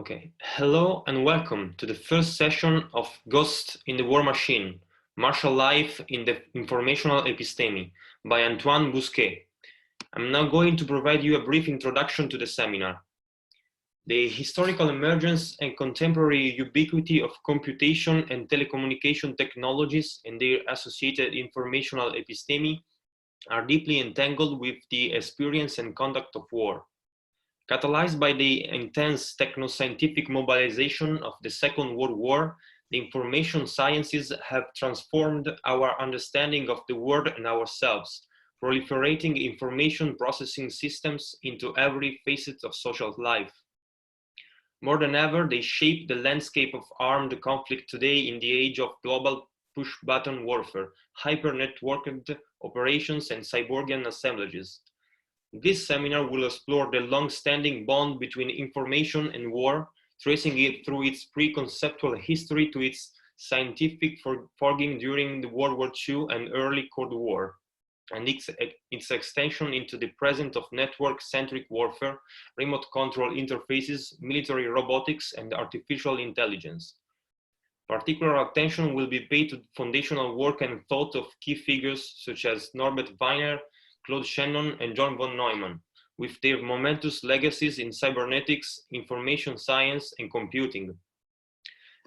Okay, hello and welcome to the first session of Ghost in the War Machine, Martial Life in the Informational Episteme by Antoine Bousquet. I'm now going to provide you a brief introduction to the seminar. The historical emergence and contemporary ubiquity of computation and telecommunication technologies and their associated informational episteme are deeply entangled with the experience and conduct of war. Catalyzed by the intense technoscientific mobilization of the Second World War, the information sciences have transformed our understanding of the world and ourselves, proliferating information processing systems into every facet of social life. More than ever, they shape the landscape of armed conflict today in the age of global push-button warfare, hyper-networked operations, and cyborgian assemblages. This seminar will explore the long-standing bond between information and war, tracing it through its pre-conceptual history to its scientific forging during the World War II and early Cold War, and its extension into the present of network-centric warfare, remote control interfaces, military robotics, and artificial intelligence. Particular attention will be paid to foundational work and thought of key figures such as Norbert Wiener, Claude Shannon, and John Von Neumann, with their momentous legacies in cybernetics, information science, and computing.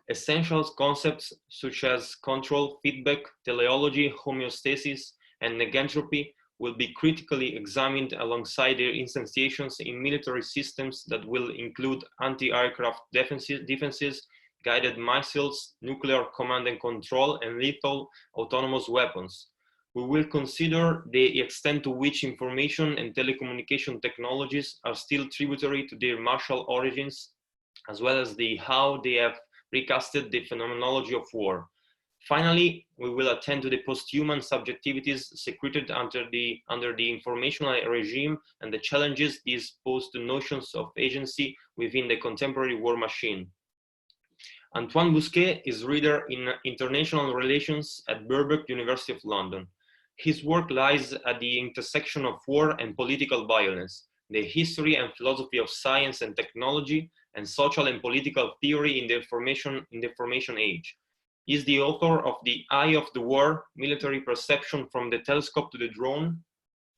Essential concepts such as control, feedback, teleology, homeostasis, and negentropy will be critically examined alongside their instantiations in military systems that will include anti-aircraft defenses, guided missiles, nuclear command and control, and lethal autonomous weapons. We will consider the extent to which information and telecommunication technologies are still tributary to their martial origins, as well as how they have recasted the phenomenology of war. Finally, we will attend to the posthuman subjectivities secreted under the informational regime and the challenges these pose to notions of agency within the contemporary war machine. Antoine Bousquet is reader in international relations at Birkbeck, University of London. His work lies at the intersection of war and political violence, the history and philosophy of science and technology, and social and political theory in the information age. He is the author of The Eye of the War, Military Perception from the Telescope to the Drone,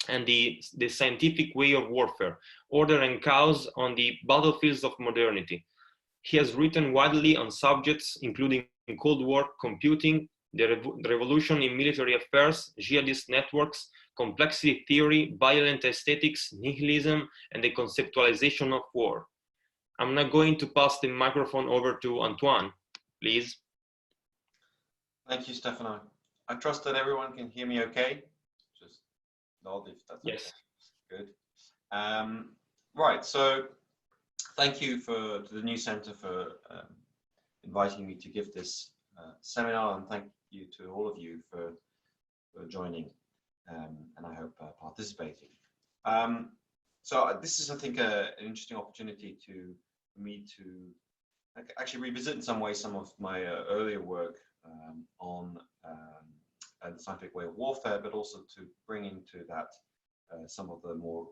and the Scientific Way of Warfare, Order and Chaos on the Battlefields of Modernity. He has written widely on subjects including Cold War, computing, the revolution in military affairs, jihadist networks, complexity theory, violent aesthetics, nihilism, and the conceptualization of war. I'm now going to pass the microphone over to Antoine, please. Thank you, Stefano. I trust that everyone can hear me okay. Just nod if that's yes. Okay. Good. Right, so thank you to the New Center for inviting me to give this seminar, and thank you to all of you for joining and I hope participating. So this is, I think, an interesting opportunity for me to actually revisit in some way some of my earlier work on the scientific way of warfare, but also to bring into that some of the more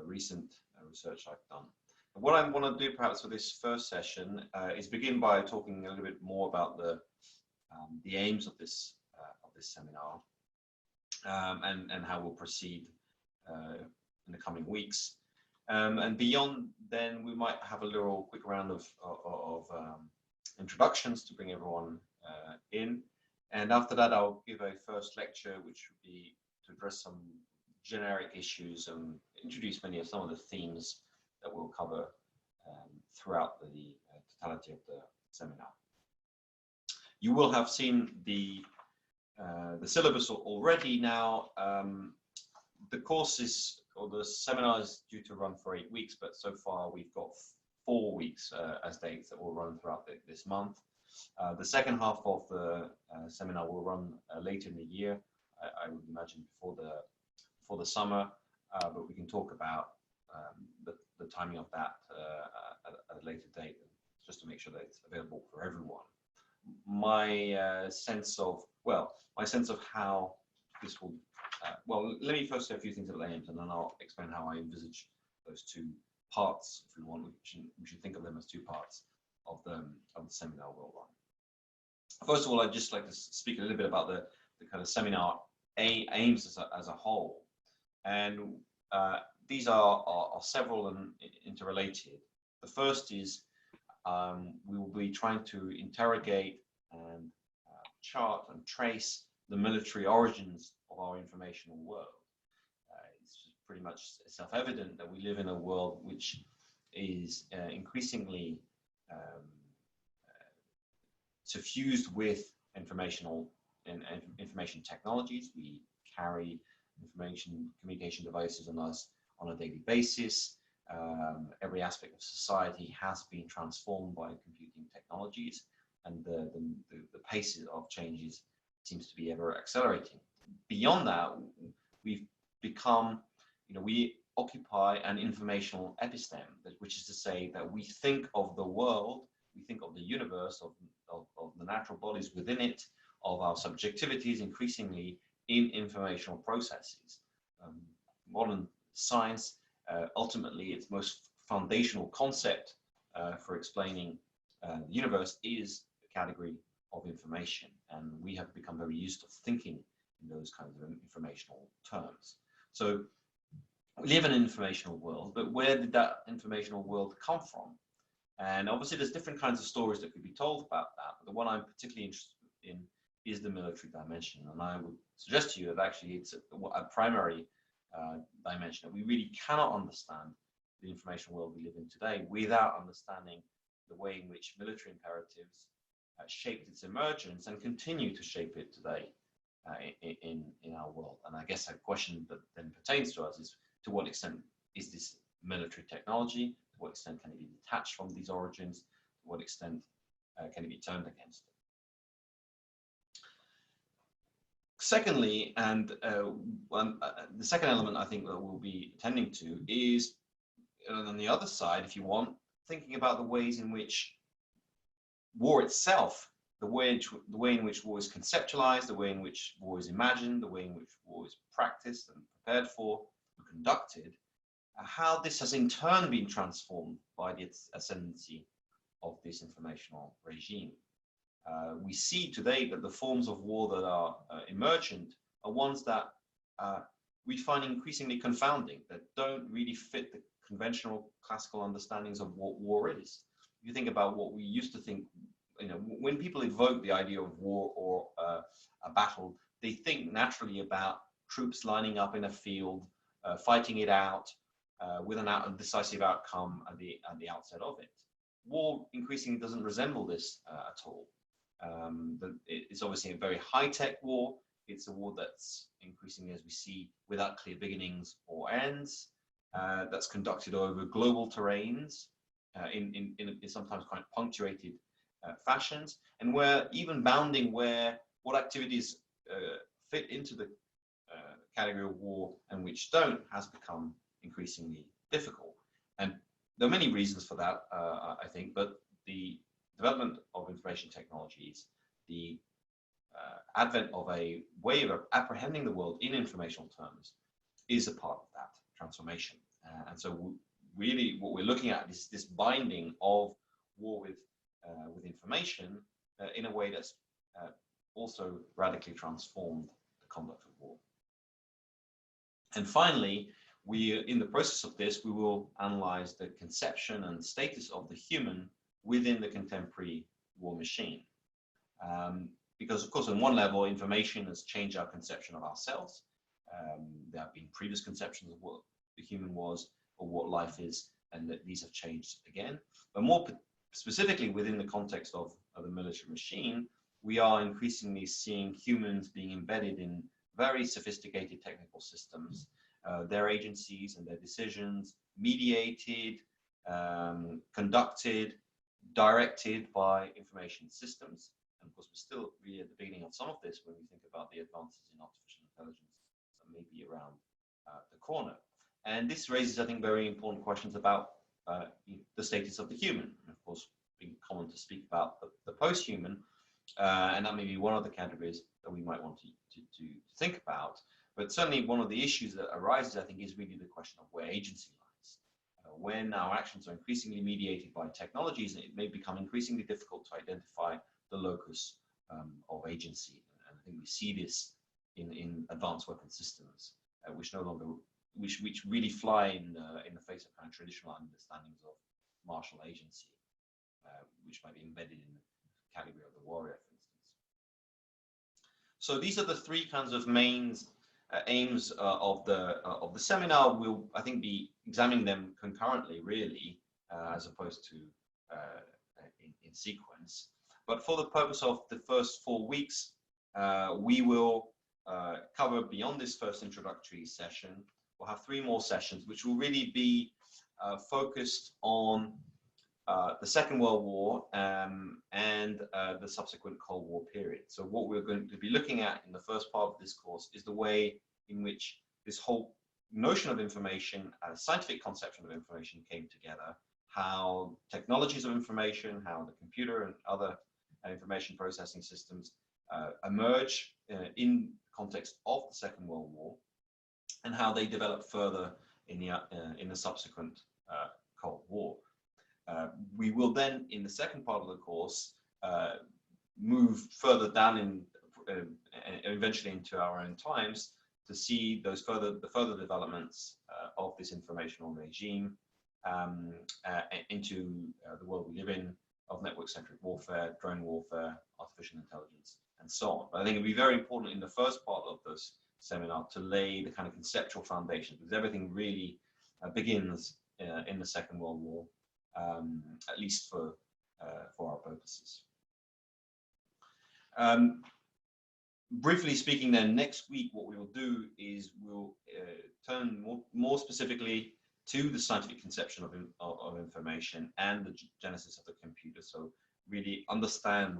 recent research I've done. And what I want to do perhaps for this first session is begin by talking a little bit more about the aims of this seminar and how we'll proceed in the coming weeks. And beyond then, we might have a little quick round of introductions to bring everyone in. And after that, I'll give a first lecture, which would be to address some generic issues and introduce some of the themes that we'll cover throughout the totality of the seminar. You will have seen the syllabus already now. The course or the seminar is due to run for 8 weeks, but so far we've got 4 weeks as dates that will run throughout this month. The second half of the seminar will run later in the year. I would imagine before the summer, but we can talk about the timing of that at a later date, just to make sure that it's available for everyone. My sense of how this will, well, let me first say a few things about the aims, and then I'll explain how I envisage those two parts, if we want. We should think of them as two parts of the seminar world line. First of all, I'd just like to speak a little bit about the kind of seminar aims as a whole. And these are several and interrelated. The first is we will be trying to interrogate and chart and trace the military origins of our informational world. It's pretty much self-evident that we live in a world which is increasingly suffused with information technologies. We carry information communication devices on us on a daily basis. Every aspect of society has been transformed by computing technologies, and the pace of changes seems to be ever accelerating. Beyond that, we've become, we occupy an informational episteme, which is to say that we think of the world, we think of the universe, of the natural bodies within it, of our subjectivities increasingly in informational processes. Modern science, ultimately, its most foundational concept for explaining the universe is the category of information, and we have become very used to thinking in those kinds of informational terms. So we live in an informational world, but where did that informational world come from? And obviously there's different kinds of stories that could be told about that, but the one I'm particularly interested in is the military dimension. And I would suggest to you that actually it's a primary dimension, that we really cannot understand the information world we live in today without understanding the way in which military imperatives shaped its emergence and continue to shape it today in our world. And I guess a question that then pertains to us is, to what extent is this military technology? To what extent can it be detached from these origins? To what extent can it be turned against it? Secondly, and the second element I think that we'll be attending to is, on the other side, if you want, thinking about the ways in which war itself, the way in which war is conceptualized, the way in which war is imagined, the way in which war is practiced and prepared for and conducted, how this has in turn been transformed by the ascendancy of this informational regime. We see today that the forms of war that are emergent are ones that we find increasingly confounding, that don't really fit the conventional classical understandings of what war is. If you think about what we used to think, when people evoke the idea of war or a battle, they think naturally about troops lining up in a field, fighting it out with a decisive outcome at the outset of it. War increasingly doesn't resemble this at all. It's obviously a very high-tech war. It's a war that's increasingly, as we see, without clear beginnings or ends, that's conducted over global terrains in sometimes quite punctuated fashions, and where even bounding what activities fit into the category of war and which don't has become increasingly difficult. And there are many reasons for that, I think, but the development of information technologies, the advent of a way of apprehending the world in informational terms is a part of that transformation. And so really what we're looking at is this binding of war with information in a way that's also radically transformed the conduct of war. And finally, in the process of this, we will analyze the conception and status of the human within the contemporary war machine. Because, of course, on one level, information has changed our conception of ourselves. There have been previous conceptions of what the human was or what life is, and that these have changed again. But more specifically within the context of the military machine, we are increasingly seeing humans being embedded in very sophisticated technical systems, their agencies and their decisions mediated, conducted, directed by information systems. And of course, we're still really at the beginning of some of this when we think about the advances in artificial intelligence that may be around the corner. And this raises, I think, very important questions about the status of the human. And of course, being common to speak about the post-human, and that may be one of the categories that we might want to think about. But certainly one of the issues that arises, I think, is really the question of where agency lies. when our actions are increasingly mediated by technologies, it may become increasingly difficult to identify the locus of agency. And I think we see this in advanced weapon systems, which really fly in the face of kind of traditional understandings of martial agency, which might be embedded in the category of the warrior, for instance. So these are the three kinds of main aims of the seminar. We'll, I think, be examining them concurrently, really, as opposed to in sequence. But for the purpose of the first 4 weeks, we will cover, beyond this first introductory session, we'll have 3 more sessions, which will really be focused on the Second World War and the subsequent Cold War period. So what we're going to be looking at in the first part of this course is the way in which this whole notion of information, scientific conception of information, came together, how technologies of information, how the computer and other information processing systems emerge in context of the Second World War, and how they develop further in the subsequent Cold War. We will then, in the second part of the course, move further down eventually into our own times to see the further developments of this informational regime into the world we live in, of network-centric warfare, drone warfare, artificial intelligence, and so on. But I think it'll be very important in the first part of this seminar to lay the kind of conceptual foundation, because everything really begins in the Second World War, at least for our purposes. Briefly speaking, then, next week what we will do is we'll turn more specifically to the scientific conception of information and the genesis of the computer. So really understand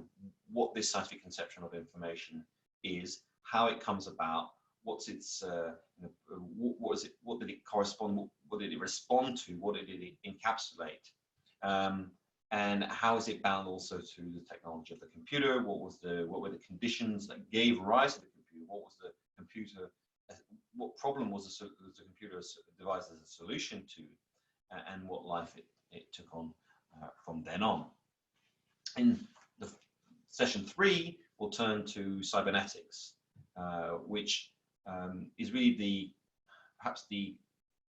what this scientific conception of information is, how it comes about, what's its what did it correspond, what did it respond to, what did it encapsulate, and how is it bound also to the technology of the computer? What were the conditions that gave rise to the computer? What was the computer? What problem was the computer devised as a solution to, and what life it took on from then on? In the session 3, we'll turn to cybernetics, which is really perhaps the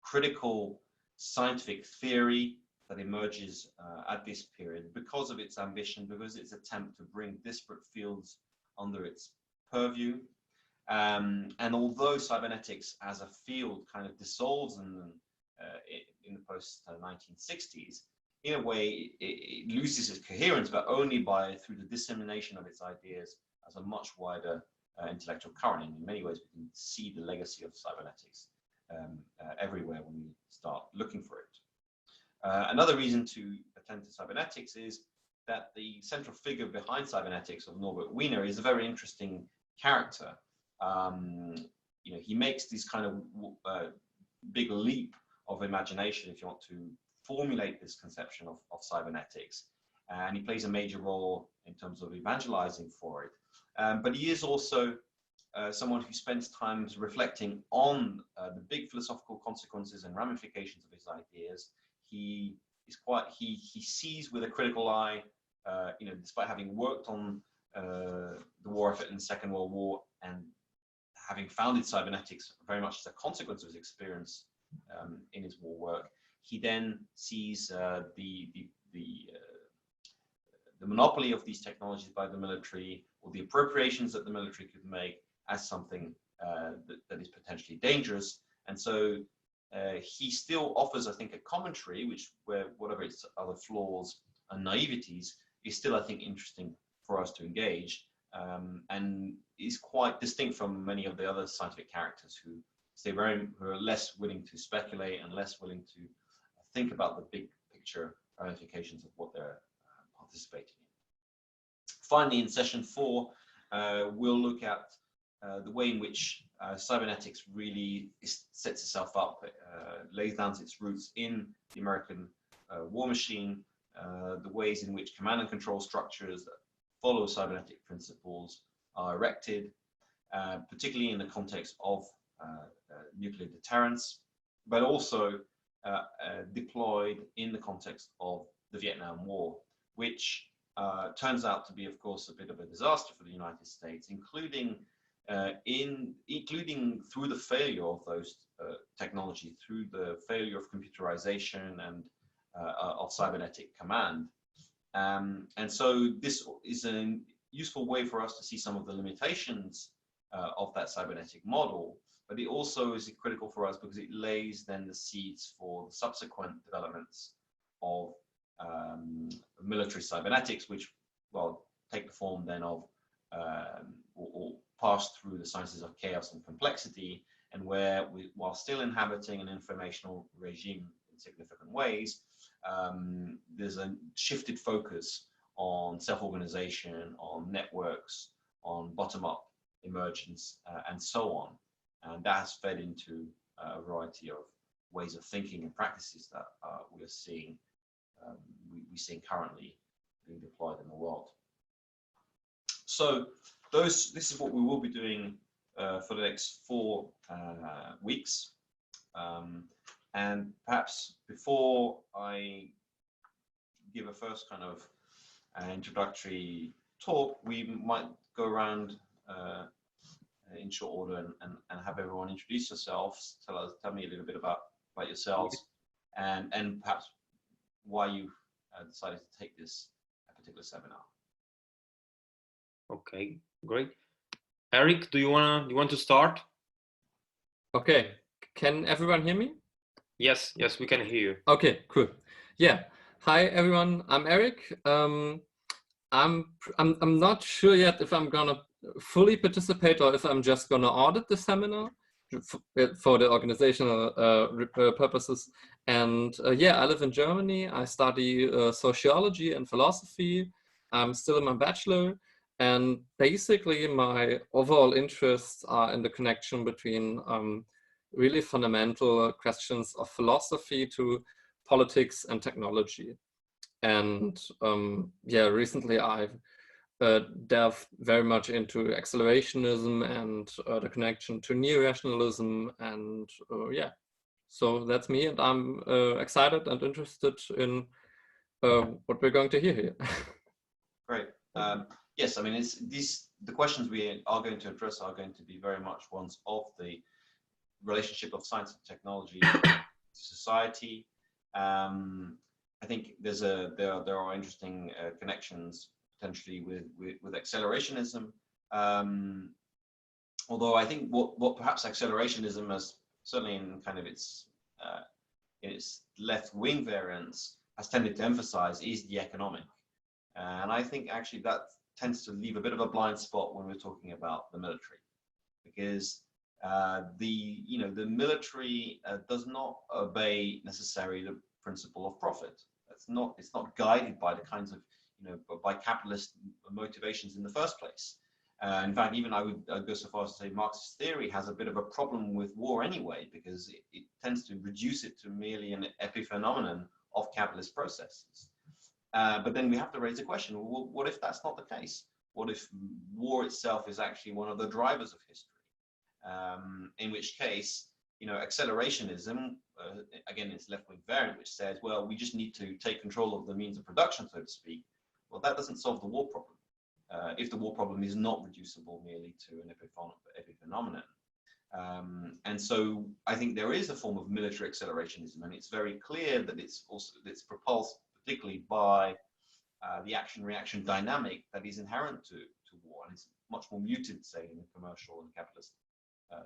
critical scientific theory that emerges at this period because of its ambition, because its attempt to bring disparate fields under its purview. And although cybernetics as a field kind of dissolves in the post-1960s, in a way it loses its coherence, but only through the dissemination of its ideas as a much wider intellectual current. And in many ways, we can see the legacy of cybernetics everywhere when we start looking for it. Another reason to attend to cybernetics is that the central figure behind cybernetics, of Norbert Wiener, is a very interesting character. He makes this kind of big leap of imagination, if you want to formulate this conception of cybernetics, and he plays a major role in terms of evangelizing for it. But he is also someone who spends time reflecting on the big philosophical consequences and ramifications of his ideas. He sees with a critical eye, despite having worked on the war effort in the Second World War and having founded cybernetics very much as a consequence of his experience in his war work, he then sees the monopoly of these technologies by the military, or the appropriations that the military could make, as something that is potentially dangerous. And so he still offers, I think, a commentary, where whatever its other flaws and naiveties, is still, I think, interesting for us to engage, and is quite distinct from many of the other scientific characters who are less willing to speculate and less willing to think about the big picture ramifications of what they're participating in. Finally, in session 4, we'll look at the way in which cybernetics really sets itself up, lays down its roots in the American war machine, the ways in which command and control structures that follow cybernetic principles are erected, particularly in the context of nuclear deterrence, but also deployed in the context of the Vietnam War, which turns out to be, of course, a bit of a disaster for the United States, including through the failure of those technology, through the failure of computerization and of cybernetic command. And so this is a useful way for us to see some of the limitations of that cybernetic model, but it also is critical for us because it lays then the seeds for the subsequent developments of military cybernetics, which, well, take the form then of or pass through the sciences of chaos and complexity, and where while still inhabiting an informational regime in significant ways, there's a shifted focus on self-organization, on networks, on bottom-up emergence, and so on. And that has fed into a variety of ways of thinking and practices that we are seeing, we're seeing currently being deployed in the world. So this is what we will be doing for the next 4 weeks. And perhaps before I give a first kind of introductory talk, we might go around in short order and have everyone introduce yourselves. Tell me a little bit about yourselves, and perhaps why you decided to take this particular seminar. Okay, great. Eric, do you want to start? Okay, can everyone hear me? Yes, we can hear you. Okay, cool. Yeah. Hi everyone, I'm Eric. I'm not sure yet if I'm gonna fully participate or if I'm just gonna audit the seminar for the organizational purposes. And yeah, I live in Germany. I study sociology and philosophy. I'm still in my bachelor, and basically my overall interests are in the connection between really fundamental questions of philosophy to politics and technology. And yeah, recently I've delved very much into accelerationism and the connection to neo-rationalism, and yeah, so that's me, and I'm excited and interested in what we're going to hear here. Great. Yes, I mean, the questions we are going to address are going to be very much ones of the relationship of science and technology to society. I think there are interesting connections potentially with accelerationism. Although I think what perhaps accelerationism has, certainly in kind of its left-wing variants, has tended to emphasize is the economic. And I think actually that tends to leave a bit of a blind spot when we're talking about the military, because the military does not obey necessarily the principle of profit. It's not guided by the kinds of by capitalist motivations in the first place. In fact, even I'd go so far as to say Marxist theory has a bit of a problem with war anyway, because it tends to reduce it to merely an epiphenomenon of capitalist processes. But then we have to raise the question, well, what if that's not the case? What if war itself is actually one of the drivers of history? In which case, accelerationism, again, it's left-wing variant, which says, well, we just need to take control of the means of production, so to speak. Well, that doesn't solve the war problem. If the war problem is not reducible merely to an epiphenomenon. And so I think there is a form of military accelerationism, and it's very clear that it's propulsed particularly by the action-reaction dynamic that is inherent to war, and it's much more muted, say, in the commercial and capitalist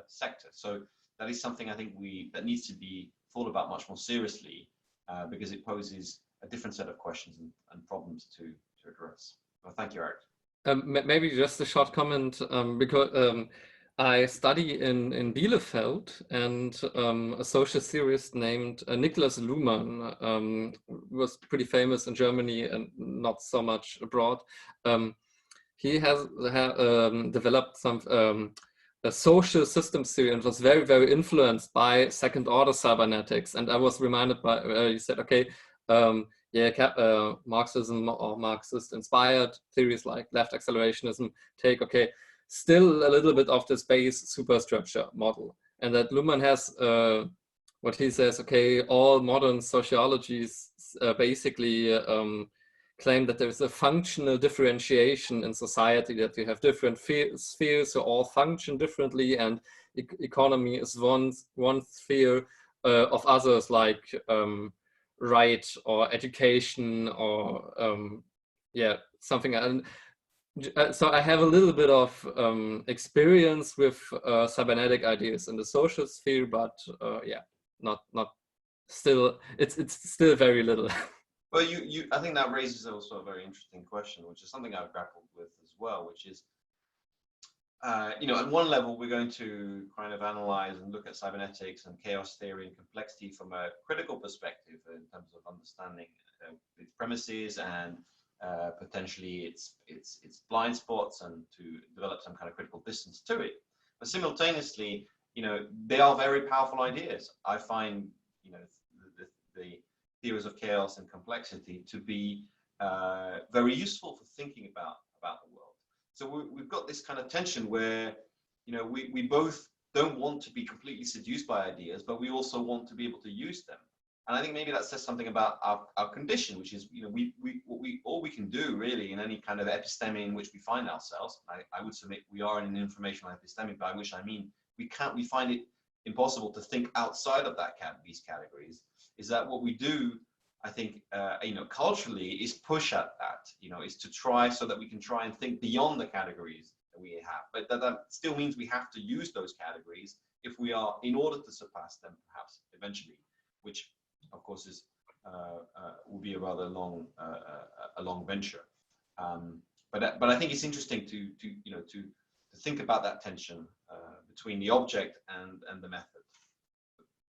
sector. So that is something I think that needs to be thought about much more seriously, because it poses a different set of questions and problems to address. Well, thank you, Eric. Maybe just a short comment, because I study in Bielefeld, and a social theorist named Niklas Luhmann was pretty famous in Germany and not so much abroad. He has developed some a social systems theory and was very, very influenced by second-order cybernetics. And I was reminded by, he said, okay, Marxism or Marxist-inspired theories like left accelerationism take, okay, still a little bit of this base superstructure model. And that Luhmann has what he says, okay, all modern sociologies basically claim that there's a functional differentiation in society, that you have different spheres, so all function differently, and economy is one sphere of others, like right or education or yeah, something. And so I have a little bit of experience with cybernetic ideas in the social sphere, but yeah, not still, it's still very little. Well, I think that raises also a very interesting question, which is something I've grappled with as well, which is, you know, at one level, we're going to kind of analyze and look at cybernetics and chaos theory and complexity from a critical perspective in terms of understanding its premises and potentially its blind spots, and to develop some kind of critical distance to it. But simultaneously, you know, they are very powerful ideas. I find, you know, the theories of chaos and complexity to be very useful for thinking about the world. So we've got this kind of tension where, you know, we both don't want to be completely seduced by ideas, but we also want to be able to use them. And I think maybe that says something about our condition, which is, you know, all we can do really in any kind of episteme in which we find ourselves. I would submit we are in an informational episteme, by which I mean we find it impossible to think outside of these categories. Is that what we do? I think, you know, culturally, is push at that, you know, is to try so that we can try and think beyond the categories that we have. But that still means we have to use those categories if we are, in order to surpass them, perhaps eventually, which of course is will be a rather long venture. But I think it's interesting to you know to think about that tension between the object and the method.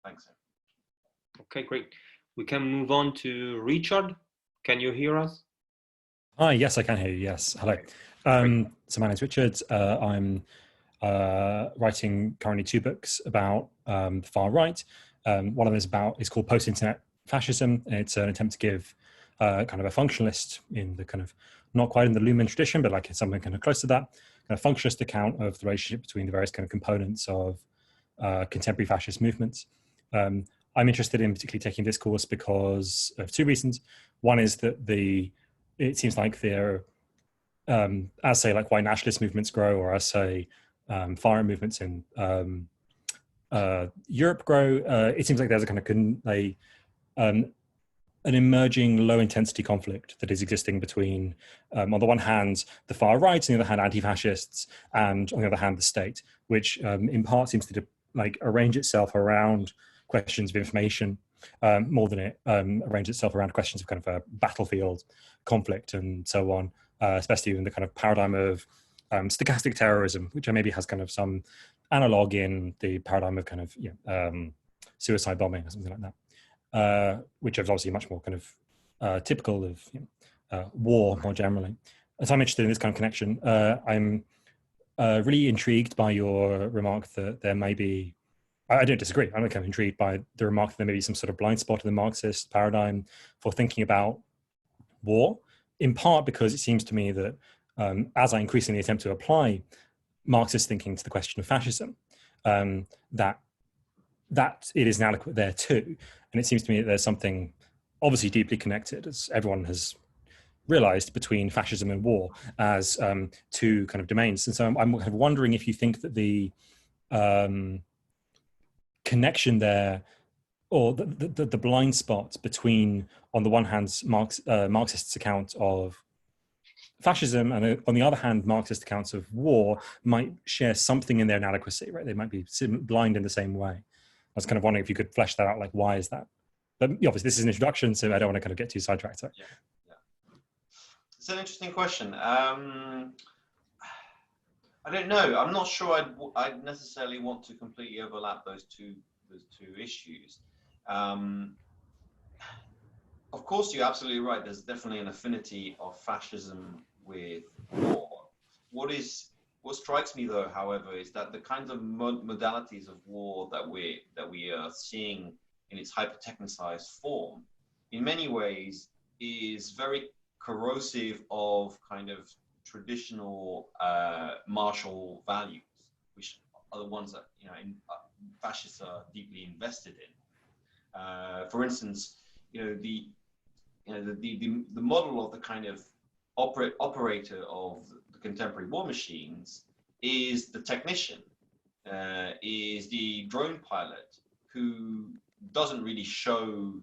Thanks. Okay, great. We can move on to Richard. Can you hear us? Hi, yes, I can hear you. Yes, hello. So my name's Richard. I'm writing currently 2 books about the far right. One of them is called Post-Internet Fascism. It's an attempt to give kind of a functionalist, in the kind of, not quite in the Luhmann tradition, but like something kind of close to that, kind of functionalist account of the relationship between the various kind of components of contemporary fascist movements. I'm interested in particularly taking this course because of 2 reasons. One is that it seems like they're, as say like white nationalist movements grow, or as say far right movements in Europe grow, it seems like there's a kind of an emerging low intensity conflict that is existing between, on the one hand, the far right, and on the other hand, anti-fascists, and on the other hand, the state, which in part seems to like arrange itself around questions of information more than it arranges itself around questions of kind of a battlefield conflict and so on, especially in the kind of paradigm of stochastic terrorism, which maybe has kind of some analog in the paradigm of kind of suicide bombing or something like that, which is obviously much more kind of typical of war more generally. And so I'm interested in this kind of connection. I'm really intrigued by your remark that there may be, I don't disagree, I'm kind of intrigued by the remark that there may be some sort of blind spot in the Marxist paradigm for thinking about war, in part because it seems to me that as I increasingly attempt to apply Marxist thinking to the question of fascism, that it is inadequate there too. And it seems to me that there's something obviously deeply connected, as everyone has realized, between fascism and war as 2 kind of domains. And so I'm kind of wondering if you think that the connection there, or the blind spot between, on the one hand, Marxists' account of fascism, and on the other hand, Marxist accounts of war, might share something in their inadequacy, right? They might be blind in the same way. I was kind of wondering if you could flesh that out, like why is that? But obviously this is an introduction, so I don't want to kind of get too sidetracked. So. Yeah. It's an interesting question. I don't know. I'm not sure I'd necessarily want to completely overlap those two issues. Of course, you're absolutely right. There's definitely an affinity of fascism with war. What strikes me, though, however, is that the kinds of modalities of war that we are seeing in its hyper-technicized form, in many ways, is very corrosive of kind of traditional martial values, which are the ones that fascists are deeply invested in. For instance, the model of the kind of operator of the contemporary war machines is the technician, is the drone pilot who doesn't really show,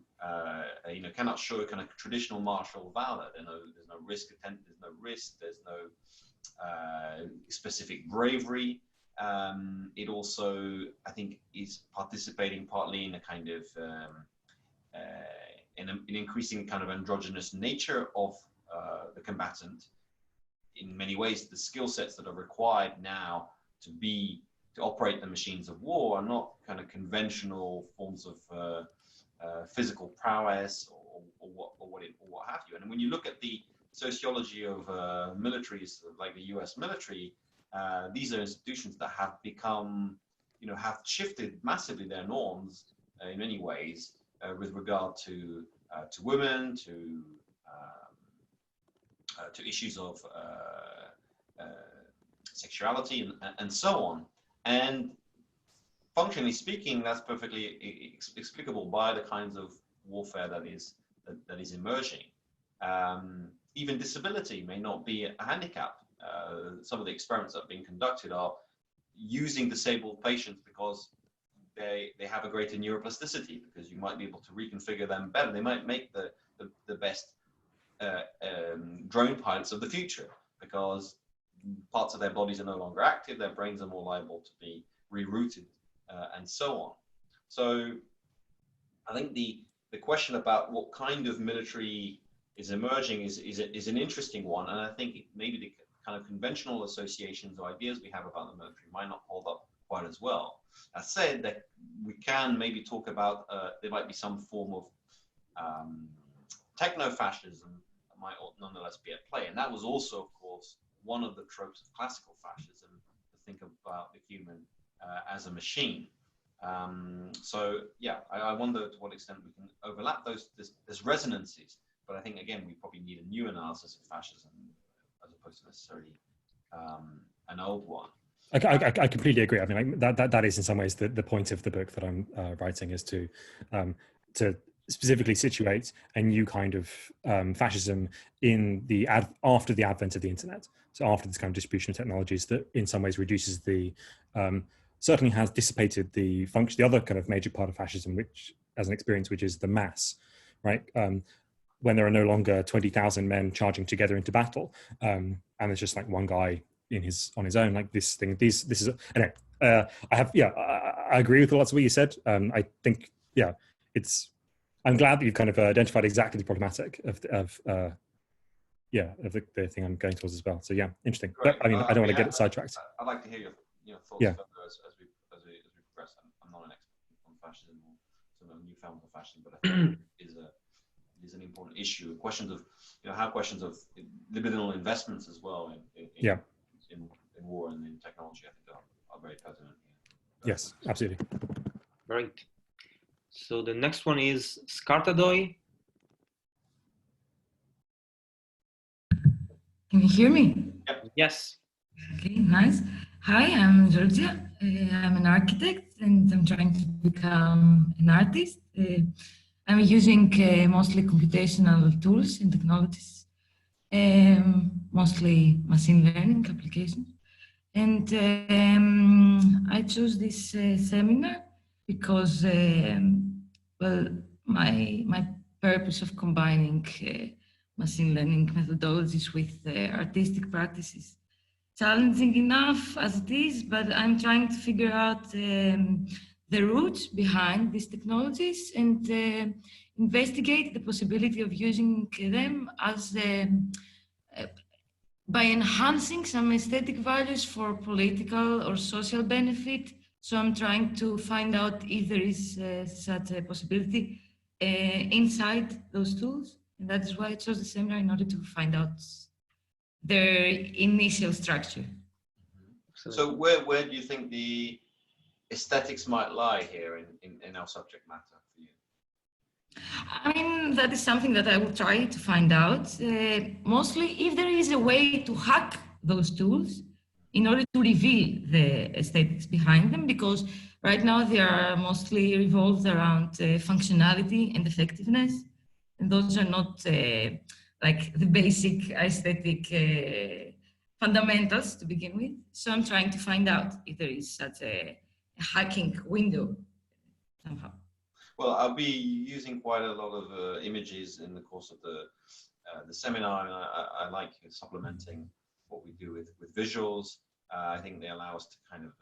cannot show a kind of traditional martial valor. There's no risk, there's no specific bravery. It also, I think, is participating partly in a kind of an increasing kind of androgynous nature of the combatant. In many ways, the skill sets that are required now to operate the machines of war are not kind of conventional forms of physical prowess or what have you. And when you look at the sociology of militaries like the US military, these are institutions that have become, have shifted massively their norms in many ways with regard to women, to issues of sexuality and so on. And functionally speaking, that's perfectly explicable by the kinds of warfare that is emerging. Even disability may not be a handicap. Some of the experiments that are being conducted are using disabled patients because they have a greater neuroplasticity, because you might be able to reconfigure them better. They might make the best drone pilots of the future because parts of their bodies are no longer active, their brains are more liable to be rerouted, and so on. So I think the question about what kind of military is emerging is an interesting one, and I think maybe the kind of conventional associations or ideas we have about the military might not hold up quite as well. That said, that we can maybe talk about there might be some form of techno-fascism that might nonetheless be at play, and that was also, of course, one of the tropes of classical fascism, to think about the human as a machine. So yeah, I wonder to what extent we can overlap there's resonances, but I think again we probably need a new analysis of fascism as opposed to necessarily an old one. I completely agree. I mean, like, that is in some ways the point of the book that I'm writing, is to specifically situate a new kind of fascism in after the advent of the internet. So after this kind of distribution of technologies that in some ways reduces the, certainly has dissipated the function, the other kind of major part of fascism, which as an experience, which is the mass, right? When there are no longer 20,000 men charging together into battle, and there's just like one guy on his own, like this thing, this is, anyway, I agree with lots of what you said. I think, I'm glad that you've kind of identified exactly the problematic of the thing I'm going towards as well. So yeah, interesting. But I mean, I don't want to get it sidetracked. I'd like to hear your thoughts further as we progress. I'm not an expert on fascism or some of the new forms of fascism, but I think it is an important issue. Questions of libidinal investments as well in war and in technology, I think are very pertinent. Yes, absolutely. Right. So the next one is Skartadoi. Can you hear me? Yes. Okay, nice. Hi, I'm Georgia. I'm an architect and I'm trying to become an artist. I'm using mostly computational tools and technologies, mostly machine learning applications. And I chose this seminar because, my purpose of combining machine learning methodologies with artistic practices, challenging enough as it is, but I'm trying to figure out the roots behind these technologies and investigate the possibility of using them as by enhancing some aesthetic values for political or social benefit. So I'm trying to find out if there is such a possibility inside those tools. And that is why I chose the seminar, in order to find out their initial structure. So where do you think the aesthetics might lie here in our subject matter for you? I mean, that is something that I will try to find out. Mostly, if there is a way to hack those tools in order to reveal the aesthetics behind them, because right now they are mostly revolved around functionality and effectiveness, and those are not like the basic aesthetic fundamentals to begin with. So I'm trying to find out if there is such a hacking window somehow. Well, I'll be using quite a lot of images in the course of the seminar, and I like supplementing what we do with visuals. I think they allow us to kind of,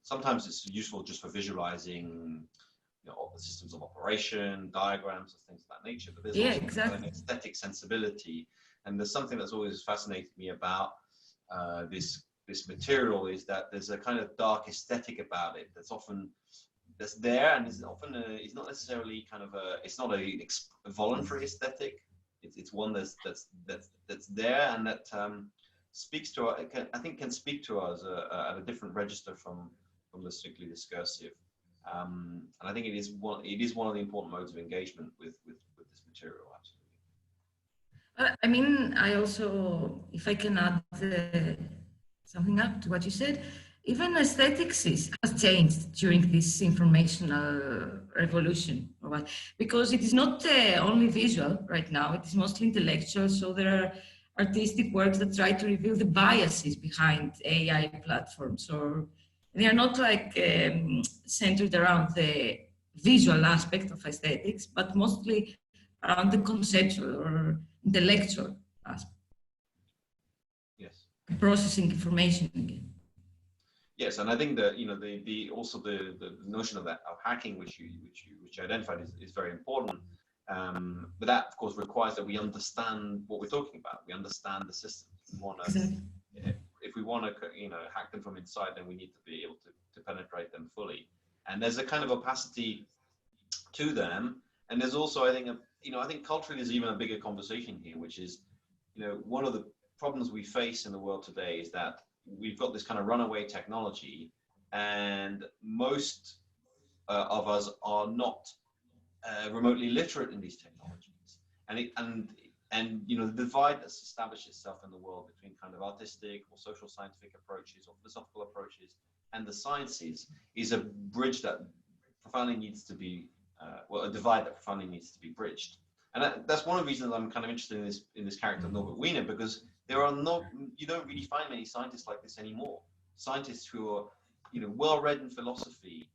sometimes it's useful just for visualizing, you know, the systems of operation, diagrams, or things of that nature, but there's also exactly. an aesthetic sensibility. And there's something that's always fascinated me about this material, is that there's a kind of dark aesthetic about it that's there, and is often it's not necessarily kind of it's not a voluntary aesthetic. It's one that's there, and that speaks to I think can speak to us at a different register from the strictly discursive. And I think it is one of the important modes of engagement with this material. Absolutely. I mean, I also, if I can add something up to what you said, even aesthetics has changed during this informational revolution, or what? Because it is not only visual right now, it is mostly intellectual. So there are artistic works that try to reveal the biases behind AI platforms, or they are not like centered around the visual aspect of aesthetics, but mostly around the conceptual or intellectual aspect. Yes. Processing information again. Yes, and I think that, you know, also the notion of hacking, which you identified, is very important. But that, of course, requires that we understand what we're talking about. We understand the systems. Exactly. If we want to, you know, hack them from inside, then we need to be able to penetrate them fully. And there's a kind of opacity to them. And there's also, I think, I think culturally there's even a bigger conversation here, which is, you know, one of the problems we face in the world today is that we've got this kind of runaway technology, and most of us are not remotely literate in these technologies, and you know, the divide that's established itself in the world between kind of artistic or social scientific approaches or philosophical approaches and the sciences is a bridge that profoundly needs to be a divide that profoundly needs to be bridged. And that's one of the reasons I'm kind of interested in this character of Norbert Wiener, because you don't really find many scientists like this anymore. Scientists who are, you know, well read in philosophy,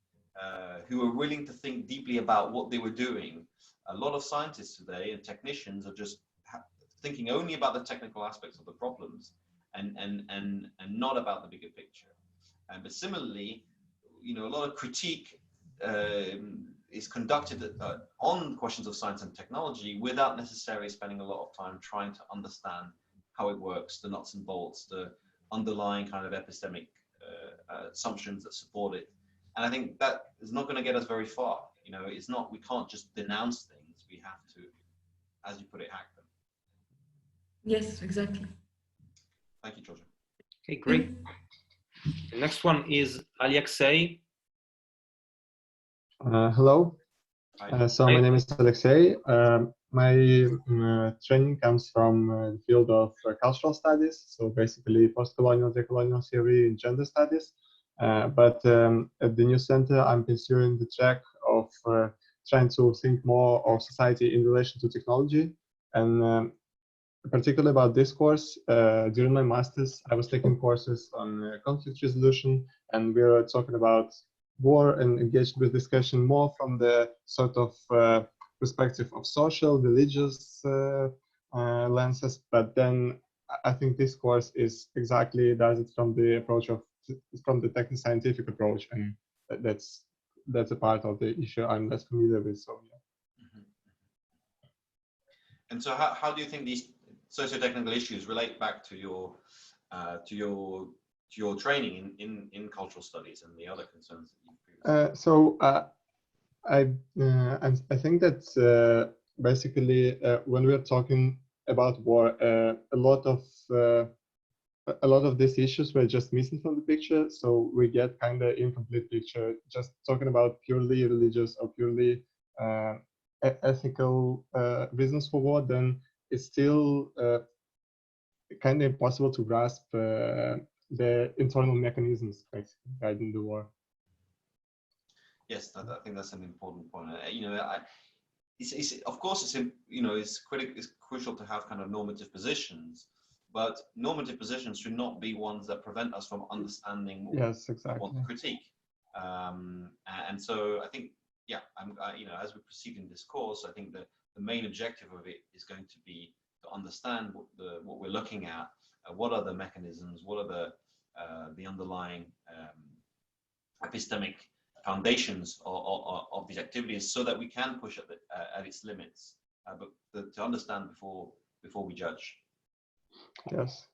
who are willing to think deeply about what they were doing. A lot of scientists today and technicians are just thinking only about the technical aspects of the problems and not about the bigger picture. But similarly, you know, a lot of critique is conducted on questions of science and technology without necessarily spending a lot of time trying to understand how it works, the nuts and bolts, the underlying kind of epistemic assumptions that support it. And I think that is not going to get us very far. You know, we can't just denounce things. We have to, as you put it, hack them. Yes, exactly. Thank you, Georgia. Okay, great. The next one is Alexei. Hello. So my name is Alexei. My training comes from the field of cultural studies, so basically post-colonial, decolonial theory, and gender studies. But at the new center, I'm pursuing the track of trying to think more of society in relation to technology. And particularly about this course, during my master's, I was taking courses on conflict resolution, and we were talking about war and engaged with discussion more from the sort of perspective of social, religious lenses. But then I think this course does it from the approach from the technoscientific approach, and that's a part of the issue I'm less familiar with. So yeah. Mm-hmm. And so how do you think these socio-technical issues relate back to your training in cultural studies and the other concerns that you've previously? So I think that basically when we're talking about war, a lot of these issues were just missing from the picture. So we get kind of incomplete picture. Just talking about purely religious or purely ethical reasons for war, then it's still kind of impossible to grasp the internal mechanisms basically guiding the war. Yes, I think that's an important point. You know, of course, it's crucial to have kind of normative positions, but normative positions should not be ones that prevent us from understanding what Yes, we exactly. want to critique. And so I think, yeah, you know, as we proceed in this course, I think that the main objective of it is going to be to understand what we're looking at. What are the mechanisms? What are the underlying epistemic foundations of these activities, so that we can push at its limits, but to understand before we judge. Yes.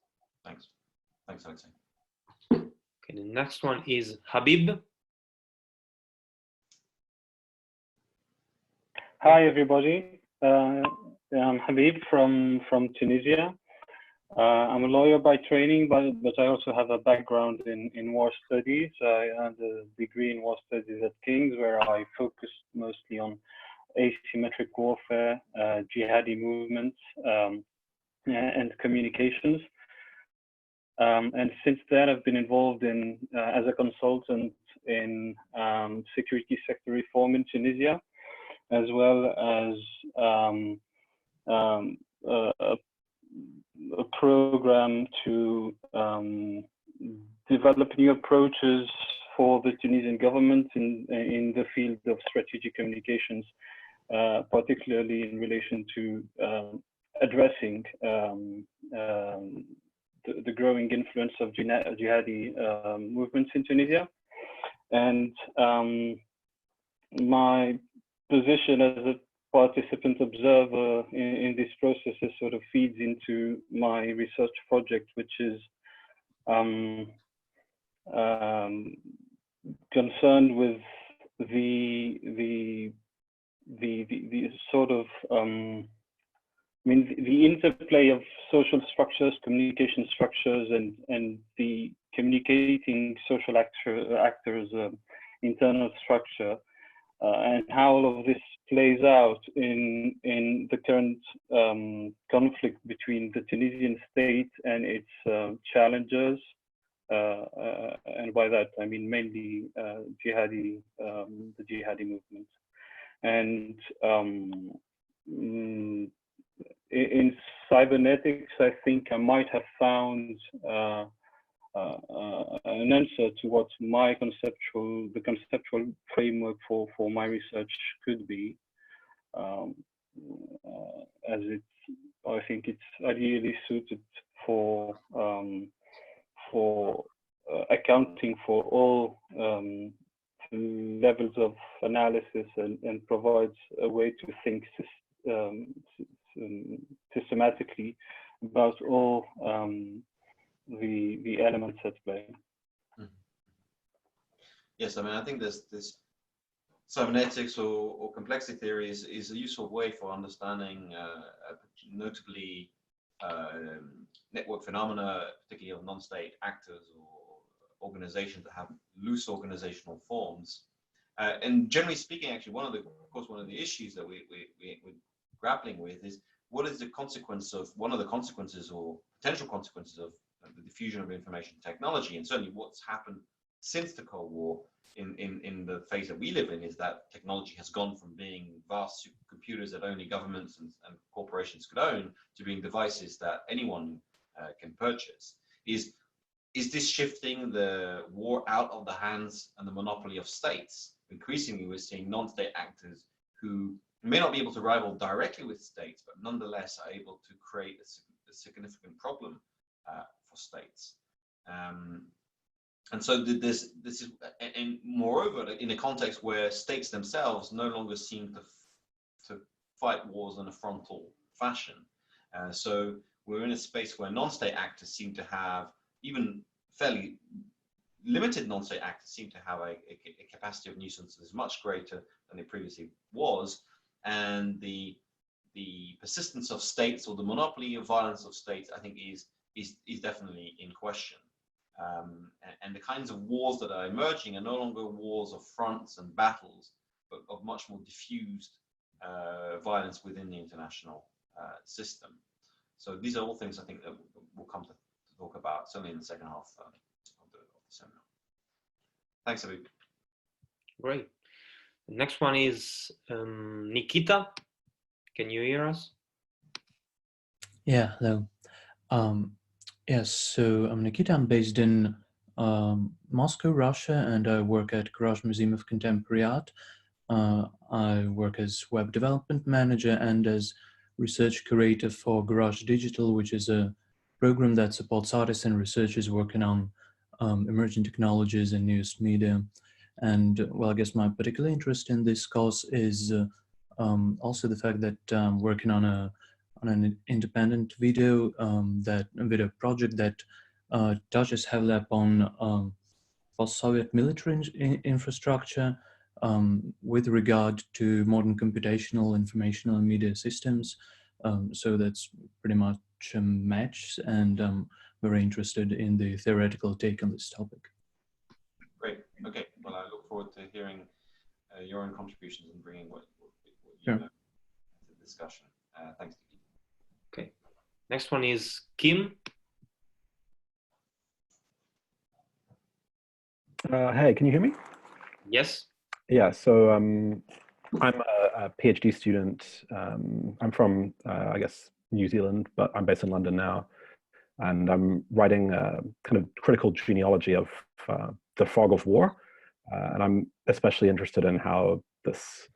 Thanks, Alexei. Okay, the next one is Habib. Hi, everybody. I'm Habib from Tunisia. I'm a lawyer by training, but I also have a background in war studies. I earned a degree in war studies at King's, where I focused mostly on asymmetric warfare, jihadi movements, and communications. And since then, I've been involved in as a consultant in security sector reform in Tunisia, as well as a program to develop new approaches for the Tunisian government in the field of strategic communications, particularly in relation to addressing the growing influence of jihadi movements in Tunisia. And my position as a participant observer in this process sort of feeds into my research project, which is concerned with the sort of the interplay of social structures, communication structures, and the communicating social actors internal structure, and how all of this plays out in the current conflict between the Tunisian state and its challengers, and by that I mean mainly the jihadi movement. And in cybernetics, I think I might have found an answer to what the conceptual framework for my research could be, as I think it's ideally suited for accounting for all levels of analysis, and provides a way to think systematically about all the elements at play. Yes, I mean, I think this cybernetics or complexity theory is a useful way for understanding notably network phenomena, particularly of non-state actors or organizations that have loose organizational forms. And generally speaking, actually, one of the issues that we're grappling with is what is one of the consequences or potential consequences of the diffusion of information technology, and certainly what's happened since the Cold War in the phase that we live in is that technology has gone from being vast supercomputers that only governments and corporations could own to being devices that anyone can purchase. Is this shifting the war out of the hands and the monopoly of states? Increasingly, we're seeing non-state actors who may not be able to rival directly with states, but nonetheless are able to create a significant problem for states. And so this is, and moreover, in a context where states themselves no longer seem to fight wars in a frontal fashion. So we're in a space where non-state actors seem to have, even fairly limited non-state actors seem to have a capacity of nuisance that is much greater than it previously was. And the persistence of states, or the monopoly of violence of states, I think is definitely in question. And the kinds of wars that are emerging are no longer wars of fronts and battles, but of much more diffused violence within the international system. So these are all things I think that we'll come to talk about, certainly in the second half seminar. Thanks, Habib. Great. The next one is Nikita. Can you hear us? Yeah, hello. Yes, so I'm Nikita. I'm based in Moscow, Russia, and I work at Garage Museum of Contemporary Art. I work as web development manager and as research curator for Garage Digital, which is a program that supports artists and researchers working on emerging technologies and newest media. And well, I guess my particular interest in this course is also the fact that I'm working on an independent video video project that touches heavily upon post-Soviet military infrastructure with regard to modern computational, informational, and media systems. So that's pretty much a match, and I'm very interested in the theoretical take on this topic. Great. Okay. Well, I look forward to hearing your own contributions and bringing what you Sure. know to the discussion. Thanks. Okay. Next one is Kim. Hey, can you hear me? Yes. Yeah, so I'm a PhD student. I'm from, I guess, New Zealand, but I'm based in London now. And I'm writing a kind of critical genealogy of the fog of war. And I'm especially interested in how this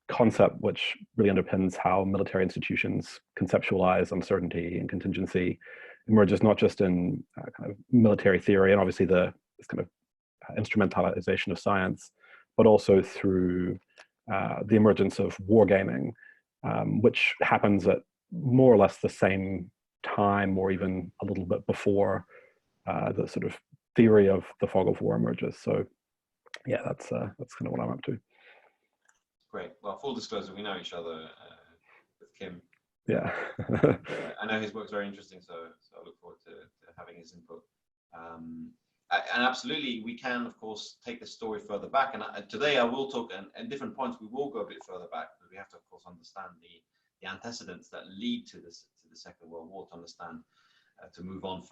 concept, which really underpins how military institutions conceptualize uncertainty and contingency, emerges not just in kind of military theory and obviously this kind of instrumentalization of science, but also through the emergence of wargaming, which happens at more or less the same time or even a little bit before the sort of theory of the fog of war emerges. So yeah, that's kind of what I'm up to. Great. Well, full disclosure, we know each other with Kim. Yeah. I know his work's very interesting, so I look forward to having his input. And absolutely, we can, of course, take this story further back. And today I will talk, and at different points, we will go a bit further back, but we have to, of course, understand the antecedents that lead to the Second World War to understand, to move on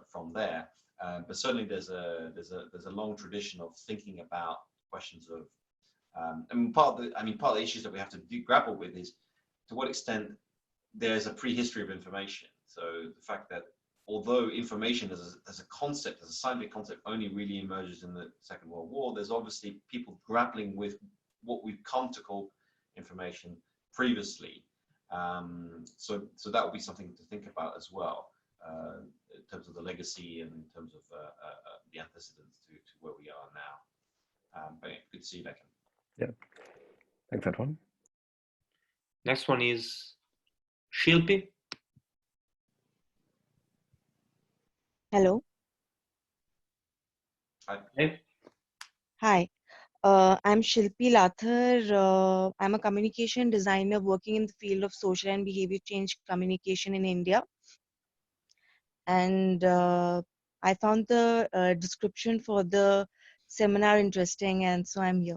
from there. But certainly, there's a long tradition of thinking about questions of, and part of the issues that we have to grapple with is to what extent there's a prehistory of information. So the fact that although information as a concept, as a scientific concept, only really emerges in the Second World War, there's obviously people grappling with what we've come to call information previously. So that would be something to think about as well, in terms of the legacy and in terms of the antecedents to where we are now. But yeah, good to see you, Becky. Yeah. Thanks, Antoine. Next one is Shilpi. Hello. Hi. Hi. I'm Shilpi Lathar. I'm a communication designer working in the field of social and behavior change communication in India. And I found the description for the seminar interesting, and so I'm here.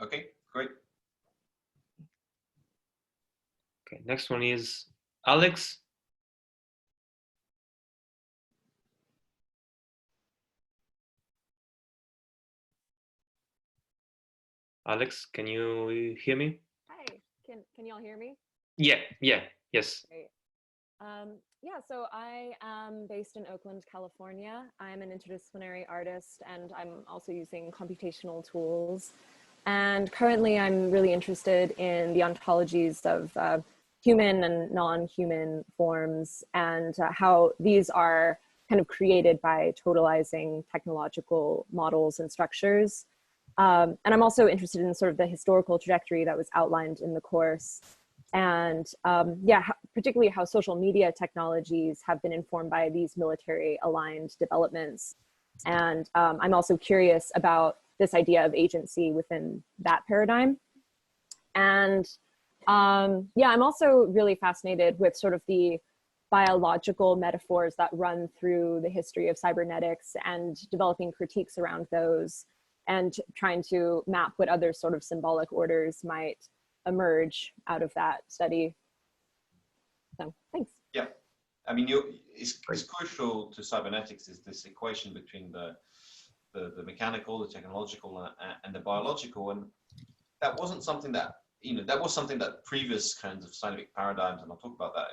Okay, great. Okay, next one is Alex. Alex, can you hear me? Hi, can y'all hear me? Yeah, yes. Great. Yeah, so I am based in Oakland, California. I'm an interdisciplinary artist, and I'm also using computational tools. And currently, I'm really interested in the ontologies of human and non-human forms, and how these are kind of created by totalizing technological models and structures. And I'm also interested in sort of the historical trajectory that was outlined in the course. And yeah, particularly how social media technologies have been informed by these military aligned developments. And I'm also curious about this idea of agency within that paradigm. And yeah, I'm also really fascinated with sort of the biological metaphors that run through the history of cybernetics and developing critiques around those, and trying to map what other sort of symbolic orders might emerge out of that study. So thanks. Yeah, I mean, it's crucial to cybernetics is this equation between the mechanical, the technological, and the biological, and that wasn't something that, you know, that was something that previous kinds of scientific paradigms, and I'll talk about that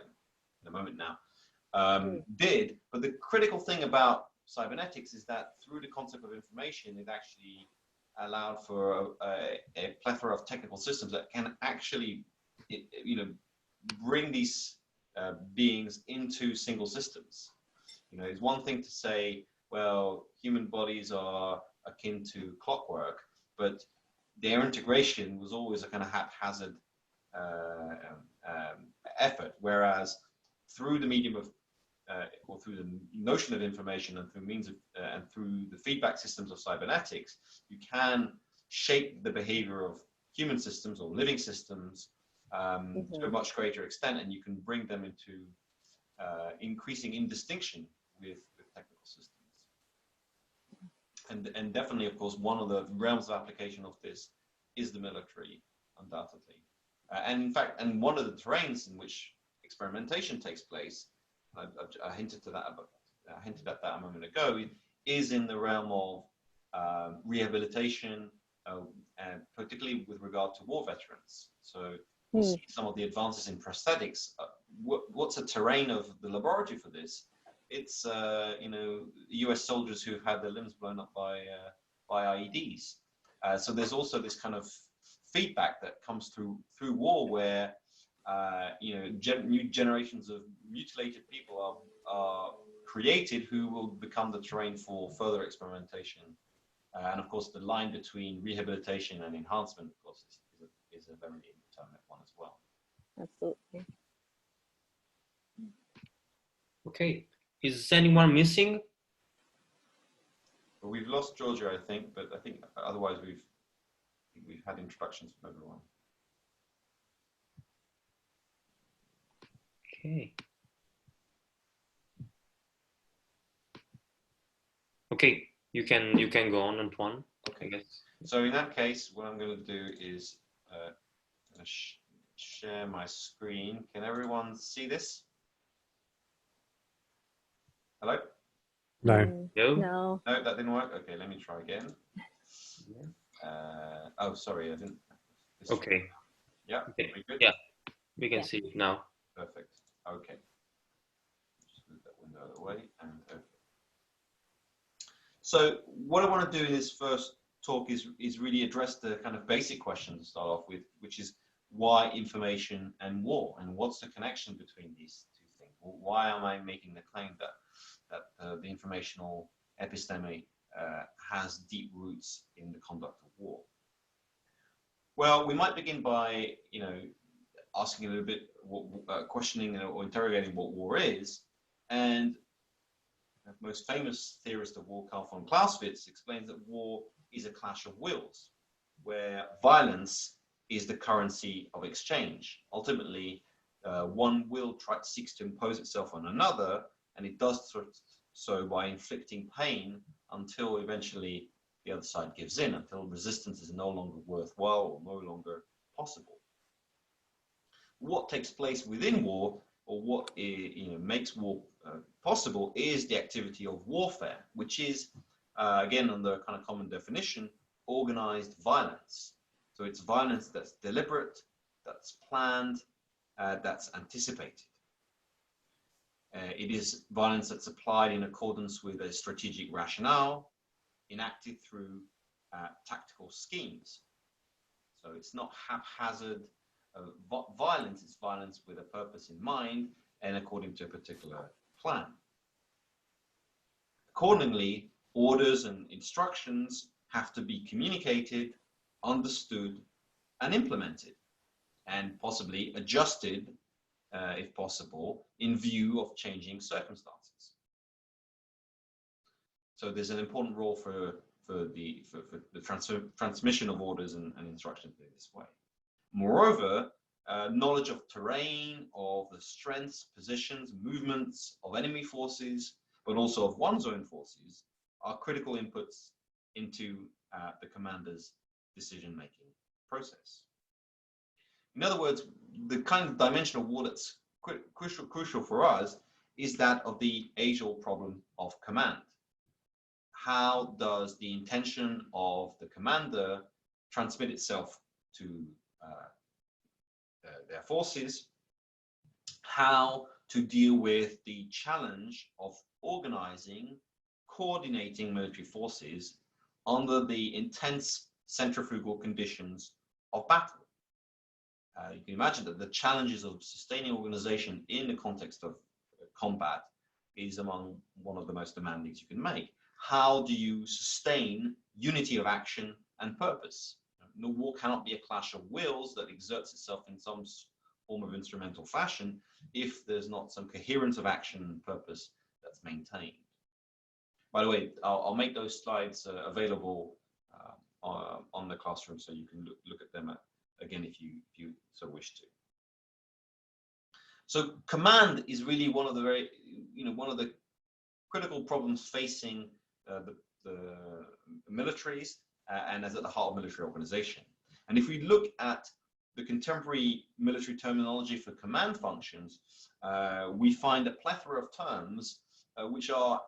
in a moment now, did. But the critical thing about cybernetics is that through the concept of information, it actually allowed for a plethora of technical systems that can actually, you know, bring these beings into single systems. You know, it's one thing to say, well, human bodies are akin to clockwork, but their integration was always a kind of haphazard effort, whereas through the medium of or through the notion of information and through means of and through the feedback systems of cybernetics, you can shape the behavior of human systems or living systems to a much greater extent, and you can bring them into increasing indistinction with technical systems. And definitely, of course, one of the realms of application of this is the military, undoubtedly. And in fact, and one of the terrains in which experimentation takes place, I hinted at that a moment ago, is in the realm of rehabilitation, and particularly with regard to war veterans. So you see some of the advances in prosthetics. What's a terrain of the laboratory for this? It's you know, US soldiers who've had their limbs blown up by IEDs. So there's also this kind of feedback that comes through war, where you know, new generations of mutilated people are created, who will become the terrain for further experimentation. And of course, the line between rehabilitation and enhancement, of course, is a very indeterminate one as well. Absolutely. Okay. Is anyone missing? Well, we've lost Georgia, I think, but I think otherwise we've had introductions from everyone. Okay. Okay, you can go on, Antoine. Okay. So in that case, what I'm going to do is share my screen. Can everyone see this? Hello? No. No. No, that didn't work. Okay, let me try again. Oh, sorry, I didn't. Okay. Yeah. Okay. Good? Yeah, we can see it now. Perfect. Okay. Just move that window out of the way and open. So what I want to do in this first talk is really address the kind of basic question to start off with, which is why information and war, and what's the connection between these two things? Well, why am I making the claim that the informational episteme has deep roots in the conduct of war? Well, we might begin by, you know, asking a little bit, questioning or interrogating what war is. And the most famous theorist of war, Carl von Clausewitz, explains that war is a clash of wills, where violence is the currency of exchange. Ultimately, one will seeks to impose itself on another, and it does so by inflicting pain until eventually the other side gives in, until resistance is no longer worthwhile or no longer possible. What takes place within war, or what makes war possible, is the activity of warfare, which is, again, under kind of common definition, organized violence. So it's violence that's deliberate, that's planned, that's anticipated. It is violence that's applied in accordance with a strategic rationale, enacted through tactical schemes. So it's not haphazard violence, it's violence with a purpose in mind and according to a particular plan. Accordingly, orders and instructions have to be communicated, understood, and implemented, and possibly adjusted, if possible, in view of changing circumstances. So there's an important role for the transmission of orders and instructions in this way. Moreover, knowledge of terrain, of the strengths, positions, movements of enemy forces, but also of one's own forces, are critical inputs into the commander's decision-making process. In other words, the kind of dimension of war that's crucial for us is that of the age-old problem of command. How does the intention of the commander transmit itself to their forces? How to deal with the challenge of organizing, coordinating military forces under the intense centrifugal conditions of battle. You can imagine that the challenges of sustaining organization in the context of combat is among one of the most demanding you can make. How do you sustain unity of action and purpose? No war cannot be a clash of wills that exerts itself in some form of instrumental fashion if there's not some coherence of action and purpose that's maintained. By the way, I'll make those slides available on the classroom, so you can look at them again if you so wish to. So command is really one of the one of the critical problems facing the militaries, and as at the heart of military organization. And if we look at the contemporary military terminology for command functions, we find a plethora of terms which are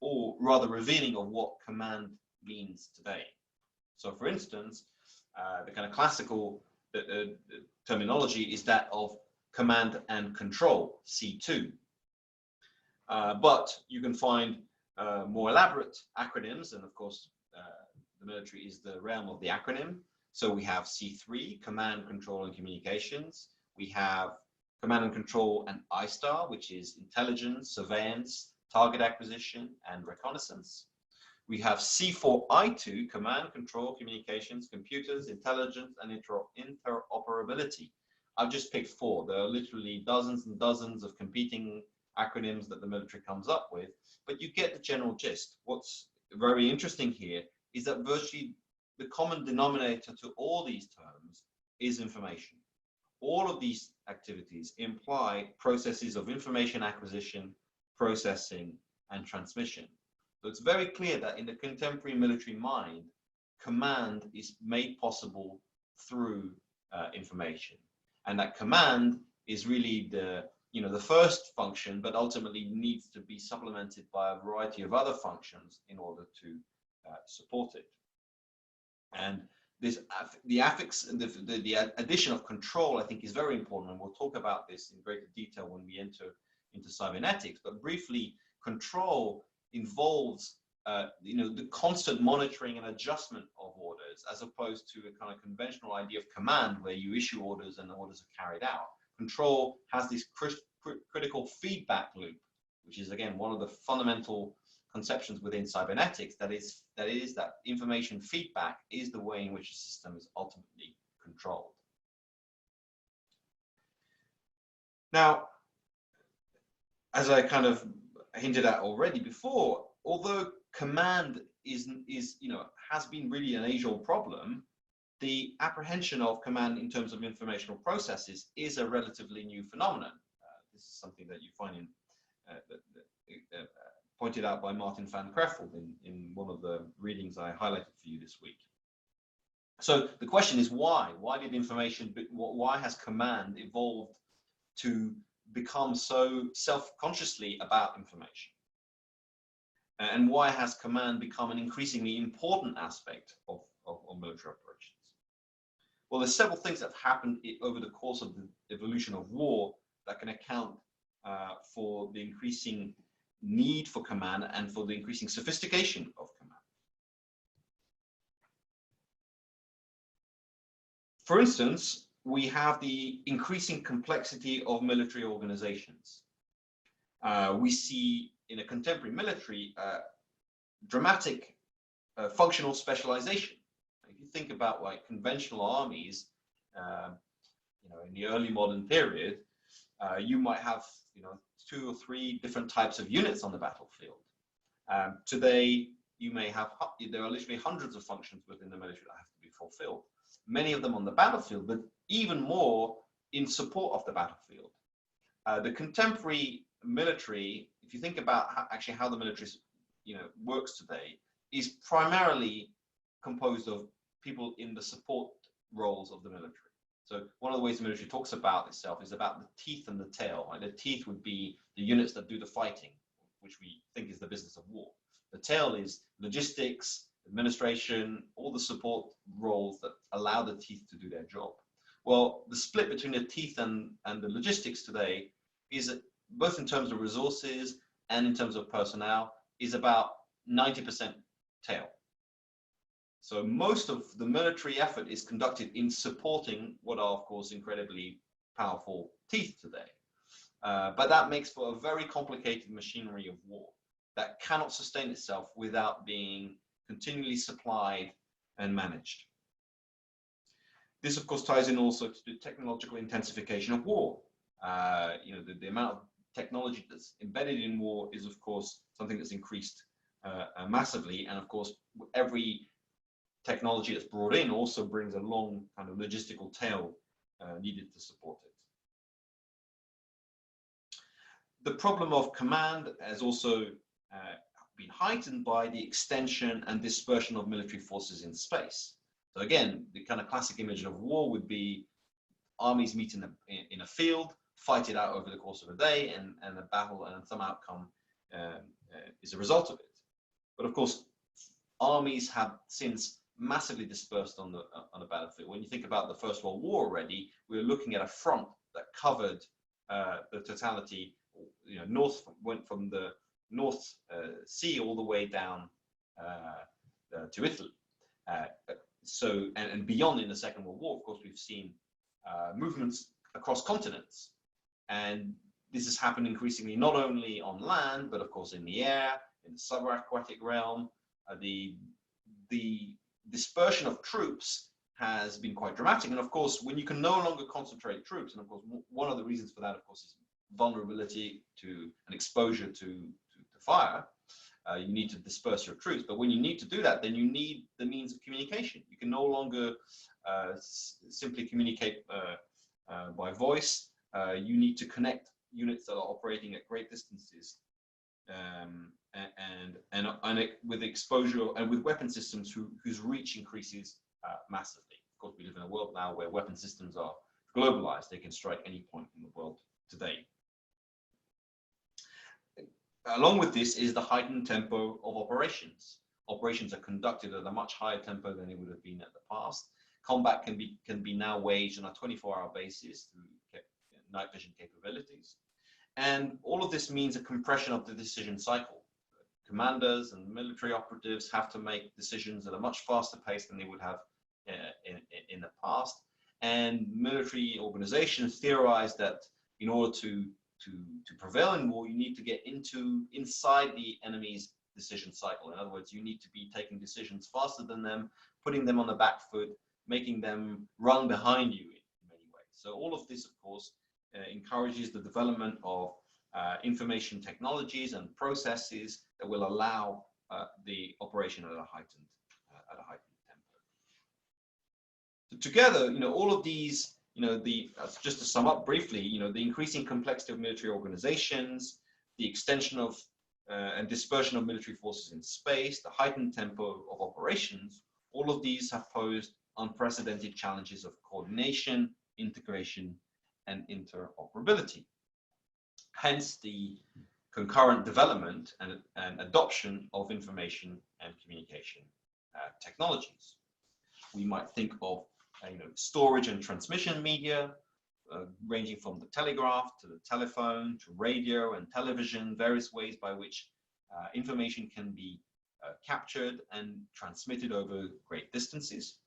all rather revealing of what command means today. So for instance, the kind of classical terminology is that of command and control, C2. But you can find more elaborate acronyms, and of course, the military is the realm of the acronym. So we have C3, command, control, and communications. We have command and control and ISTAR, which is intelligence, surveillance, target acquisition, and reconnaissance. We have C4I2, command, control, communications, computers, intelligence, and interoperability. I've just picked 4. There are literally dozens and dozens of competing acronyms that the military comes up with, but you get the general gist. What's very interesting here is that virtually the common denominator to all these terms is information. All of these activities imply processes of information acquisition, processing, and transmission. So it's very clear that in the contemporary military mind, command is made possible through information, and that command is really the first function, but ultimately needs to be supplemented by a variety of other functions in order to support it. And this, the addition of control, I think, is very important, and we'll talk about this in greater detail when we enter into cybernetics. But briefly, control involves the constant monitoring and adjustment of orders, as opposed to a kind of conventional idea of command where you issue orders and the orders are carried out. Control has this critical feedback loop, which is again one of the fundamental conceptions within cybernetics, that information feedback is the way in which a system is ultimately controlled. Now, as I kind of hinted at already before, although command has been really an age-old problem, the apprehension of command in terms of informational processes is a relatively new phenomenon. This is something that you find in pointed out by Martin van Creveld in one of the readings I highlighted for you this week. So the question is why? Why has command evolved to become so self-consciously about information? And why has command become an increasingly important aspect of military operations? Well, there's several things that have happened over the course of the evolution of war that can account for the increasing need for command and for the increasing sophistication of command. For instance, we have the increasing complexity of military organizations. We see in a contemporary military dramatic functional specialization. If you think about like conventional armies, in the early modern period, you might have 2 or 3 different types of units on the battlefield. Today, there are literally hundreds of functions within the military that have to be fulfilled. Many of them on the battlefield, but even more in support of the battlefield. The contemporary military, if you think about how the military works today, is primarily composed of people in the support roles of the military. So one of the ways the military talks about itself is about the teeth and the tail. Right? The teeth would be the units that do the fighting, which we think is the business of war. The tail is logistics, administration, all the support roles that allow the teeth to do their job. Well, the split between the teeth and the logistics today is, both in terms of resources and in terms of personnel, is about 90% tail. So most of the military effort is conducted in supporting what are, of course, incredibly powerful teeth today. But that makes for a very complicated machinery of war that cannot sustain itself without being continually supplied and managed. This, of course, ties in also to the technological intensification of war. The amount of technology that's embedded in war is, of course, something that's increased massively. And of course, every technology that's brought in also brings a long kind of logistical tail needed to support it. The problem of command has also been heightened by the extension and dispersion of military forces in space. So again, the kind of classic image of war would be armies meet in a field, fight it out over the course of a day, and a battle and some outcome is a result of it. But of course, armies have since massively dispersed on the battlefield. When you think about the First World War already, we were looking at a front that covered the totality. Went from the North Sea all the way down to Italy. And beyond in the Second World War, of course, we've seen movements across continents. And this has happened increasingly not only on land, but of course in the air, in the subaquatic realm. The dispersion of troops has been quite dramatic. And of course, when you can no longer concentrate troops, and of course, one of the reasons for that, of course, is vulnerability to an exposure to fire. You need to disperse your troops. But when you need to do that, then you need the means of communication. You can no longer simply communicate by voice. You need to connect units that are operating at great distances. And with exposure and with weapon systems whose reach increases massively. Of course, we live in a world now where weapon systems are globalized. They can strike any point in the world today. Along with this is the heightened tempo of operations. Operations are conducted at a much higher tempo than it would have been at the past. Combat can be now waged on a 24-hour basis through night vision capabilities. And all of this means a compression of the decision cycle. Commanders and military operatives have to make decisions at a much faster pace than they would have in the past. And military organizations theorize that in order to prevail in war, you need to get inside the enemy's decision cycle. In other words, you need to be taking decisions faster than them, putting them on the back foot, making them run behind you in many ways. So all of this, of course, encourages the development of information technologies and processes that will allow the operation at a heightened tempo. So together, all of these, just to sum up briefly, the increasing complexity of military organizations, the extension of and dispersion of military forces in space, the heightened tempo of operations, all of these have posed unprecedented challenges of coordination, integration, and interoperability. Hence the concurrent development and adoption of information and communication technologies. We might think of storage and transmission media, ranging from the telegraph to the telephone to radio and television, various ways by which information can be captured and transmitted over great distances.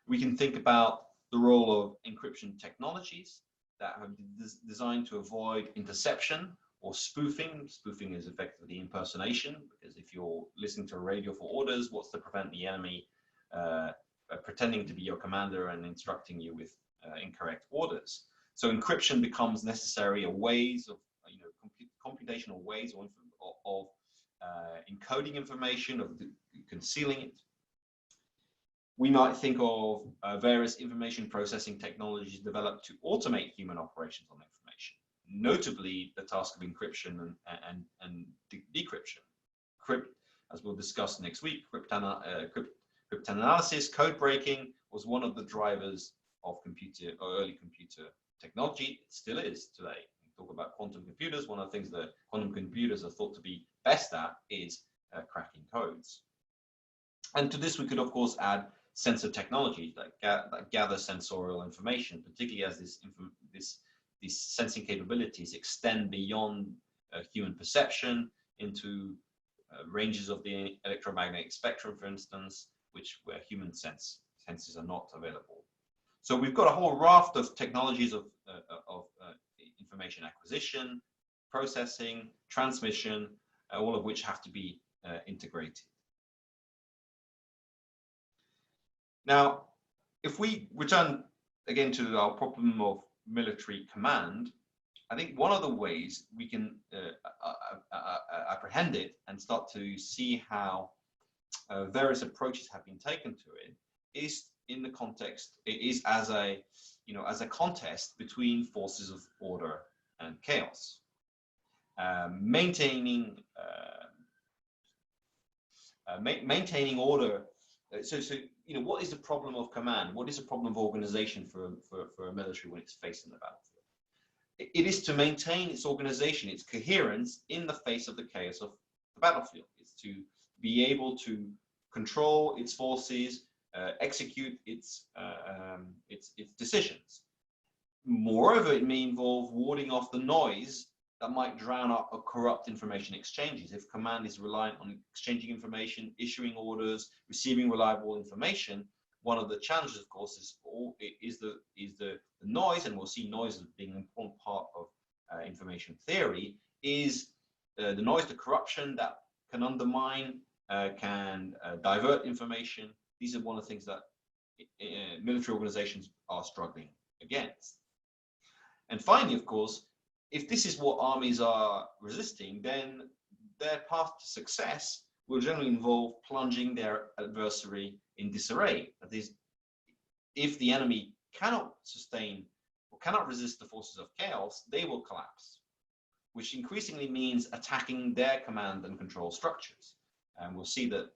We can think about the role of encryption technologies that have been designed to avoid interception or spoofing. Spoofing is effectively impersonation, because if you're listening to a radio for orders, what's to prevent the enemy pretending to be your commander and instructing you with incorrect orders? So encryption becomes necessary, ways of computational ways of encoding information, of concealing it. We might think of various information processing technologies developed to automate human operations on information, notably the task of encryption and decryption. As we'll discuss next week, cryptanalysis, code breaking was one of the drivers of computer or early computer technology. It still is today. We talk about quantum computers. One of the things that quantum computers are thought to be best at is cracking codes. And to this, we could, of course, add sensor technology that gather sensorial information, particularly as these sensing capabilities extend beyond human perception into ranges of the electromagnetic spectrum, for instance, where human senses are not available. So we've got a whole raft of technologies of information acquisition, processing, transmission, all of which have to be integrated. Now, if we return again to our problem of military command, I think one of the ways we can apprehend it and start to see how various approaches have been taken to it is in the context, it is as a contest between forces of order and chaos. Maintaining order. So what is the problem of command? What is the problem of organization for a military when it's facing the battlefield? It is to maintain its organization, its coherence in the face of the chaos of the battlefield. It's to be able to control its forces, execute its decisions. Moreover, it may involve warding off the noise that might drown out or corrupt information exchanges. If command is reliant on exchanging information, issuing orders, receiving reliable information, one of the challenges, of course, is the noise, and we'll see noise as being an important part of information theory, is the noise, the corruption that can undermine, can divert information. These are one of the things that military organizations are struggling against. And finally, of course, if this is what armies are resisting, then their path to success will generally involve plunging their adversary in disarray. That is, if the enemy cannot sustain or cannot resist the forces of chaos, they will collapse, which increasingly means attacking their command and control structures. And we'll see that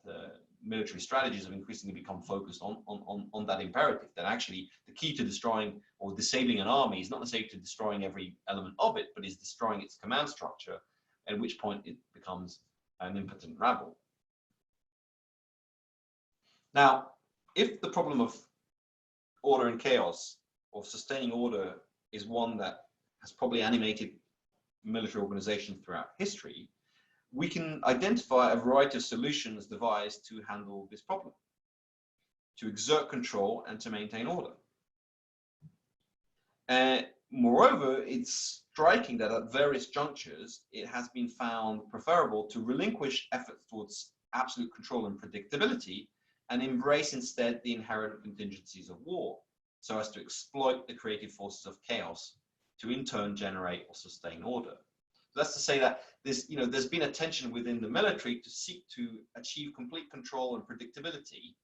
military strategies have increasingly become focused on that imperative, that actually the key to destroying or disabling an army is not necessarily to destroying every element of it, but is destroying its command structure, at which point it becomes an impotent rabble. Now, if the problem of order and chaos, or sustaining order, is one that has probably animated military organizations throughout history, we can identify a variety of solutions devised to handle this problem, to exert control and to maintain order. Moreover, it's striking that at various junctures, it has been found preferable to relinquish efforts towards absolute control and predictability and embrace instead the inherent contingencies of war, so as to exploit the creative forces of chaos to in turn generate or sustain order. That's to say that there's been a tension within the military to seek to achieve complete control and predictability,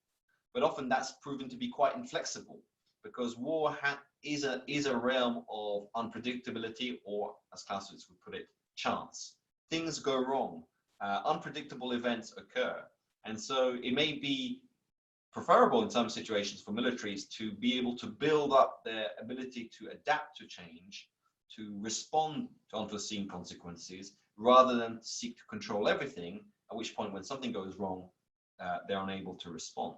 but often that's proven to be quite inflexible, because war is a realm of unpredictability, or as Clausius would put it, chance. Things go wrong, unpredictable events occur, and so it may be preferable in some situations for militaries to be able to build up their ability to adapt to change, to respond to unforeseen consequences, rather than seek to control everything, at which point when something goes wrong, they're unable to respond.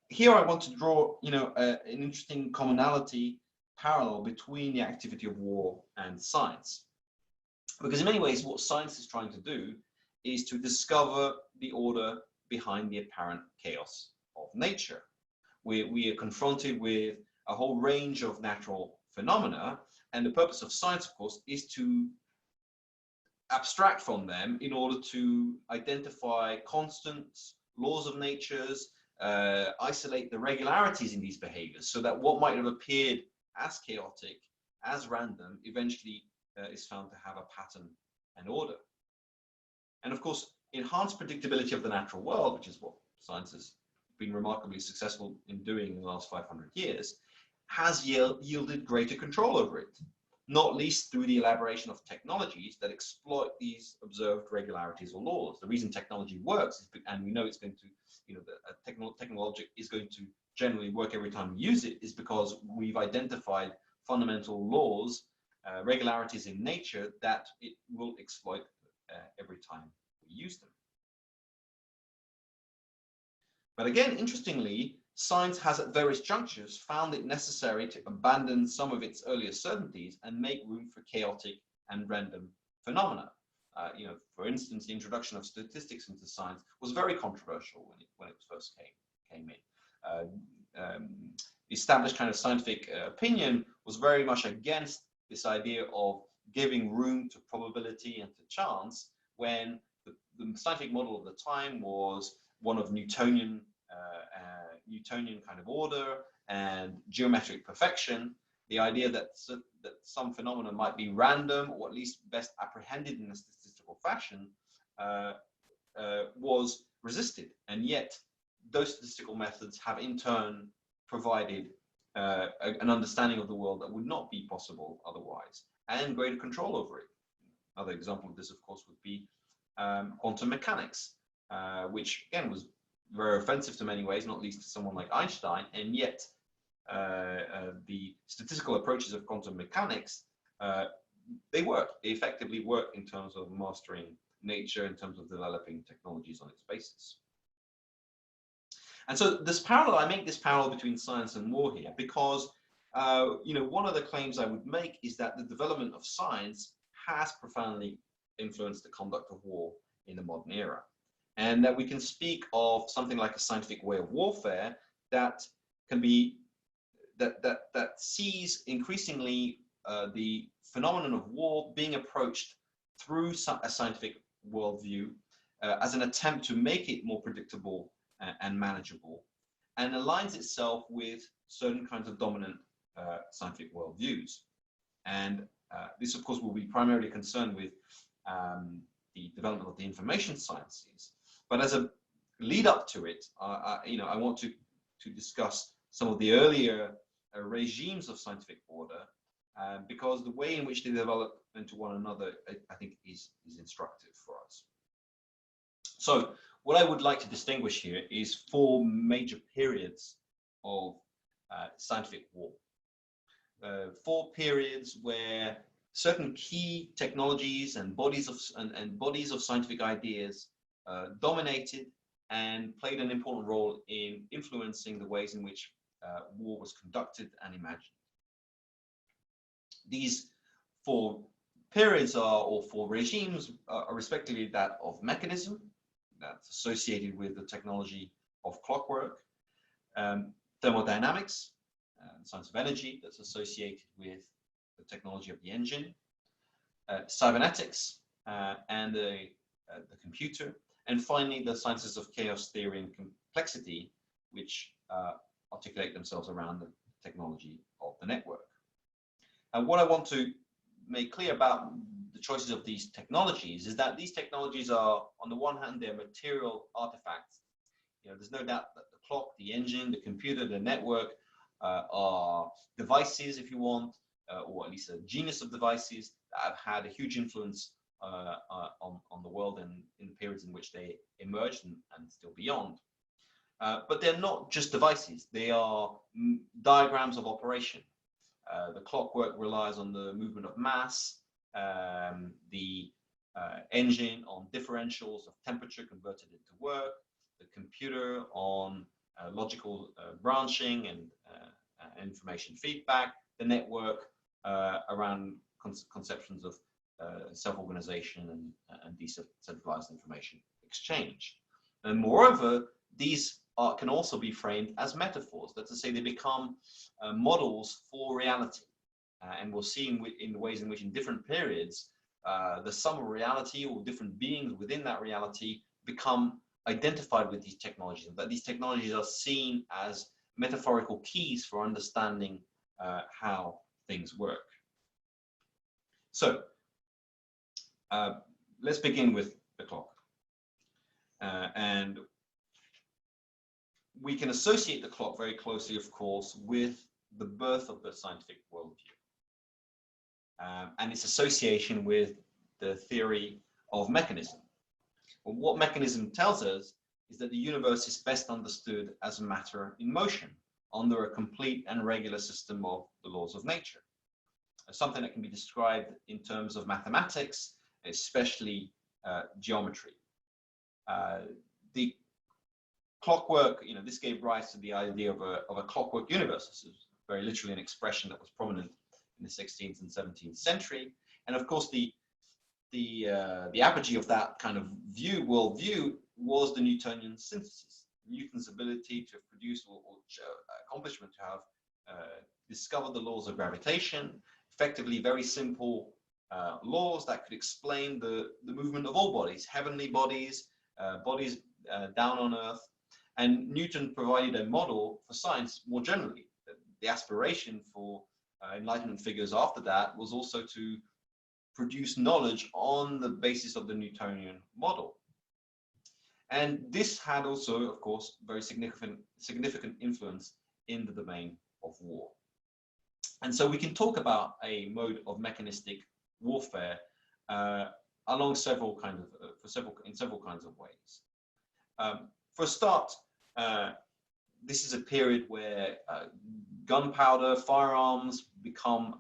Here I want to draw an interesting commonality parallel between the activity of war and science. Because in many ways, what science is trying to do is to discover the order behind the apparent chaos of nature. We are confronted with a whole range of natural phenomena, and the purpose of science, of course, is to abstract from them in order to identify constants, laws of natures, isolate the regularities in these behaviors, so that what might have appeared as chaotic, as random, eventually is found to have a pattern and order. And of course, enhanced predictability of the natural world, which is what science has been remarkably successful in doing in the last 500 years, has yielded greater control over it, not least through the elaboration of technologies that exploit these observed regularities or laws. The reason technology works is, and we know it's going to, technology is going to generally work every time we use it is because we've identified fundamental laws, regularities in nature that it will exploit every time we use them. But again, interestingly, science has at various junctures found it necessary to abandon some of its earlier certainties and make room for chaotic and random phenomena. You know, for instance, the introduction of statistics into science was very controversial when it first came in. The established kind of scientific opinion was very much against this idea of giving room to probability and to chance, when the scientific model of the time was one of Newtonian kind of order and geometric perfection. The idea that some phenomena might be random, or at least best apprehended in a statistical fashion, was resisted. And yet those statistical methods have in turn provided an understanding of the world that would not be possible otherwise, and greater control over it. Another example of this, of course, would be quantum mechanics, which again was very offensive to many ways, not least to someone like Einstein, and yet the statistical approaches of quantum mechanics, they effectively work in terms of mastering nature, in terms of developing technologies on its basis. And so I make this parallel between science and war here because, you know, one of the claims I would make is that the development of science has profoundly influenced the conduct of war in the modern era. And that we can speak of something like a scientific way of warfare that can be, that sees increasingly the phenomenon of war being approached through a scientific worldview as an attempt to make it more predictable and manageable, and aligns itself with certain kinds of dominant scientific worldviews. And this, of course, will be primarily concerned with the development of the information sciences. But as a lead up to it, you know, I want to discuss some of the earlier regimes of scientific order, because the way in which they develop into one another, I think, is instructive for us. So what I would like to distinguish here is 4 major periods of scientific war. 4 periods where certain key technologies and bodies of scientific ideas dominated and played an important role in influencing the ways in which war was conducted and imagined. These 4 periods or 4 regimes are respectively that of mechanism, that's associated with the technology of clockwork, thermodynamics, science of energy, that's associated with the technology of the engine, cybernetics, and the computer, and finally the sciences of chaos theory and complexity, which articulate themselves around the technology of the network. And what I want to make clear about the choices of these technologies is that these technologies are, on the one hand, they're material artifacts. You know, there's no doubt that the clock, the engine, the computer, the network are devices, if you want, or at least a genus of devices that have had a huge influence on the world and in the periods in which they emerged and still beyond. But they're not just devices, they are diagrams of operation. The clockwork relies on the movement of mass, the engine on differentials of temperature converted into work, the computer on logical branching and information feedback, the network around conceptions of self-organization and decentralized information exchange. And moreover, these can also be framed as metaphors. That's to say, they become models for reality. And we'll see in the ways in which in different periods, the sum of reality or different beings within that reality become identified with these technologies, and that these technologies are seen as metaphorical keys for understanding how things work. So let's begin with the clock. And we can associate the clock very closely, of course, with the birth of the scientific worldview and its association with the theory of mechanism. Well, what mechanism tells us is that the universe is best understood as a matter in motion, under a complete and regular system of the laws of nature. Something that can be described in terms of mathematics, especially geometry. The clockwork, this gave rise to the idea of a clockwork universe. This is very literally an expression that was prominent in the 16th and 17th century. And of course, the apogee of that kind of worldview was the Newtonian synthesis. Newton's ability to produce or accomplishment to have discovered the laws of gravitation, effectively very simple laws that could explain the movement of all bodies, heavenly bodies, bodies down on Earth. And Newton provided a model for science more generally. The aspiration for Enlightenment figures after that was also to produce knowledge on the basis of the Newtonian model. And this had also, of course, very significant influence in the domain of war. And so we can talk about a mode of mechanistic warfare along several kinds of ways. For a start, this is a period where gunpowder, firearms become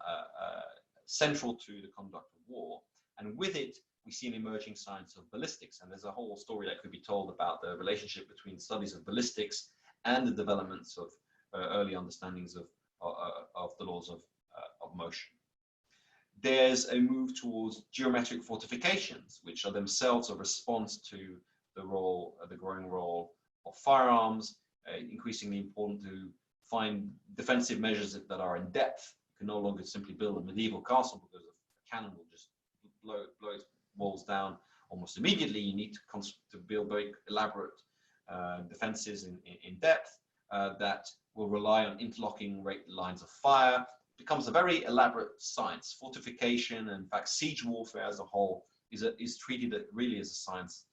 central to the conduct of war, and with it we see an emerging science of ballistics. And there's a whole story that could be told about the relationship between studies of ballistics and the developments of early understandings of the laws of motion. There's a move towards geometric fortifications, which are themselves a response to the growing role of firearms, increasingly important to find defensive measures that are in depth. You can no longer simply build a medieval castle because a cannon will just blow its walls down almost immediately. You need to build very elaborate defenses in depth that will rely on interlocking lines of fire. It becomes a very elaborate science. Fortification, and in fact siege warfare as a whole, is treated really as a science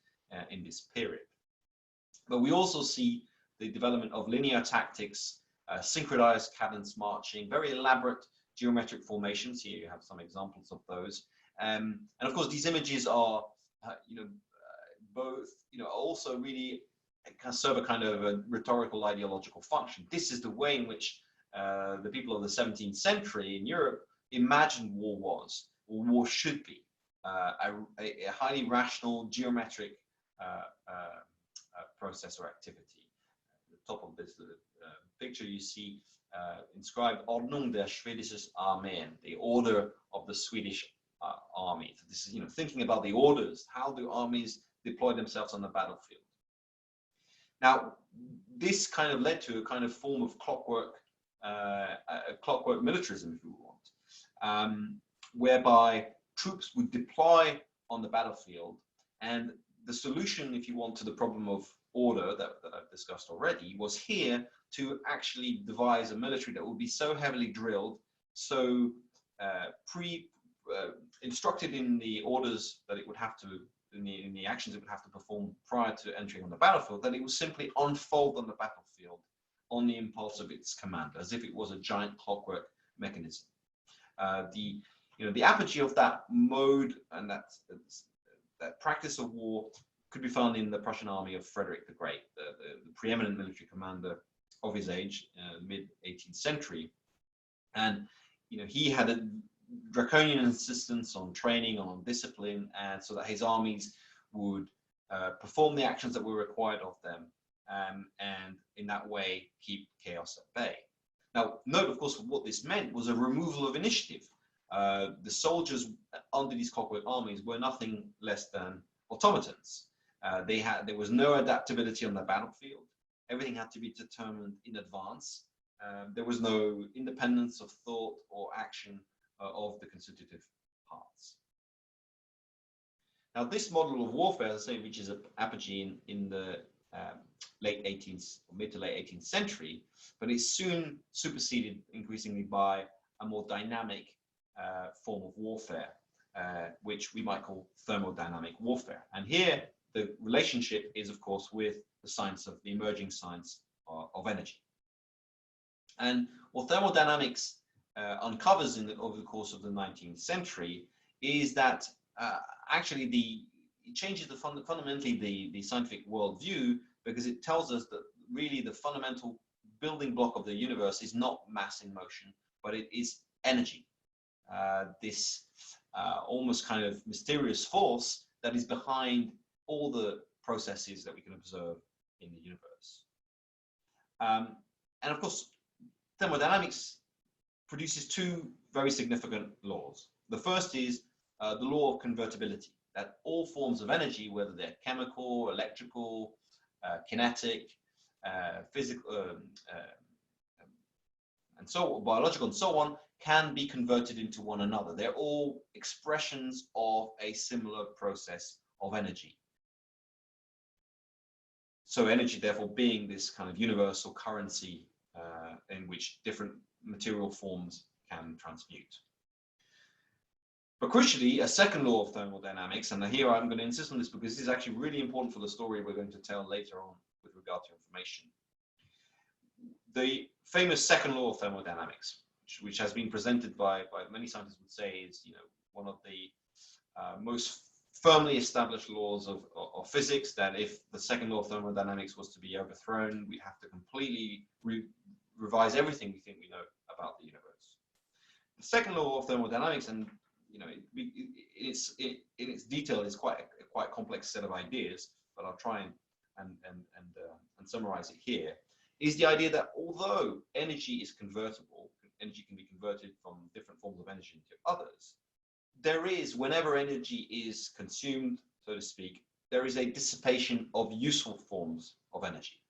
in this period. But we also see the development of linear tactics, synchronized cadence marching, very elaborate geometric formations. Here you have some examples of those. And of course, these images are, also really can serve a kind of a rhetorical ideological function. This is the way in which the people of the 17th century in Europe imagined war was, or war should be, a highly rational geometric process or activity. At the top of this picture, you see inscribed Ordnung der Schwedischen Armeen, the order of the Swedish army. So this is, thinking about the orders. How do armies deploy themselves on the battlefield? Now, this kind of led to a kind of form of clockwork militarism, if you want, whereby troops would deploy on the battlefield, and the solution, if you want, to the problem of order that I've discussed already was here to actually devise a military that would be so heavily drilled, so instructed in the orders that it would have to, in the actions it would have to perform prior to entering on the battlefield, that it would simply unfold on the battlefield on the impulse of its commander, as if it was a giant clockwork mechanism. The apogee of that mode and that practice of war could be found in the Prussian army of Frederick the Great, the preeminent military commander of his age, mid-18th century. And he had a draconian insistence on training, on discipline, and so that his armies would perform the actions that were required of them, and in that way keep chaos at bay. Now, note, of course, what this meant was a removal of initiative. The soldiers under these clockwork armies were nothing less than automatons. There was no adaptability on the battlefield. Everything had to be determined in advance. There was no independence of thought or action of the constitutive parts. Now, this model of warfare, as I say, which is an apogee in the late 18th or mid to late 18th century, but it's soon superseded increasingly by a more dynamic form of warfare, which we might call thermodynamic warfare. And here, the relationship is, of course, with the science of the emerging science of energy. And what thermodynamics uncovers over the course of the 19th century is that actually it changes fundamentally the scientific worldview, because it tells us that really the fundamental building block of the universe is not mass in motion, but it is energy. This almost kind of mysterious force that is behind all the processes that we can observe in the universe. And of course, thermodynamics produces two very significant laws. The first is the law of convertibility, that all forms of energy, whether they're chemical, electrical, kinetic, physical, and so biological and so on, can be converted into one another. They're all expressions of a similar process of energy. So energy, therefore, being this kind of universal currency in which different material forms can transmute. But crucially, a second law of thermodynamics, and here I'm going to insist on this because this is actually really important for the story we're going to tell later on with regard to information. The famous second law of thermodynamics, which has been presented by many scientists would say is, one of the most firmly established laws of physics, that if the second law of thermodynamics was to be overthrown, we have to completely revise everything we think we know about the universe. The second law of thermodynamics, and in its detail, is quite a complex set of ideas, but I'll try and summarize it here, is the idea that although energy is convertible, energy can be converted from different forms of energy into others, there is, whenever energy is consumed, so to speak, there is a dissipation of useful forms of energy.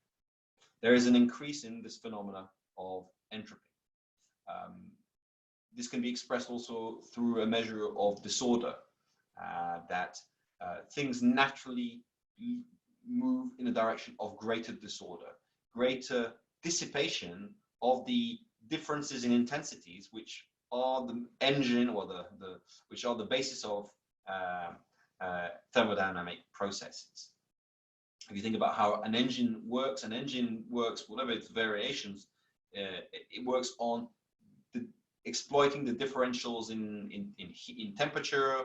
There is an increase in this phenomena of entropy. This can be expressed also through a measure of disorder, that things naturally move in a direction of greater disorder, greater dissipation of the differences in intensities, which are the engine, or which are the basis of thermodynamic processes. If you think about how an engine works, whatever its variations, it works on exploiting the differentials in temperature,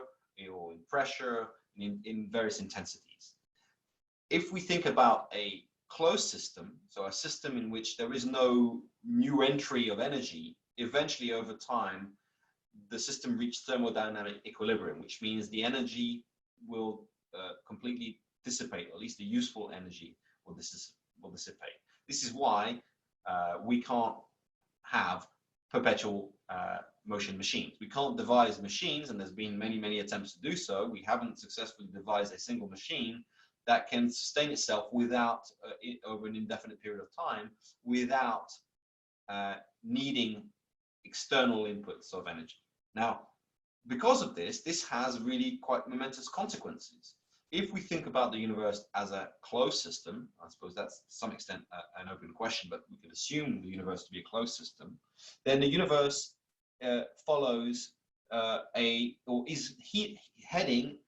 or in pressure, in various intensities. If we think about a closed system, so a system in which there is no new entry of energy, eventually over time, the system reaches thermodynamic equilibrium, which means the energy will completely dissipate, or at least the useful energy will dissipate. This is why we can't have perpetual motion machines. We can't devise machines, and there's been many attempts to do so. We haven't successfully devised a single machine that can sustain itself without, over an indefinite period of time, without needing external inputs of energy. Now, because of this, this has really quite momentous consequences. If we think about the universe as a closed system, I suppose that's to some extent an open question, but we could assume the universe to be a closed system, then the universe follows or is heading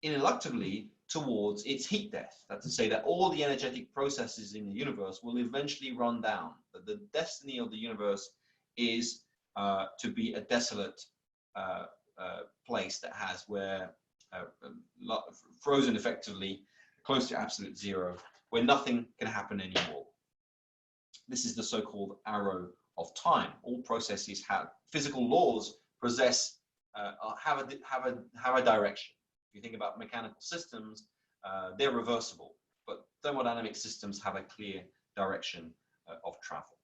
ineluctably towards its heat death. That's to say that all the energetic processes in the universe will eventually run down. That the destiny of the universe is to be a desolate place that has where frozen effectively close to absolute zero, where nothing can happen anymore. This is the so-called arrow of time. All processes have physical laws, possess have a direction. If you think about mechanical systems, they're reversible, but thermodynamic systems have a clear direction of travel.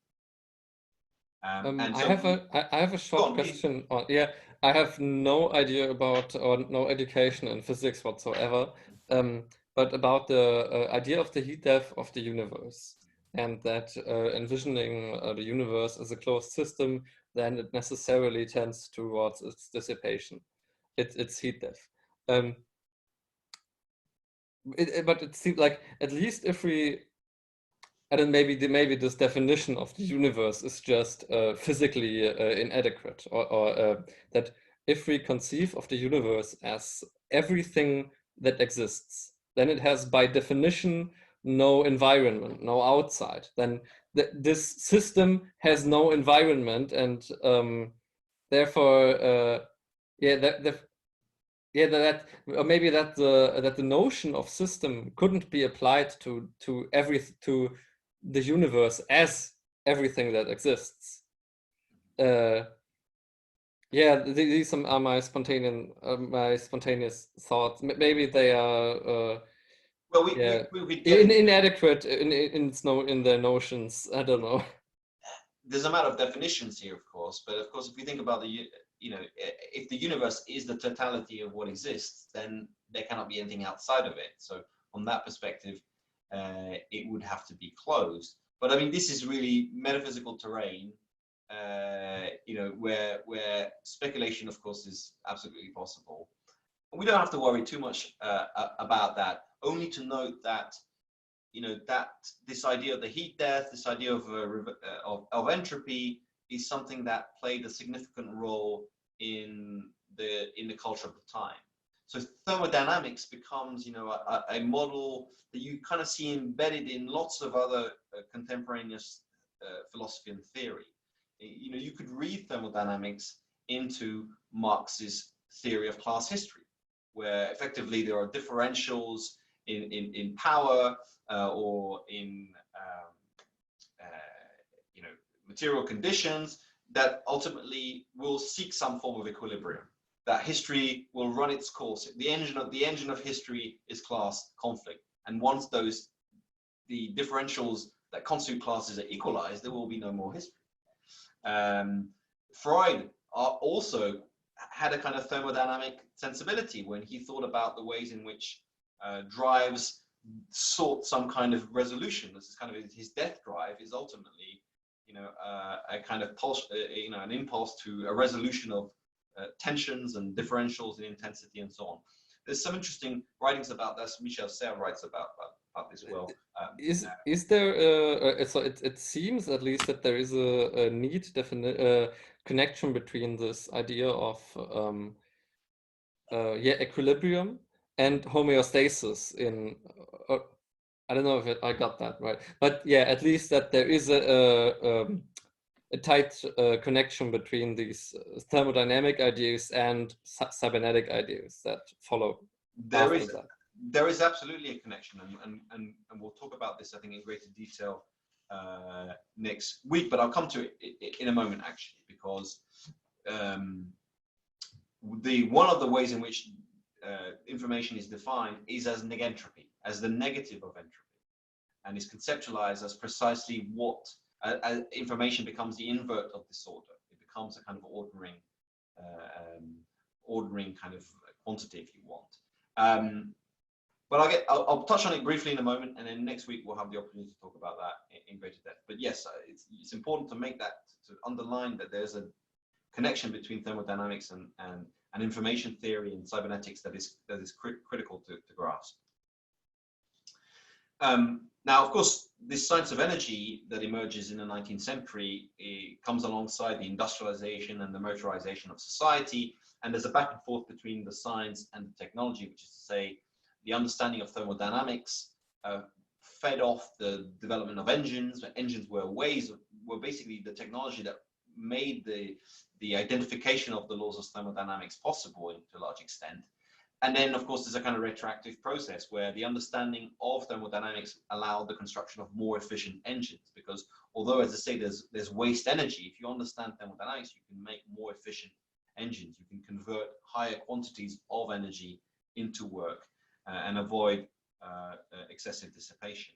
And so I have a short question. I have no idea about, or no education in physics whatsoever, but about the idea of the heat death of the universe, and that envisioning the universe as a closed system, then it necessarily tends towards its dissipation, its heat death. But it seems like, at least if we, and then maybe this definition of the universe is just physically inadequate, or that if we conceive of the universe as everything that exists, then it has by definition no environment, no outside. Then this system has no environment, and therefore, or maybe that the notion of system couldn't be applied to the universe as everything that exists. Yeah, these are my spontaneous thoughts. Maybe they are well, inadequate in their notions. I don't know. There's a matter of definitions here, of course, but of course, if we think about if the universe is the totality of what exists, then there cannot be anything outside of it. So from that perspective, it would have to be closed. But I mean, this is really metaphysical terrain, where speculation, of course, is absolutely possible. We don't have to worry too much about that. Only to note that, that this idea of the heat death, this idea of entropy, is something that played a significant role in the culture of the time. So thermodynamics becomes, a model that you kind of see embedded in lots of other contemporaneous philosophy and theory. You could read thermodynamics into Marx's theory of class history, where effectively there are differentials in power or in material conditions that ultimately will seek some form of equilibrium. That history will run its course. The engine of history is class conflict, and once the differentials that constitute classes are equalized, there will be no more history. Freud also had a kind of thermodynamic sensibility when he thought about the ways in which drives sought some kind of resolution. This is kind of his death drive is ultimately, a kind of pulse, an impulse to a resolution of tensions and differentials in intensity and so on. There's some interesting writings about this. Michel Serres writes about this well. Is there so it seems at least that there is a neat connection between this idea of equilibrium and homeostasis in I don't know if I got that right, but yeah, at least that there is a tight connection between these thermodynamic ideas and cybernetic ideas that follow. There is absolutely a connection, and we'll talk about this, I think, in greater detail next week, but I'll come to it in a moment, actually, because one of the ways in which information is defined is as negentropy, as the negative of entropy, and is conceptualized as precisely what information becomes the invert of disorder. It becomes a kind of ordering kind of quantity, if you want. But I'll touch on it briefly in a moment, and then next week we'll have the opportunity to talk about that in greater depth. But yes, it's important to make that, to underline that there's a connection between thermodynamics and information theory and cybernetics that is critical to grasp. Now, of course, this science of energy that emerges in the 19th century comes alongside the industrialization and the motorization of society, and there's a back and forth between the science and the technology, which is to say, the understanding of thermodynamics fed off the development of engines. Engines were basically the technology that made the identification of the laws of thermodynamics possible to a large extent. And then, of course, there's a kind of retroactive process where the understanding of thermodynamics allowed the construction of more efficient engines, because although, as I say, there's waste energy, if you understand thermodynamics, you can make more efficient engines. You can convert higher quantities of energy into work and avoid excessive dissipation.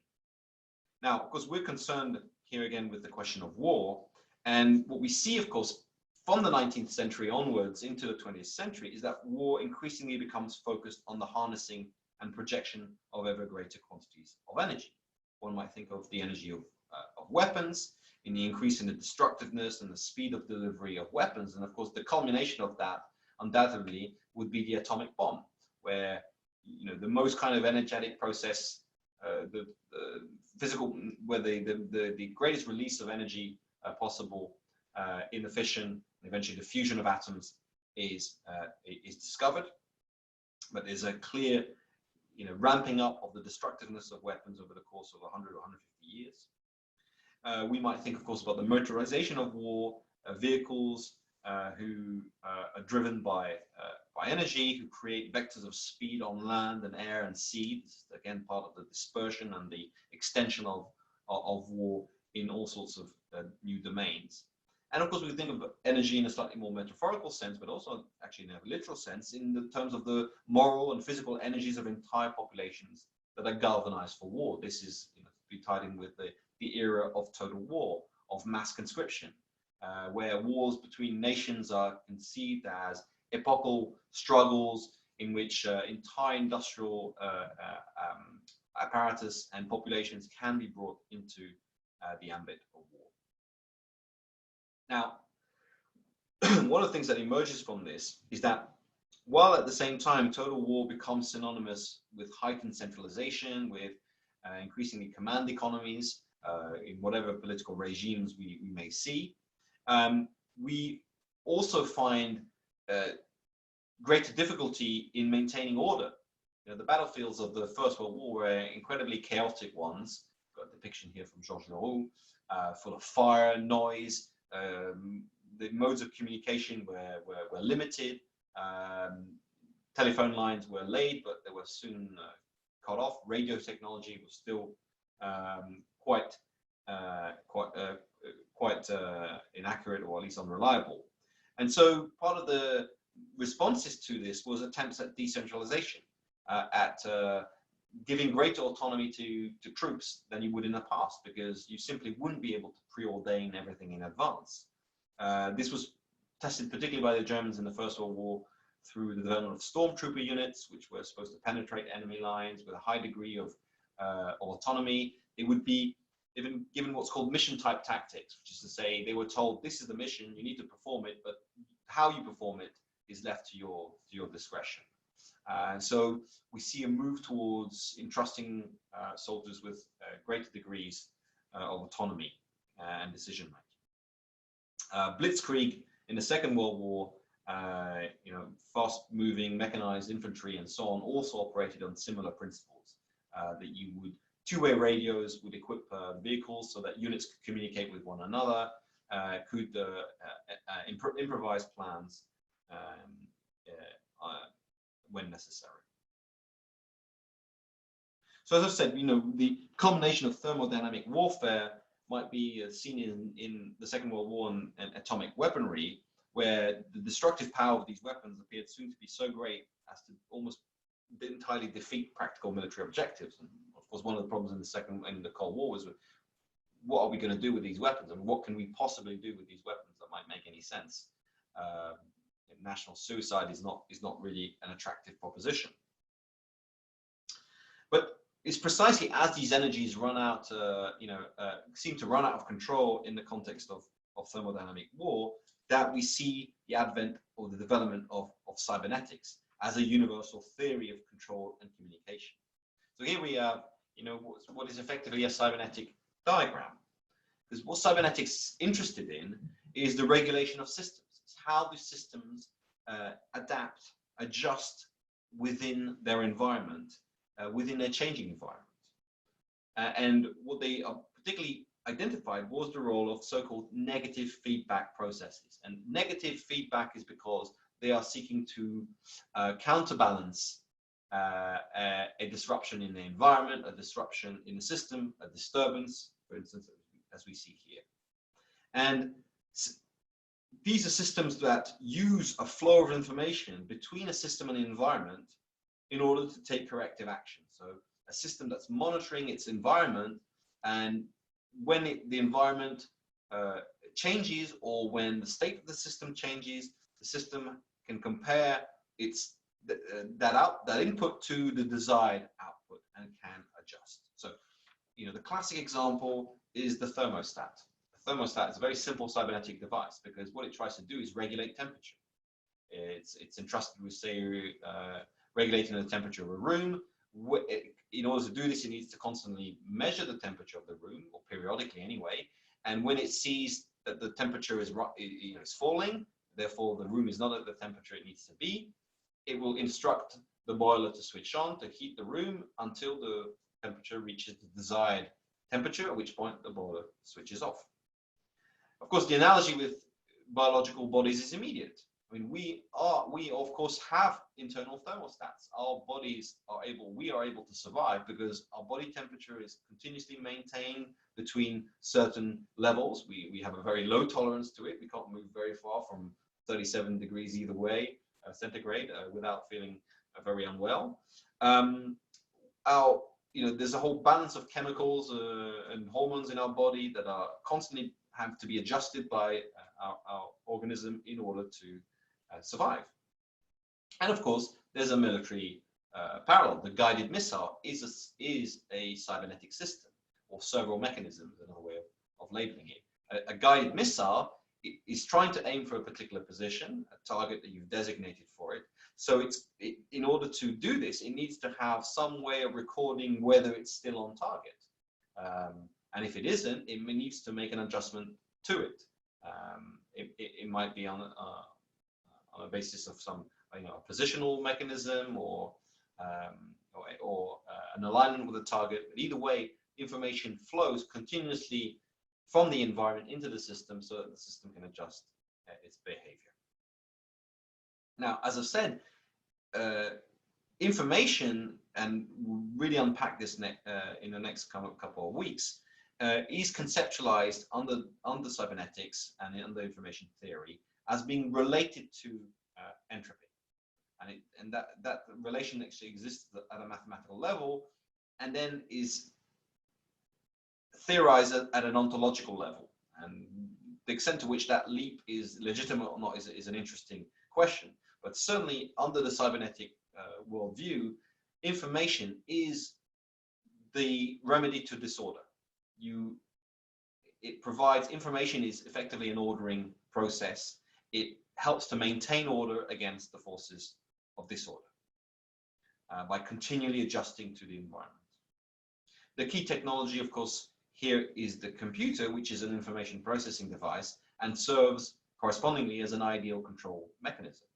Now, of course, we're concerned here again with the question of war. And what we see, of course, from the 19th century onwards into the 20th century is that war increasingly becomes focused on the harnessing and projection of ever greater quantities of energy. One might think of the energy of weapons, in the increase in the destructiveness and the speed of delivery of weapons. And of course, the culmination of that undoubtedly would be the atomic bomb, where the most kind of energetic process, the physical, where the greatest release of energy possible in the fission, and eventually the fusion of atoms is discovered. But there's a clear, ramping up of the destructiveness of weapons over the course of 100 or 150 years. We might think, of course, about the motorization of war, vehicles who are driven by energy, who create vectors of speed on land and air and sea. This is, again, part of the dispersion and the extension of war in all sorts of new domains. And of course, we think of energy in a slightly more metaphorical sense, but also actually in a literal sense, in the terms of the moral and physical energies of entire populations that are galvanized for war. This is, you know, to be tied in with the era of total war, of mass conscription, where wars between nations are conceived as epochal struggles in which entire industrial apparatus and populations can be brought into the ambit of war. Now, one of the things that emerges from this is that while at the same time total war becomes synonymous with heightened centralization, with increasingly command economies in whatever political regimes we may see, we also find greater difficulty in maintaining order. You know, the battlefields of the First World War were incredibly chaotic ones. Got a depiction here from Georges Leroux, full of fire, noise. The modes of communication were limited. Telephone lines were laid, but they were soon cut off. Radio technology was still quite inaccurate, or at least unreliable. And so part of the responses to this was attempts at decentralization, at giving greater autonomy to troops than you would in the past, because you simply wouldn't be able to preordain everything in advance. This was tested particularly by the Germans in the First World War through the development of stormtrooper units, which were supposed to penetrate enemy lines with a high degree of autonomy. It would be even given what's called mission-type tactics, which is to say they were told, this is the mission, you need to perform it, but how you perform it is left to your discretion. So we see a move towards entrusting soldiers with greater degrees of autonomy and decision-making. Blitzkrieg in the Second World War, you know, fast-moving mechanized infantry and so on, also operated on similar principles. That you would two-way radios would equip vehicles so that units could communicate with one another, could improvise plans when necessary. So as I've said, you know, the culmination of thermodynamic warfare might be seen in the Second World War and atomic weaponry, where the destructive power of these weapons appeared soon to be so great as to almost entirely defeat practical military objectives. And of course, one of the problems in the Cold War was, what are we going to do with these weapons, and what can we possibly do with these weapons that might make any sense? National suicide is not really an attractive proposition. But it's precisely as these energies run out, seem to run out of control in the context of thermodynamic war, that we see the advent or the development of cybernetics as a universal theory of control and communication. So here we have, you know, what is effectively a cybernetic diagram. Because what cybernetics is interested in is the regulation of systems. It's how do systems adapt, adjust within their environment, within their changing environment. And what they are particularly identified was the role of so-called negative feedback processes. And negative feedback is because they are seeking to counterbalance a disruption in the environment, a disruption in the system, a disturbance, for instance, as we see here. And these are systems that use a flow of information between a system and an environment in order to take corrective action. So a system that's monitoring its environment, and when the environment changes, or when the state of the system changes, the system can compare that input to the desired output and can adjust. So, you know, the classic example is the thermostat. The thermostat is a very simple cybernetic device because what it tries to do is regulate temperature. It's entrusted with, say, regulating the temperature of a room. In order to do this, it needs to constantly measure the temperature of the room, or periodically anyway. And when it sees that the temperature is falling, therefore the room is not at the temperature it needs to be, it will instruct the boiler to switch on to heat the room until the temperature reaches the desired temperature, at which point the boiler switches off. Of course, the analogy with biological bodies is immediate. I mean, we of course have internal thermostats. Our bodies are we are able to survive because our body temperature is continuously maintained between certain levels. We have a very low tolerance to it. We can't move very far from 37 degrees either way, centigrade, without feeling very unwell. There's a whole balance of chemicals and hormones in our body that are constantly have to be adjusted by our organism in order to survive. And of course, there's a military parallel. The guided missile is a cybernetic system, or servo mechanism, is another way of labeling it. A guided missile is trying to aim for a particular position, a target that you've designated for it. So in order to do this, it needs to have some way of recording whether it's still on target. And if it isn't, it needs to make an adjustment to it. It might be on a basis of some a positional mechanism or an alignment with a target. But either way, information flows continuously from the environment into the system so that the system can adjust its behavior. Now, as I've said, information, and we'll really unpack this in the next couple of weeks, is conceptualized under cybernetics and under information theory as being related to entropy. And that relation actually exists at a mathematical level and then is theorized at an ontological level. And the extent to which that leap is legitimate or not is an interesting question. But certainly under the cybernetic worldview, information is the remedy to disorder. It provides, information is effectively an ordering process. It helps to maintain order against the forces of disorder by continually adjusting to the environment. The key technology, of course, here is the computer, which is an information processing device and serves correspondingly as an ideal control mechanism.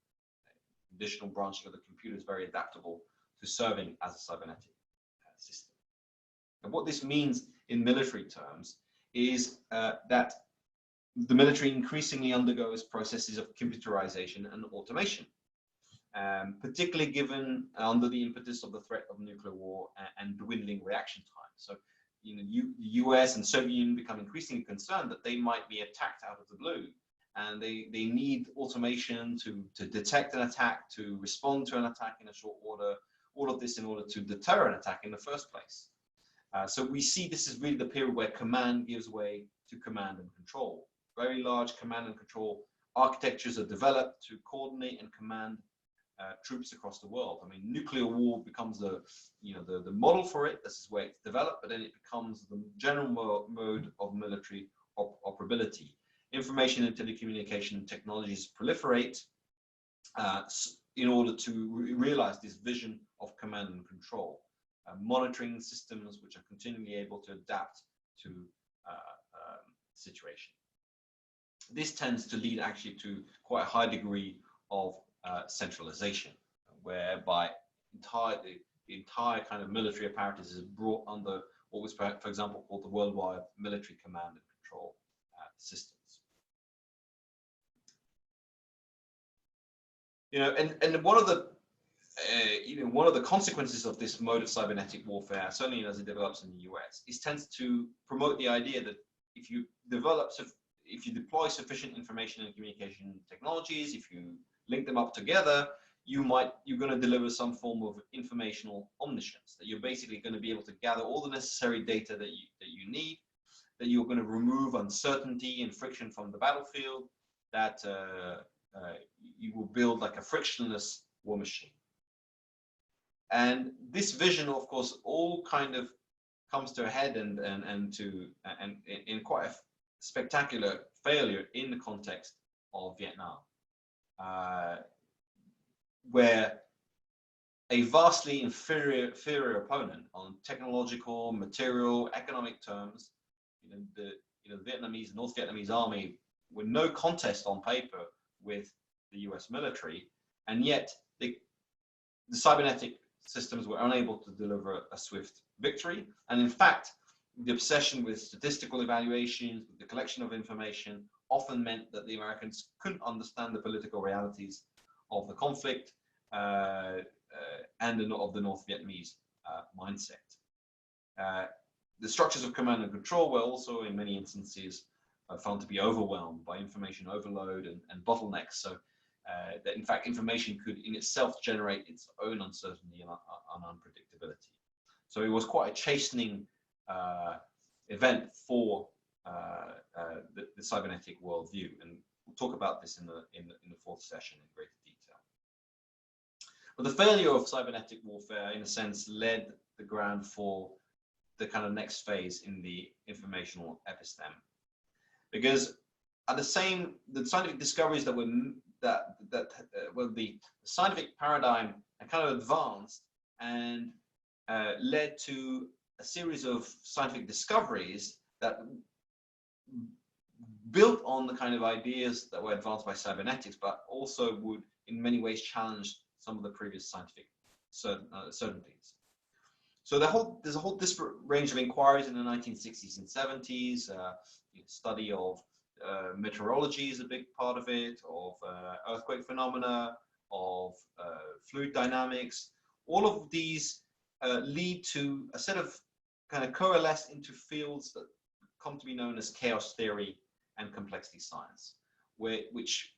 Additional branching of the computer is very adaptable to serving as a cybernetic system. And what this means in military terms is that the military increasingly undergoes processes of computerization and automation, particularly given under the impetus of the threat of nuclear war and dwindling reaction time. So, the US and Soviet Union become increasingly concerned that they might be attacked out of the blue, and they need automation to detect an attack, to respond to an attack in a short order, all of this in order to deter an attack in the first place. So we see this is really the period where command gives way to command and control. Very large command and control architectures are developed to coordinate and command troops across the world. I mean, nuclear war becomes the model for it. This is where it's developed, but then it becomes the general mode of military operability. Information and telecommunication technologies proliferate in order to realize this vision of command and control. Monitoring systems which are continually able to adapt to situation. This tends to lead actually to quite a high degree of centralization, whereby the entire kind of military apparatus is brought under what was, for example, called the worldwide military command and control systems. And one of the consequences of this mode of cybernetic warfare, certainly as it develops in the US, is tends to promote the idea that if you deploy sufficient information and communication technologies, if you link them up together, you're going to deliver some form of informational omniscience, that you're basically going to be able to gather all the necessary data that you need, that you're going to remove uncertainty and friction from the battlefield, that you will build like a frictionless war machine. And this vision, of course, all kind of comes to a head and in quite a spectacular failure in the context of Vietnam, where a vastly inferior opponent on technological, material, economic terms, the Vietnamese, North Vietnamese army were no contest on paper with the US military, and yet the cybernetic systems were unable to deliver a swift victory. And in fact, the obsession with statistical evaluations, with the collection of information, often meant that the Americans couldn't understand the political realities of the conflict and of the North Vietnamese mindset. the structures of command and control were also in many instances found to be overwhelmed by information overload and bottlenecks. So that in fact information could in itself generate its own uncertainty and unpredictability. So it was quite a chastening event for the cybernetic worldview, and we'll talk about this in the fourth session in greater detail. But the failure of cybernetic warfare, in a sense, led the ground for the kind of next phase in the informational episteme, because at the scientific discoveries that were the scientific paradigm had kind of advanced and led to a series of scientific discoveries that built on the kind of ideas that were advanced by cybernetics, but also would in many ways challenge some of the previous scientific certainties. So there's a whole disparate range of inquiries in the 1960s and 70s. Study of meteorology is a big part of it, of earthquake phenomena, of fluid dynamics. All of these lead to a set of kind of coalesce into fields that come to be known as chaos theory and complexity science, which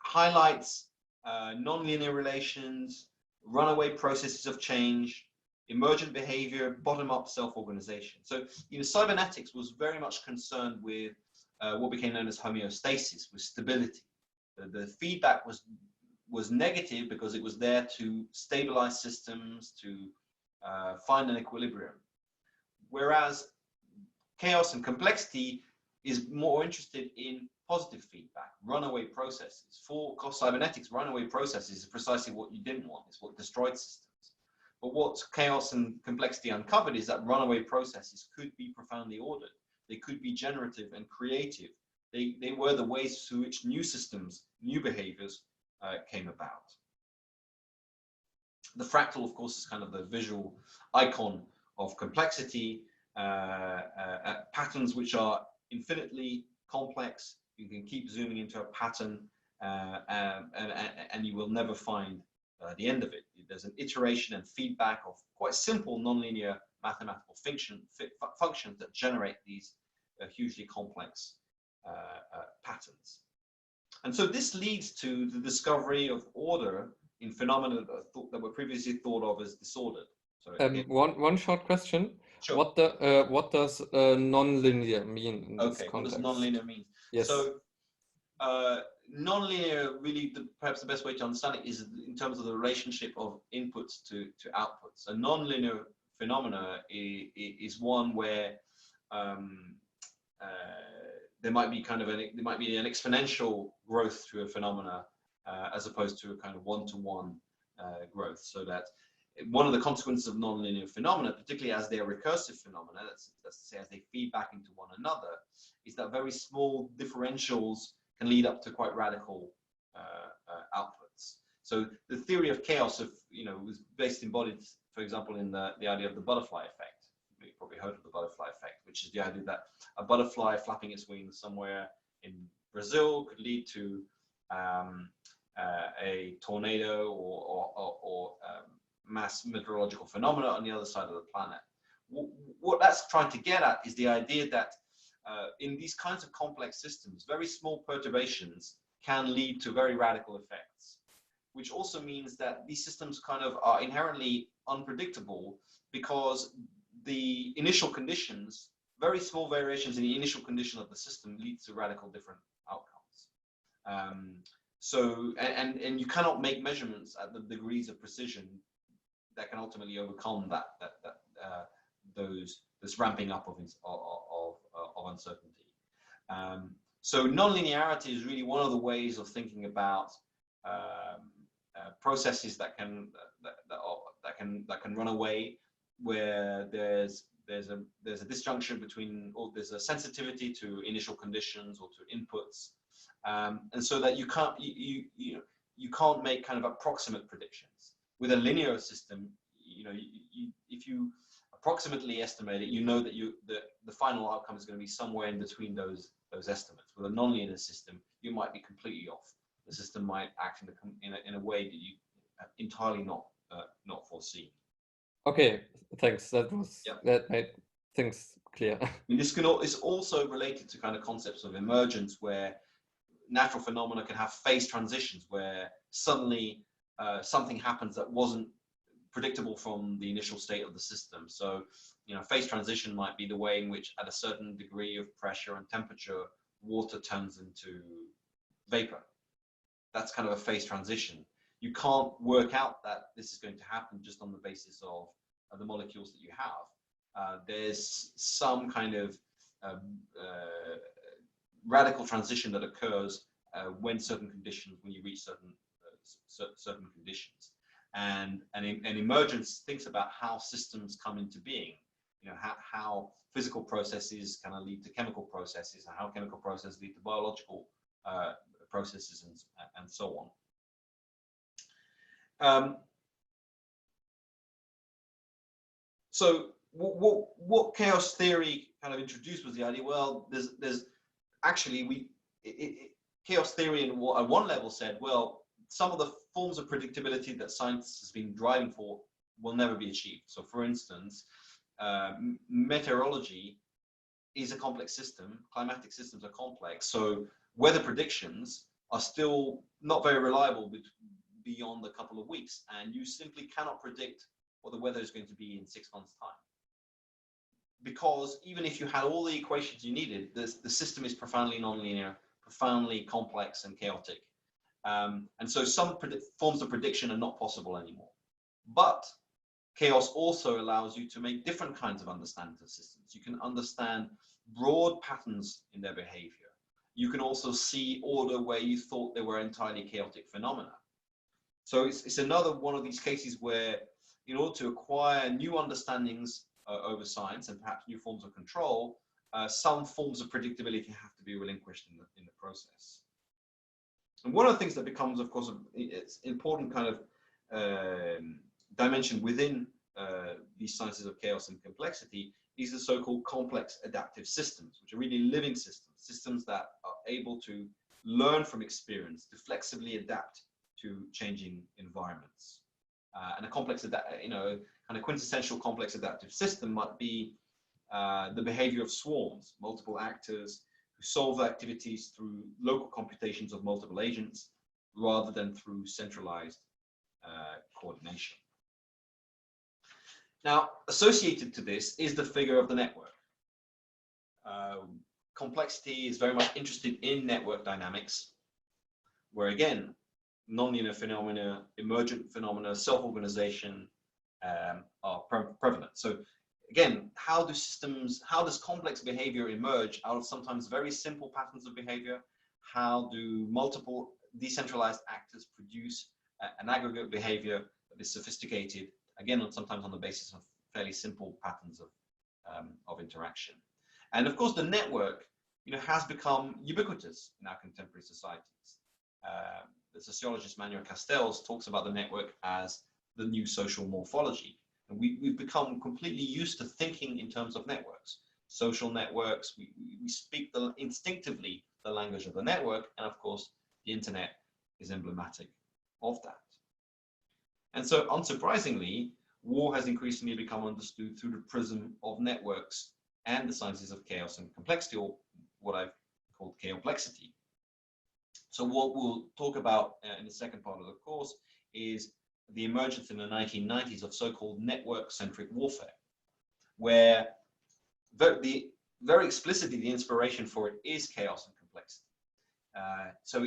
highlights nonlinear relations, runaway processes of change, emergent behavior, bottom-up self-organization. So, cybernetics was very much concerned with what became known as homeostasis, with stability. The feedback was negative because it was there to stabilize systems, to find an equilibrium. Whereas chaos and complexity is more interested in positive feedback, runaway processes. For cybernetics, runaway processes is precisely what you didn't want. It's what destroyed systems. But what chaos and complexity uncovered is that runaway processes could be profoundly ordered. They could be generative and creative. They were the ways through which new systems, new behaviors came about. The fractal, of course, is kind of the visual icon of complexity, patterns which are infinitely complex. You can keep zooming into a pattern and you will never find the end of it. There's an iteration and feedback of quite simple nonlinear mathematical functions that generate these hugely complex patterns. And so this leads to the discovery of order in phenomena that were previously thought of as disordered. So one short question. Sure. What does nonlinear mean in this context? What does nonlinear mean? Yes. So nonlinear, really, perhaps the best way to understand it is in terms of the relationship of inputs to outputs. A nonlinear phenomena is one where there might be an exponential growth to a phenomena as opposed to a kind of one-to-one growth. So that one of the consequences of nonlinear phenomena, particularly as they are recursive phenomena, that's to say as they feed back into one another, is that very small differentials can lead up to quite radical outputs. So the theory of chaos was embodied, for example, in the idea of the butterfly effect. You've probably heard of the butterfly effect, which is the idea that a butterfly flapping its wings somewhere in Brazil could lead to a tornado or mass meteorological phenomena on the other side of the planet. What that's trying to get at is the idea that in these kinds of complex systems, very small perturbations can lead to very radical effects, which also means that these systems kind of are inherently unpredictable because the initial conditions, very small variations in the initial condition of the system lead to radical different outcomes. And you cannot make measurements at the degrees of precision that can ultimately overcome this ramping up of uncertainty. So nonlinearity is really one of the ways of thinking about processes that can run away, where there's a disjunction between, or there's a sensitivity to initial conditions or to inputs, and so that you can't make kind of approximate predictions. With a linear system, if you approximately estimate it, that the final outcome is going to be somewhere in between those estimates. With a nonlinear system, you might be completely off. The system might act in a way that you entirely not foreseen. Okay, thanks. That made things clear. I mean, it's also related to kind of concepts of emergence, where natural phenomena can have phase transitions, where suddenly something happens that wasn't predictable from the initial state of the system. So, phase transition might be the way in which, at a certain degree of pressure and temperature, water turns into vapor. That's kind of a phase transition. You can't work out that this is going to happen just on the basis of the molecules that you have. There's some kind of radical transition that occurs when you reach certain conditions. And emergence thinks about how systems come into being, how physical processes kind of lead to chemical processes, and how chemical processes lead to biological processes, and so on. So what chaos theory kind of introduced was the idea, well, there's actually, chaos theory at one level said, well, some of the forms of predictability that science has been driving for will never be achieved. So for instance, meteorology is a complex system. Climatic systems are complex. So weather predictions are still not very reliable beyond a couple of weeks. And you simply cannot predict what the weather is going to be in 6 months' time. Because even if you had all the equations you needed, the system is profoundly nonlinear, profoundly complex and chaotic. And so some forms of prediction are not possible anymore. But chaos also allows you to make different kinds of understanding of systems. You can understand broad patterns in their behavior. You can also see order where you thought they were entirely chaotic phenomena. So it's another one of these cases where, in order to acquire new understandings over science and perhaps new forms of control, some forms of predictability have to be relinquished in the process. And one of the things that becomes, of course, it's important kind of dimension within these sciences of chaos and complexity is the so-called complex adaptive systems, which are really living systems that are able to learn from experience, to flexibly adapt to changing environments. And a complex, kind of quintessential complex adaptive system might be the behavior of swarms, multiple actors who solve activities through local computations of multiple agents rather than through centralized coordination. Now, associated to this is the figure of the network. Complexity is very much interested in network dynamics, where again, nonlinear phenomena, emergent phenomena, self-organization are prevalent. So again, how does complex behavior emerge out of sometimes very simple patterns of behavior? How do multiple decentralized actors produce an aggregate behavior that is sophisticated, again, sometimes on the basis of fairly simple patterns of interaction? And of course, the network, has become ubiquitous in our contemporary societies. The sociologist Manuel Castells talks about the network as the new social morphology. And we've become completely used to thinking in terms of networks. Social networks, we speak instinctively the language of the network, and of course, the internet is emblematic of that. And so, unsurprisingly, war has increasingly become understood through the prism of networks and the sciences of chaos and complexity, or what I've called chaoplexity. So what we'll talk about in the second part of the course is the emergence in the 1990s of so-called network-centric warfare, where very explicitly the inspiration for it is chaos and complexity. So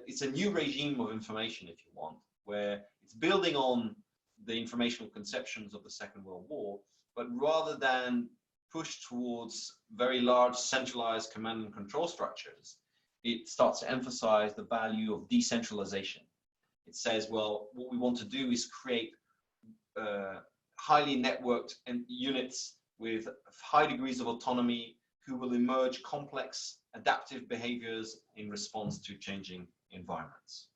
it's a new regime of information, if you want, where it's building on the informational conceptions of the Second World War, but rather than push towards very large centralized command and control structures, it starts to emphasize the value of decentralization. It says, well, what we want to do is create highly networked units with high degrees of autonomy who will emerge complex adaptive behaviors in response to changing environments.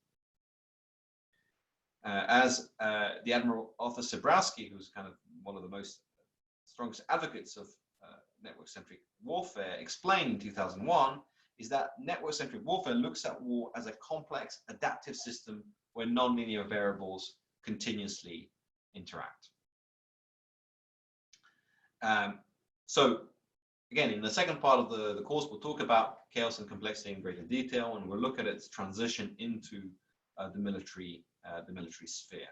As the Admiral Arthur Zebrowski, who's kind of one of the most strongest advocates of network-centric warfare, explained in 2001, is that network-centric warfare looks at war as a complex adaptive system where nonlinear variables continuously interact. So again, in the second part of the course, we'll talk about chaos and complexity in greater detail, and we'll look at its transition into the military sphere.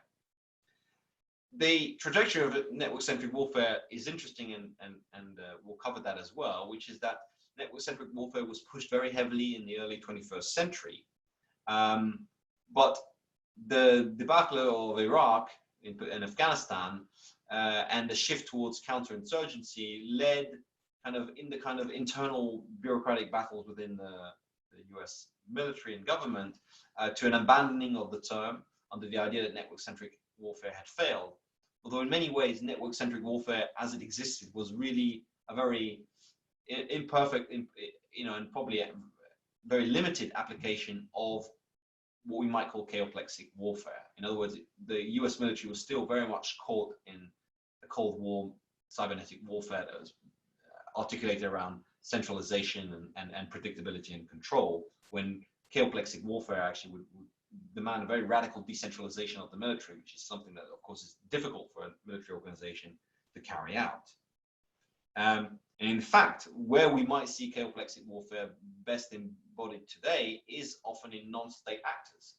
The trajectory of network-centric warfare is interesting, and we'll cover that as well, which is that network-centric warfare was pushed very heavily in the early 21st century. But the debacle of Iraq and Afghanistan and the shift towards counterinsurgency led in the kind of internal bureaucratic battles within the US military and government to an abandoning of the term under the idea that network-centric warfare had failed. Although in many ways, network-centric warfare as it existed was really a very imperfect, and probably a very limited application of what we might call chaoplexic warfare. In other words, the US military was still very much caught in the Cold War cybernetic warfare that was articulated around centralization and predictability and control, when chaoplexic warfare actually would demand a very radical decentralization of the military, which is something that, of course, is difficult for a military organization to carry out. And in fact, where we might see chaoplexic warfare best embodied today is often in non-state actors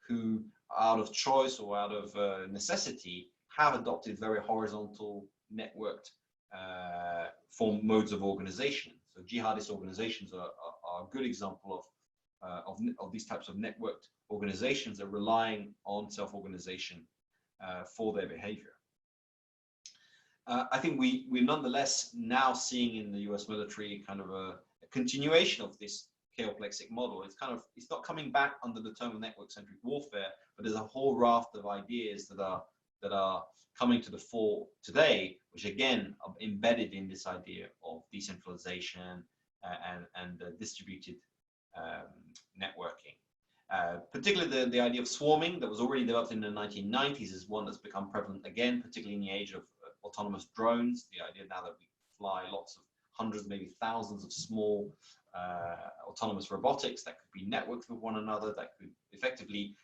who, out of choice or out of necessity, have adopted very horizontal, networked form modes of organization. So jihadist organizations are a good example of these types of networked organizations that are relying on self-organization for their behavior. I think we're nonetheless now seeing in the US military kind of a continuation of this chaoplexic model. It's not coming back under the term of network-centric warfare, but there's a whole raft of ideas that are coming to the fore today, which again are embedded in this idea of decentralization and distributed networking. Particularly the idea of swarming that was already developed in the 1990s is one that's become prevalent again, particularly in the age of autonomous drones. The idea now that we fly lots of hundreds, maybe thousands of small autonomous robotics that could be networked with one another, that could effectively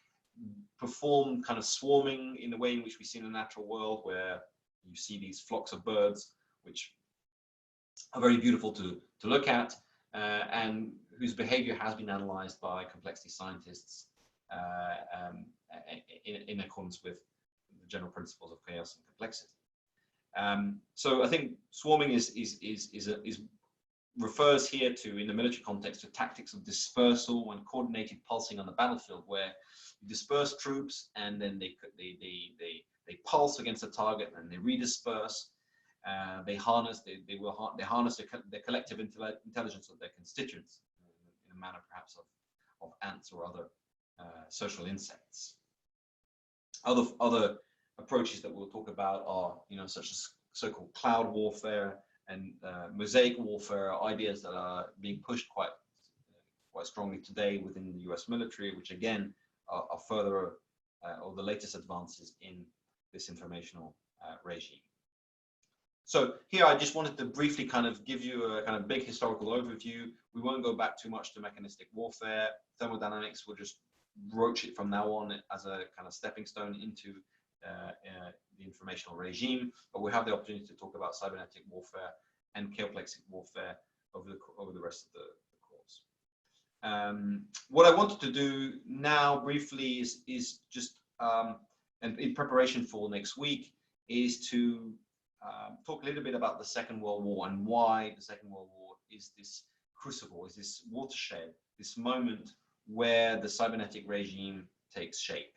perform kind of swarming in the way in which we see in the natural world, where you see these flocks of birds, which are very beautiful to look at, and whose behavior has been analyzed by complexity scientists in accordance with the general principles of chaos and complexity. So I think swarming refers here to, in the military context, to tactics of dispersal and coordinated pulsing on the battlefield, where you disperse troops and then they pulse against a target and they redisperse. They harness the collective intelligence of their constituents in a manner perhaps of ants or other social insects. Other approaches that we'll talk about are, such as so-called cloud warfare and mosaic warfare, ideas that are being pushed quite strongly today within the US military, which again are further or the latest advances in this informational regime. So here I just wanted to briefly kind of give you a kind of big historical overview. We won't go back too much to mechanistic warfare. Thermodynamics will just broach it from now on as a kind of stepping stone into the informational regime, but we have the opportunity to talk about cybernetic warfare and chaoplexic warfare over the rest of the course. What I wanted to do now briefly is just, and in preparation for next week, is to talk a little bit about the Second World War and why the Second World War is this crucible, is this watershed, this moment where the cybernetic regime takes shape.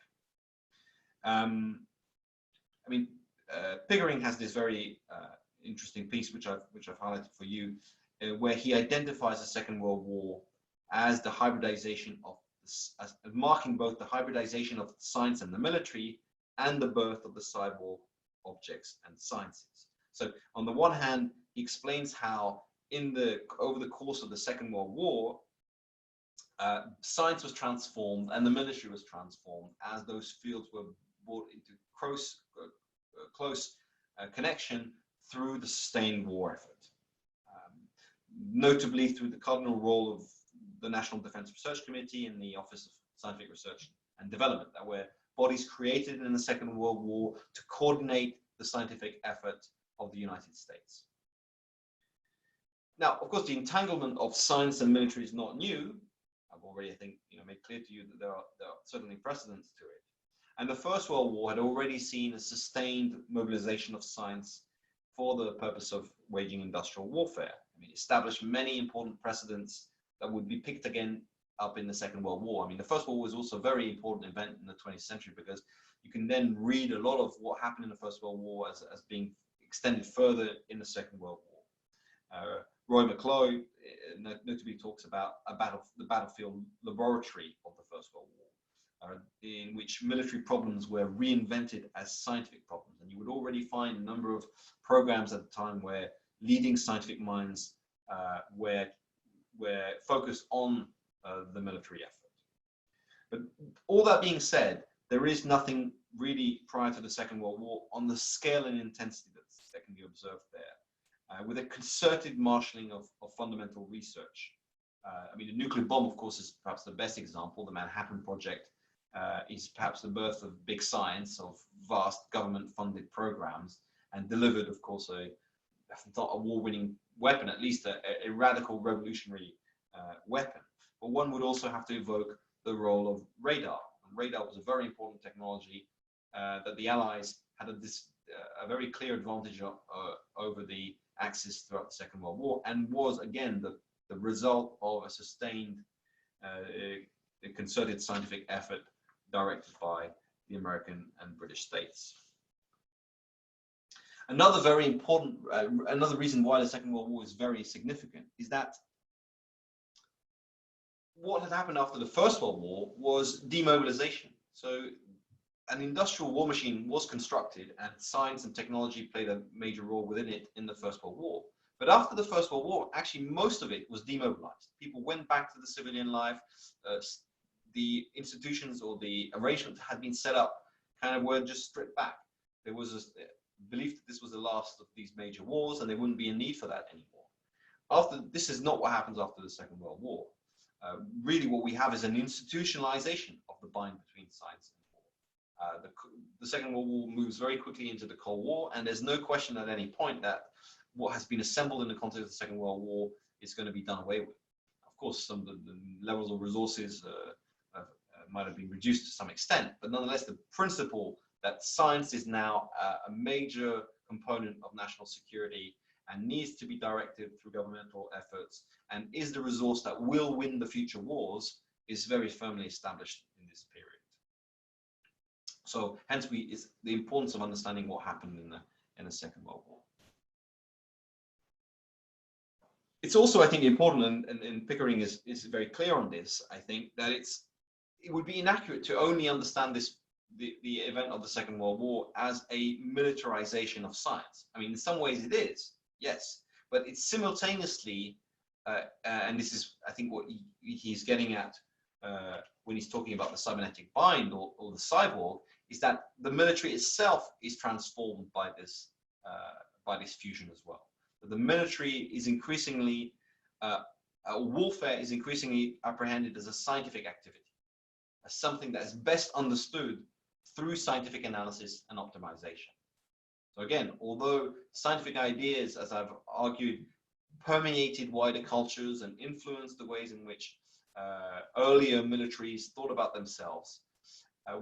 Pickering has this very interesting piece, which I've highlighted for you, where he identifies the Second World War as the hybridization of, as marking both the hybridization of science and the military and the birth of the cyborg objects and sciences. So on the one hand, he explains how over the course of the Second World War, science was transformed and the military was transformed as those fields were brought into close connection through the sustained war effort. Notably through the cardinal role of the National Defense Research Committee and the Office of Scientific Research and Development, that were bodies created in the Second World War to coordinate the scientific effort of the United States. Now, of course, the entanglement of science and military is not new. I've already, I think, made clear to you that there are certainly precedents to it. And the First World War had already seen a sustained mobilization of science for the purpose of waging industrial warfare. I mean, established many important precedents that would be picked again up in the Second World War. I mean, the First World War was also a very important event in the 20th century because you can then read a lot of what happened in the First World War as being extended further in the Second World War. Roy McCloy notably talks about the battlefield laboratory of the First World War, in which military problems were reinvented as scientific problems. And you would already find a number of programs at the time where leading scientific minds were focused on the military effort. But all that being said, there is nothing really prior to the Second World War on the scale and intensity that can be observed there, with a concerted marshalling of fundamental research. I mean, the nuclear bomb, of course, is perhaps the best example. The Manhattan Project is perhaps the birth of big science, of vast government-funded programs, and delivered, of course, not a war-winning weapon, at least a radical revolutionary weapon. But one would also have to evoke the role of radar. And radar was a very important technology that the Allies had a very clear advantage over the Axis throughout the Second World War, and was again the result of a sustained concerted scientific effort directed by the American and British states. Another very important, another reason why the Second World War is very significant is that what had happened after the First World War was demobilization. So an industrial war machine was constructed, and science and technology played a major role within it in the First World War. But after the First World War, actually most of it was demobilized. People went back to the civilian life. The institutions or the arrangements that had been set up kind of were just stripped back. There was a belief that this was the last of these major wars and there wouldn't be a need for that anymore. This is not what happens after the Second World War. Really what we have is an institutionalization of the bind between science and war. The Second World War moves very quickly into the Cold War, and there's no question at any point that what has been assembled in the context of the Second World War is going to be done away with. Of course, some of the levels of resources might have been reduced to some extent, but nonetheless, the principle that science is now a major component of national security and needs to be directed through governmental efforts and is the resource that will win the future wars is very firmly established in this period. So hence is the importance of understanding what happened in the Second World War. It's also, I think, important, and Pickering is very clear on this, I think, that it would be inaccurate to only understand the event of the Second World War as a militarization of science. I mean, in some ways it is, yes, but it's simultaneously, and this is, I think, what he's getting at when he's talking about the cybernetic bind or the cyborg, is that the military itself is transformed by this fusion as well. The military is increasingly, warfare is increasingly apprehended as a scientific activity, as something that is best understood through scientific analysis and optimization. So again, although scientific ideas, as I've argued, permeated wider cultures and influenced the ways in which earlier militaries thought about themselves,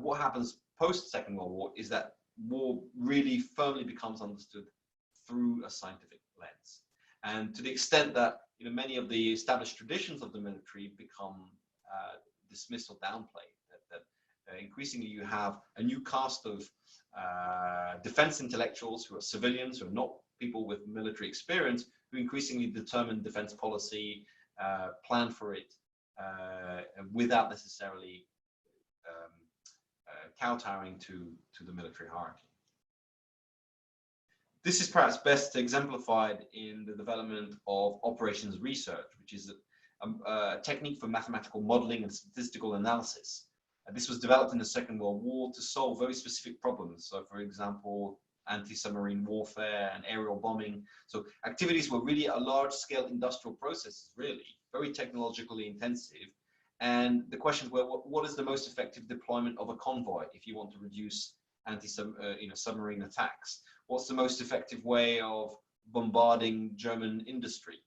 what happens post-Second World War is that war really firmly becomes understood through a scientific lens. And to the extent that many of the established traditions of the military become dismissed or downplayed, that increasingly you have a new cast of defense intellectuals who are civilians, who are not people with military experience, who increasingly determine defense policy, plan for it, without necessarily kowtowing to the military hierarchy. This is perhaps best exemplified in the development of operations research, which is a technique for mathematical modeling and statistical analysis. This was developed in the Second World War to solve very specific problems. So, for example, anti-submarine warfare and aerial bombing. So activities were really a large-scale industrial processes, really, very technologically intensive. And the questions were, what is the most effective deployment of a convoy if you want to reduce submarine attacks? What's the most effective way of bombarding German industry?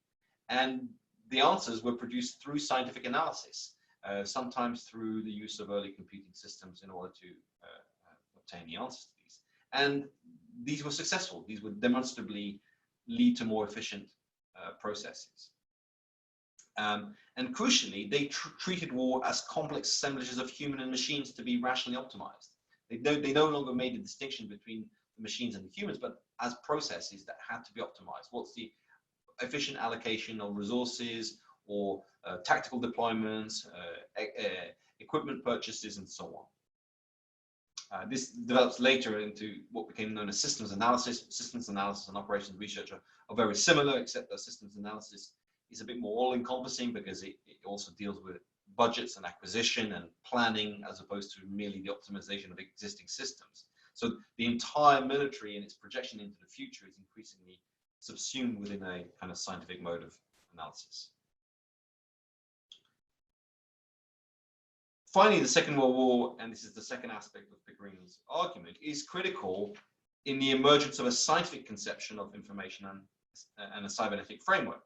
And the answers were produced through scientific analysis, sometimes through the use of early computing systems in order to obtain the answers to these. And these were successful. These would demonstrably lead to more efficient processes. And crucially, they treated war as complex assemblages of human and machines to be rationally optimized. They no longer made the distinction between the machines and the humans, but as processes that had to be optimized. What's the efficient allocation of resources, or tactical deployments, equipment purchases, and so on. This develops later into what became known as systems analysis. Systems analysis and operations research are very similar, except that systems analysis is a bit more all-encompassing because it also deals with budgets and acquisition and planning, as opposed to merely the optimization of existing systems. So the entire military and its projection into the future is increasingly subsumed within a kind of scientific mode of analysis. Finally, the Second World War, and this is the second aspect of Pickering's argument, is critical in the emergence of a scientific conception of information and a cybernetic framework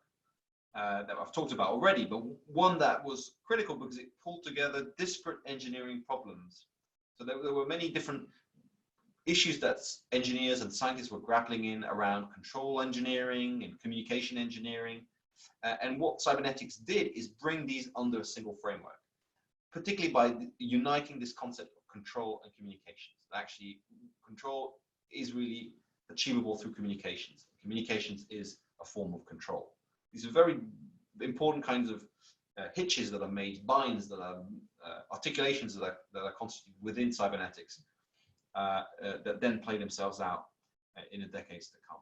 that I've talked about already, but one that was critical because it pulled together disparate engineering problems. So there were many different issues that engineers and scientists were grappling in around control engineering and communication engineering. And what cybernetics did is bring these under a single framework, particularly by uniting this concept of control and communications. Actually, control is really achievable through communications. Communications is a form of control. These are very important kinds of hitches that are made, binds that are articulations that are constituted within cybernetics that then play themselves out in the decades to come.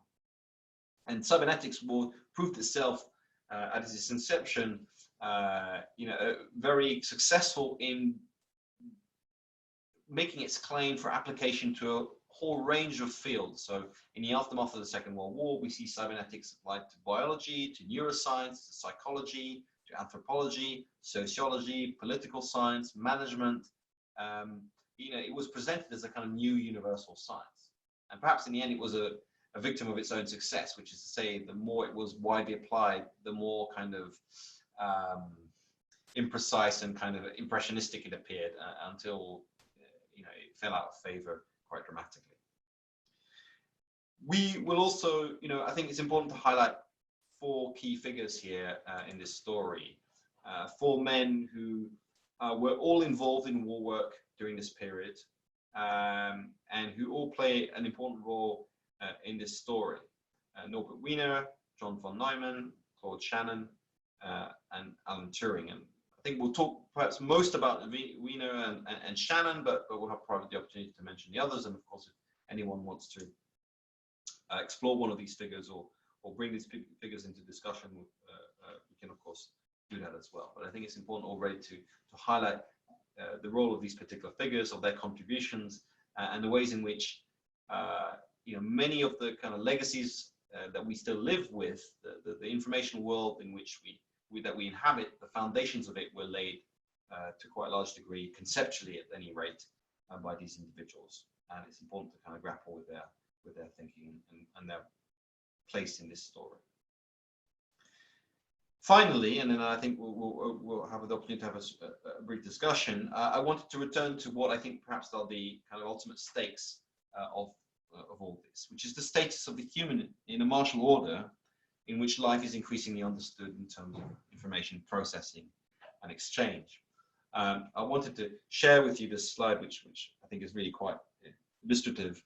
And cybernetics will prove itself at its inception, very successful in making its claim for application to a whole range of fields. So in the aftermath of the Second World War, we see cybernetics applied to biology, to neuroscience, to psychology, to anthropology, sociology, political science, management. It was presented as a kind of new universal science. And perhaps in the end, it was a victim of its own success, which is to say, the more it was widely applied, the more kind of imprecise and kind of impressionistic it appeared until it fell out of favor quite dramatically. We will also, I think it's important to highlight four key figures here in this story. Four men who were all involved in war work during this period, and who all play an important role in this story. Norbert Wiener, John Von Neumann, Claude Shannon, and Alan Turing. And I think we'll talk perhaps most about Wiener and Shannon, but we'll have probably the opportunity to mention the others. And of course, if anyone wants to explore one of these figures or bring these figures into discussion, we can of course do that as well. But I think it's important already to highlight the role of these particular figures, of their contributions, and the ways in which many of the kind of legacies that we still live with, the information world in which we inhabit, the foundations of it were laid to quite a large degree, conceptually at any rate, by these individuals. And it's important to kind of grapple with their thinking and their place in this story. Finally, and then I think we'll have the opportunity to have a brief discussion, I wanted to return to what I think perhaps are the kind of ultimate stakes of all this, which is the status of the human in a martial order in which life is increasingly understood in terms of information processing and exchange. I wanted to share with you this slide, which I think is really quite illustrative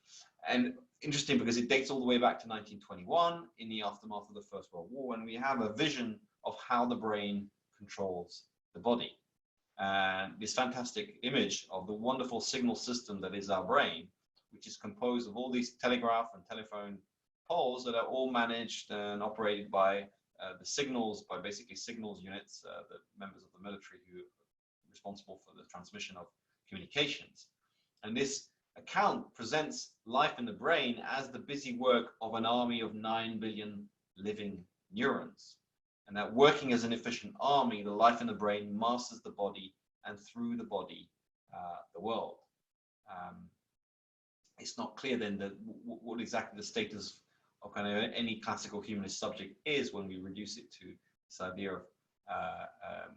and interesting because it dates all the way back to 1921 in the aftermath of the First World War, and we have a vision of how the brain controls the body. And this fantastic image of the wonderful signal system that is our brain, which is composed of all these telegraph and telephone poles that are all managed and operated by basically signals units, the members of the military who are responsible for the transmission of communications. And this account presents life in the brain as the busy work of an army of 9 billion living neurons. And that working as an efficient army, the life in the brain masters the body, and through the body, the world. It's not clear then that what exactly the status of kind of any classical humanist subject is when we reduce it to this idea of a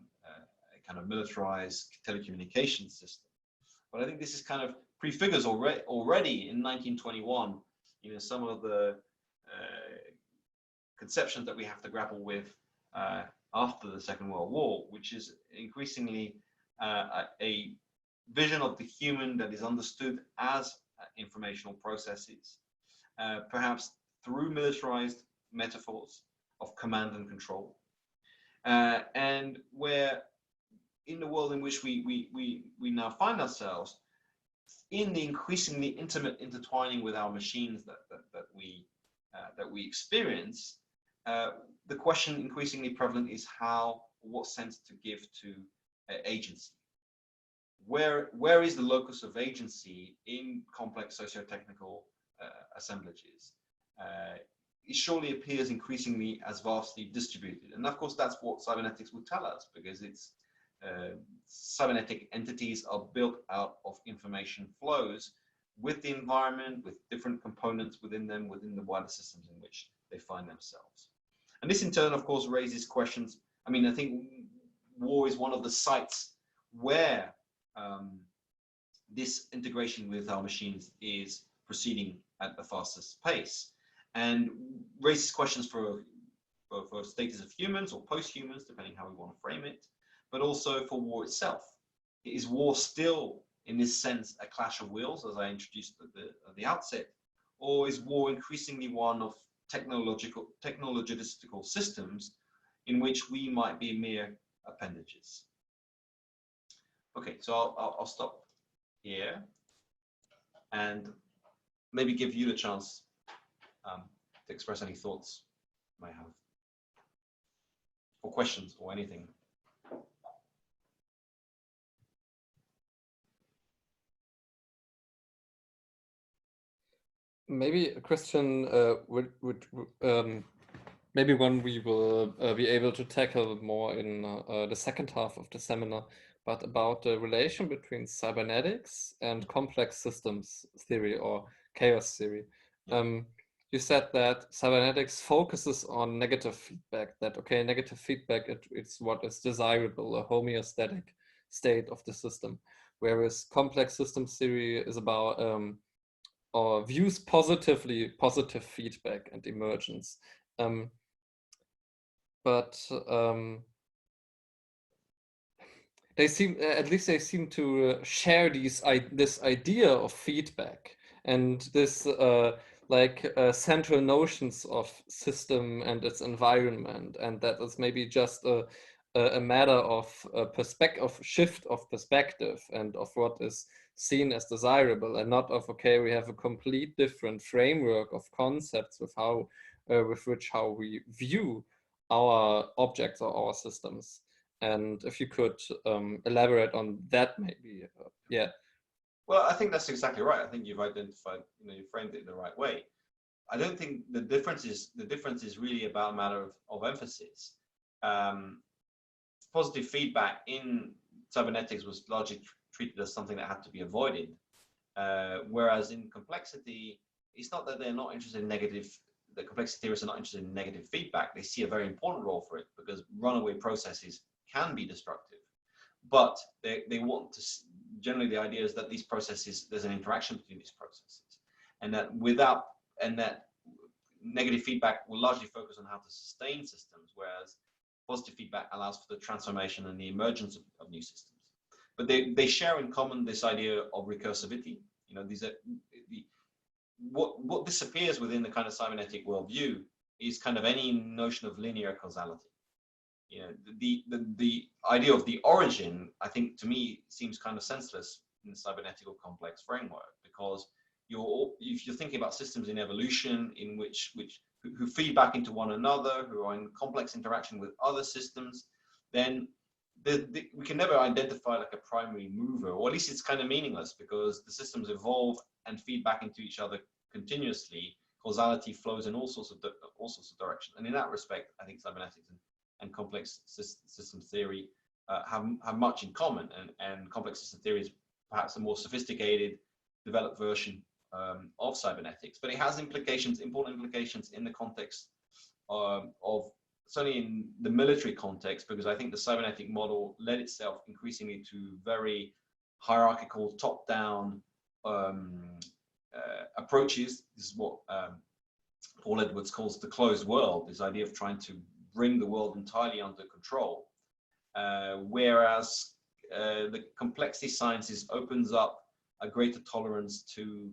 kind of militarized telecommunication system. But I think this is kind of prefigures already in 1921, you know, some of the conceptions that we have to grapple with after the Second World War, which is increasingly a vision of the human that is understood as informational processes, perhaps through militarized metaphors of command and control, and where in the world in which we now find ourselves, in the increasingly intimate intertwining with our machines that we experience, the question increasingly prevalent is what sense to give to agency. Where is the locus of agency in complex socio-technical assemblages? It surely appears increasingly as vastly distributed, and of course that's what cybernetics would tell us, because it's cybernetic entities are built out of information flows with the environment, with different components within them, within the wider systems in which they find themselves. And this in turn, of course, raises questions. I mean, I think war is one of the sites where this integration with our machines is proceeding at the fastest pace, and raises questions for status of humans or post-humans, depending how we want to frame it, but also for war itself. Is war still, in this sense, a clash of wills, as I introduced at the outset, or is war increasingly one of technological systems in which we might be mere appendages? Okay, so I'll stop here and maybe give you the chance to express any thoughts you might have, or questions, or anything. Maybe a question maybe one we will be able to tackle more in the second half of the seminar, but about the relation between cybernetics and complex systems theory or chaos theory. You said that cybernetics focuses on negative feedback, that, okay, negative feedback, it's what is desirable, a homeostatic state of the system, whereas complex systems theory is about or views positive feedback and emergence. But they seem, at least they seem to share this idea of feedback and this central notions of system and its environment, and that is maybe just a matter of shift of perspective and of what is seen as desirable, and not of, okay, we have a complete different framework of concepts with how we view our objects or our systems. And if you could elaborate on that, maybe, yeah. Well, I think that's exactly right. I think you've identified, you framed it in the right way. I don't think the difference is really about a matter of emphasis. Positive feedback in cybernetics was largely treated as something that had to be avoided, whereas in complexity, it's not that they're not interested in the complexity theorists are not interested in negative feedback. They see a very important role for it, because runaway processes can be destructive, but they want to, generally the idea is that these processes, there's an interaction between these processes, and that that negative feedback will largely focus on how to sustain systems, whereas positive feedback allows for the transformation and the emergence of new systems. But they share in common this idea of recursivity. These are what disappears within the kind of cybernetic worldview is kind of any notion of linear causality. The idea of the origin, I think, to me, seems kind of senseless in the cybernetical complex framework, because if you're thinking about systems in evolution in who feed back into one another, who are in complex interaction with other systems, then we can never identify like a primary mover, or at least it's kind of meaningless, because the systems evolve and feed back into each other continuously. Causality flows in all sorts of directions, and in that respect, I think cybernetics and complex systems theory have much in common. And complex system theory is perhaps a more sophisticated, developed version of cybernetics, but it has important implications in the context of certainly in the military context, because I think the cybernetic model led itself increasingly to very hierarchical, top-down approaches. This is what Paul Edwards calls the closed world, this idea of trying to bring the world entirely under control. Whereas the complexity sciences opens up a greater tolerance to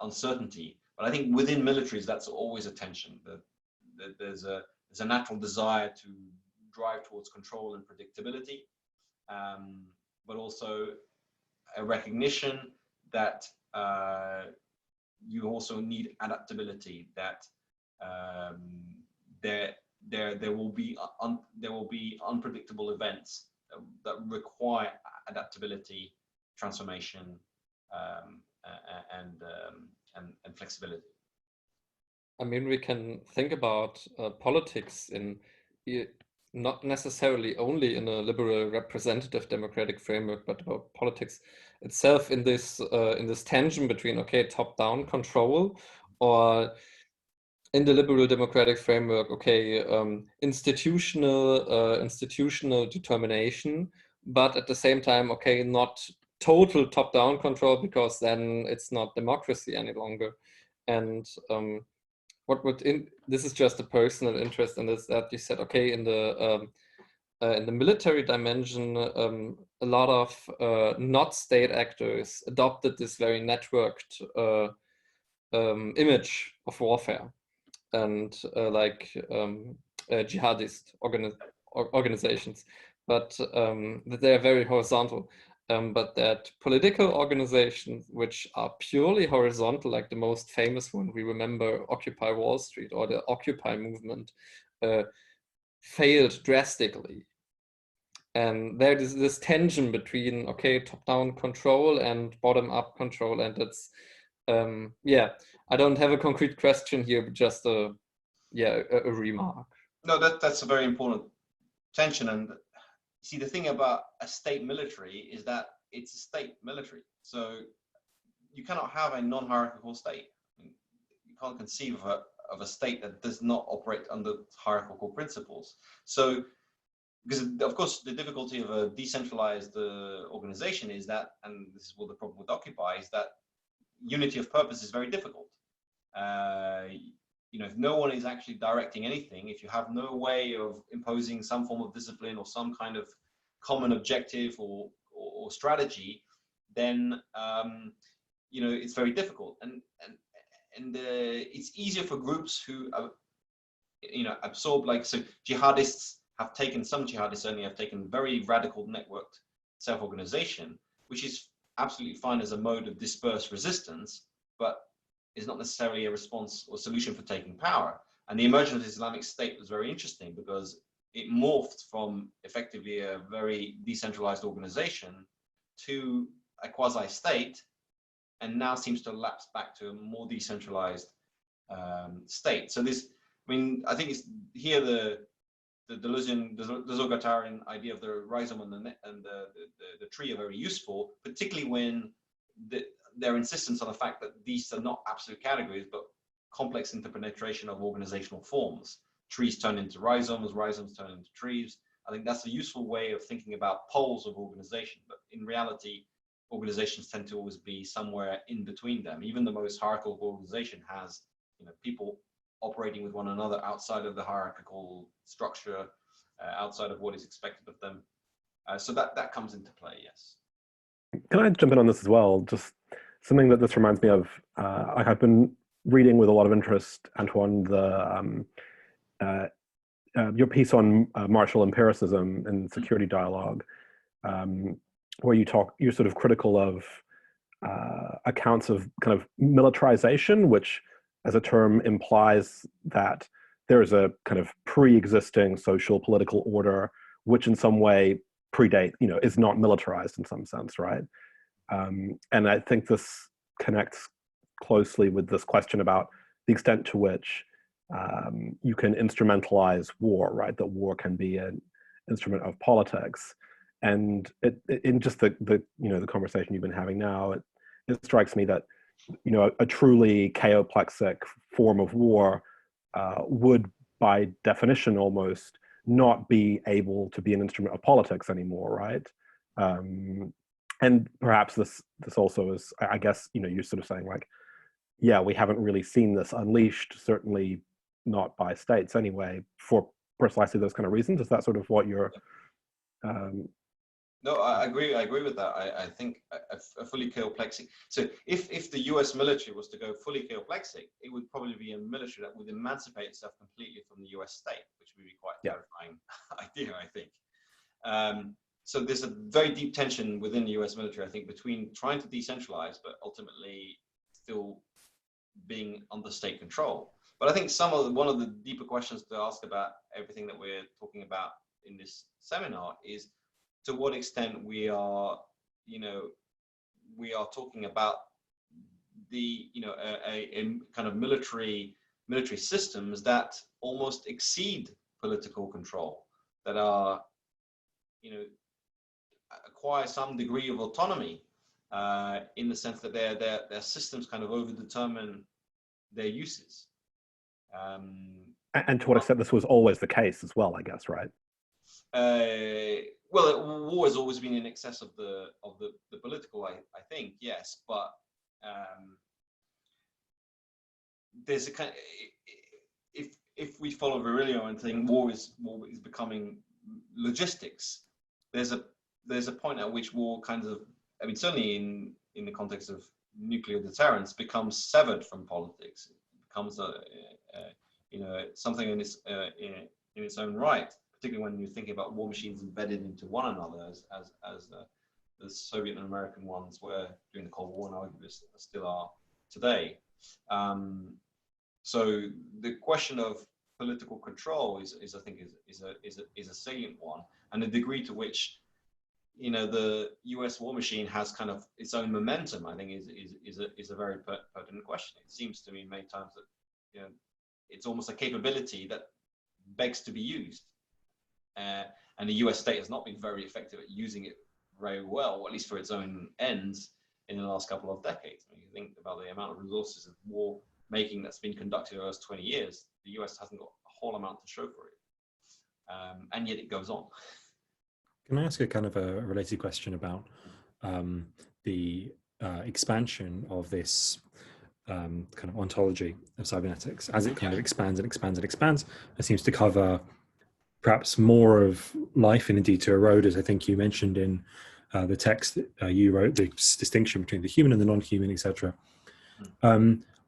uncertainty. But I think within militaries, that's always a tension. There's a natural desire to drive towards control and predictability, but also a recognition that you also need adaptability, that there will be unpredictable events that require adaptability, transformation, and flexibility. I mean, we can think about politics in not necessarily only in a liberal representative democratic framework, but about politics itself in this tension between, okay, top-down control, or in the liberal democratic framework, okay, institutional determination, but at the same time, okay, not total top-down control, because then it's not democracy any longer. And this is just a personal interest in this, that you said, okay, in the military dimension, a lot of not state actors adopted this very networked image of warfare, and like jihadist organizations, but that they are very horizontal. But that political organizations which are purely horizontal, like the most famous one, we remember Occupy Wall Street or the Occupy movement, failed drastically. And there is this tension between, okay, top-down control and bottom-up control. And it's, yeah, I don't have a concrete question here, but just a remark. No, that's a very important tension. And see, the thing about a state military is that it's a state military. So you cannot have a non-hierarchical state. You can't conceive of a state that does not operate under hierarchical principles. So, because of course the difficulty of a decentralized organization is that, and this is what the problem with Occupy is, that unity of purpose is very difficult. You know, if no one is actually directing anything, if you have no way of imposing some form of discipline or some kind of common objective or strategy, then you know, it's very difficult. And it's easier for groups who you know, absorb, like, so jihadists have taken, some jihadists certainly have taken very radical networked self-organization, which is absolutely fine as a mode of dispersed resistance, but is not necessarily a response or solution for taking power. And the emergence of Islamic State was very interesting because it morphed from effectively a very decentralized organization to a quasi-state, and now seems to lapse back to a more decentralized state. So this, I mean, I think it's here the Deleuze-Guattarian idea of the rhizome and the tree are very useful, particularly when their insistence on the fact that these are not absolute categories, but complex interpenetration of organizational forms. Trees turn into rhizomes, rhizomes turn into trees. I think that's a useful way of thinking about poles of organization, but in reality, organizations tend to always be somewhere in between them. Even the most hierarchical organization has, you know, people operating with one another outside of the hierarchical structure, outside of what is expected of them. So that comes into play, yes. Can I jump in on this as well? Just something that this reminds me of. I've been reading with a lot of interest, Antoine, your piece on martial empiricism and security dialogue, where you're sort of critical of accounts of kind of militarization, which as a term implies that there is a kind of pre-existing social political order, which in some way is not militarized in some sense, right? And I think this connects closely with this question about the extent to which you can instrumentalize war, right? That war can be an instrument of politics. And in just the conversation you've been having now, it strikes me that, you know, a truly chaoplexic form of war would by definition almost not be able to be an instrument of politics anymore, right? And perhaps this also is, I guess, you're sort of saying like, yeah, we haven't really seen this unleashed, certainly not by states anyway, for precisely those kind of reasons. Is that sort of what you're? No, I agree. I agree with that. I think a fully chaoplexic. So if the U.S. military was to go fully chaoplexic, it would probably be a military that would emancipate itself completely from the U.S. state, which would be quite terrifying idea, I think. So there's a very deep tension within the U.S. military, I think, between trying to decentralize, but ultimately still being under state control. But I think one of the deeper questions to ask about everything that we're talking about in this seminar is to what extent we are talking about the a kind of military systems that almost exceed political control, that are acquire some degree of autonomy in the sense that their systems kind of overdetermine their uses. And to what extent this was always the case as well, I guess, right? Well, war has always been in excess of the political, I think, yes, but there's a kind of, if we follow Virilio and think war is becoming logistics, there's a point at which war kind of, I mean, certainly in the context of nuclear deterrence, becomes severed from politics. It becomes something in its own right, particularly when you're thinking about war machines embedded into one another, as the Soviet and American ones were during the Cold War, and arguably still are today. So the question of political control is I think is a salient one, and the degree to which the U.S. war machine has kind of its own momentum, I think is a very pertinent question. It seems to me many times that it's almost a capability that begs to be used, and the U.S. state has not been very effective at using it very well, or at least for its own ends, in the last couple of decades. I mean, you think about the amount of resources of war making that's been conducted over the last 20 years, the US hasn't got a whole amount to show for it. And yet it goes on. Can I ask a kind of a related question about the expansion of this kind of ontology of cybernetics as it kind of expands and expands and expands? It seems to cover perhaps more of life, and indeed to erode, as I think you mentioned in the text that you wrote, the distinction between the human and the non-human, etc.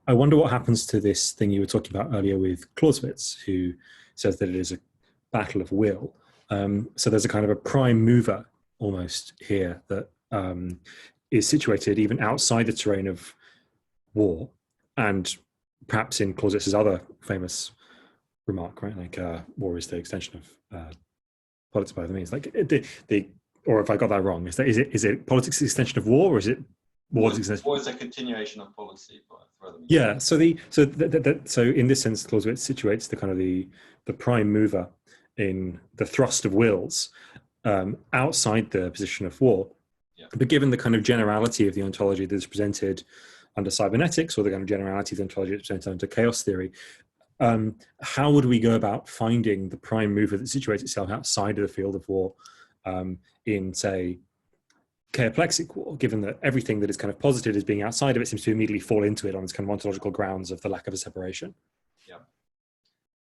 I wonder what happens to this thing you were talking about earlier with Clausewitz, who says that it is a battle of will. So there's a kind of a prime mover almost here that is situated even outside the terrain of war, and perhaps in Clausewitz's other famous remark, right? Like war is the extension of politics by other means. Like or if I got that wrong, is it politics the extension of war, or is it war is a continuation of policy? Yeah. So so in this sense, Clausewitz situates the kind of the prime mover in the thrust of wills outside the position of war. Yeah. But given the kind of generality of the ontology that is presented under cybernetics, or the kind of generality of the ontology that's presented under chaos theory, how would we go about finding the prime mover that situates itself outside of the field of war in, say, chaoplexic war, given that everything that is kind of posited as being outside of it seems to immediately fall into it on its kind of ontological grounds of the lack of a separation? Yeah.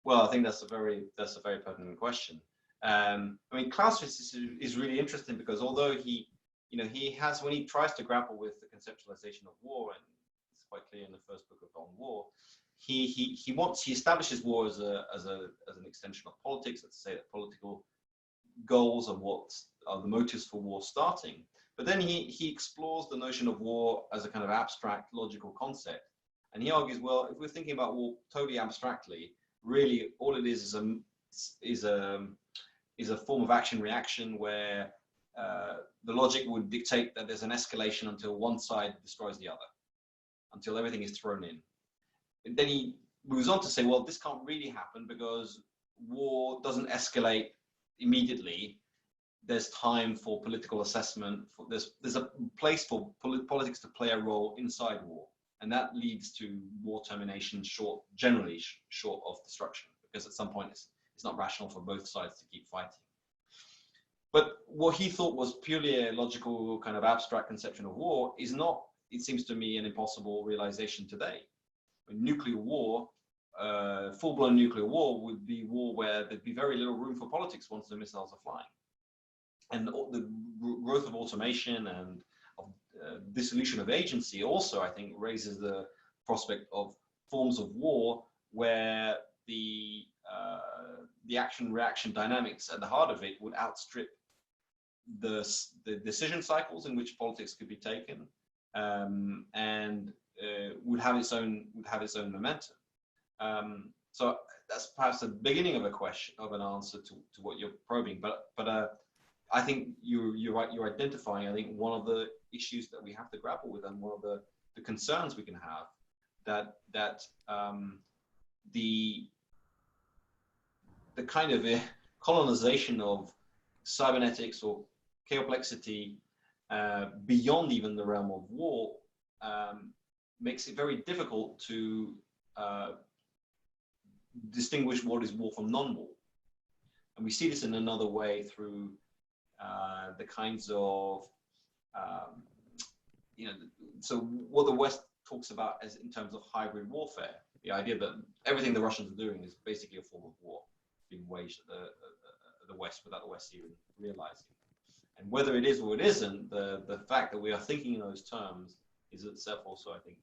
Well, I think that's a very pertinent question. I mean, Clausewitz is really interesting because although he has, when he tries to grapple with the conceptualization of war, and it's quite clear in the first book of On War, he establishes war as an extension of politics. Let's say that political goals are what are the motives for war starting. But then he explores the notion of war as a kind of abstract logical concept, and he argues, well, if we're thinking about war totally abstractly, really all it is a form of action-reaction where the logic would dictate that there's an escalation until one side destroys the other, until everything is thrown in. And then he moves on to say, well, this can't really happen because war doesn't escalate immediately. There's time for political assessment. There's a place for politics to play a role inside war, and that leads to war termination generally short of destruction, because at some point it's not rational for both sides to keep fighting. But what he thought was purely a logical kind of abstract conception of war is not, it seems to me, an impossible realization today. Nuclear war, full-blown nuclear war would be war where there'd be very little room for politics once the missiles are flying. And the growth of automation and of dissolution of agency also, I think, raises the prospect of forms of war where the action-reaction dynamics at the heart of it would outstrip the decision cycles in which politics could be taken, and would have its own momentum. So that's perhaps the beginning of a question, of an answer to what you're probing. But I think you're right. You're identifying, I think, one of the issues that we have to grapple with, and one of the concerns we can have, that the kind of colonization of cybernetics or chaoplexity beyond even the realm of war makes it very difficult to distinguish what is war from non-war. And we see this in another way through the kinds of, so what the West talks about as in terms of hybrid warfare, the idea that everything the Russians are doing is basically a form of war being waged at the West without the West even realizing. And whether it is or it isn't, the fact that we are thinking in those terms is itself also, I think,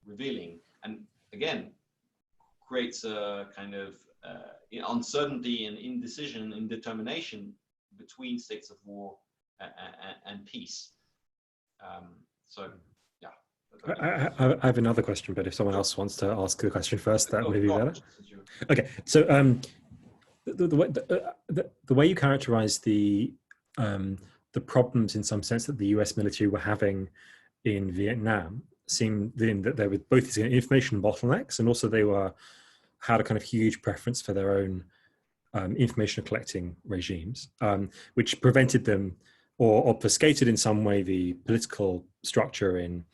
revealing, and again, creates a kind of uncertainty and indecision, indetermination between states of war and peace. So, yeah. I have another question, but if someone else wants to ask the question first, that would be better. Okay, so the way you characterize the problems, in some sense, that the US military were having in Vietnam seemed then that there were both these information bottlenecks, and also they had a kind of huge preference for their own information collecting regimes, which prevented them or obfuscated in some way the political structure in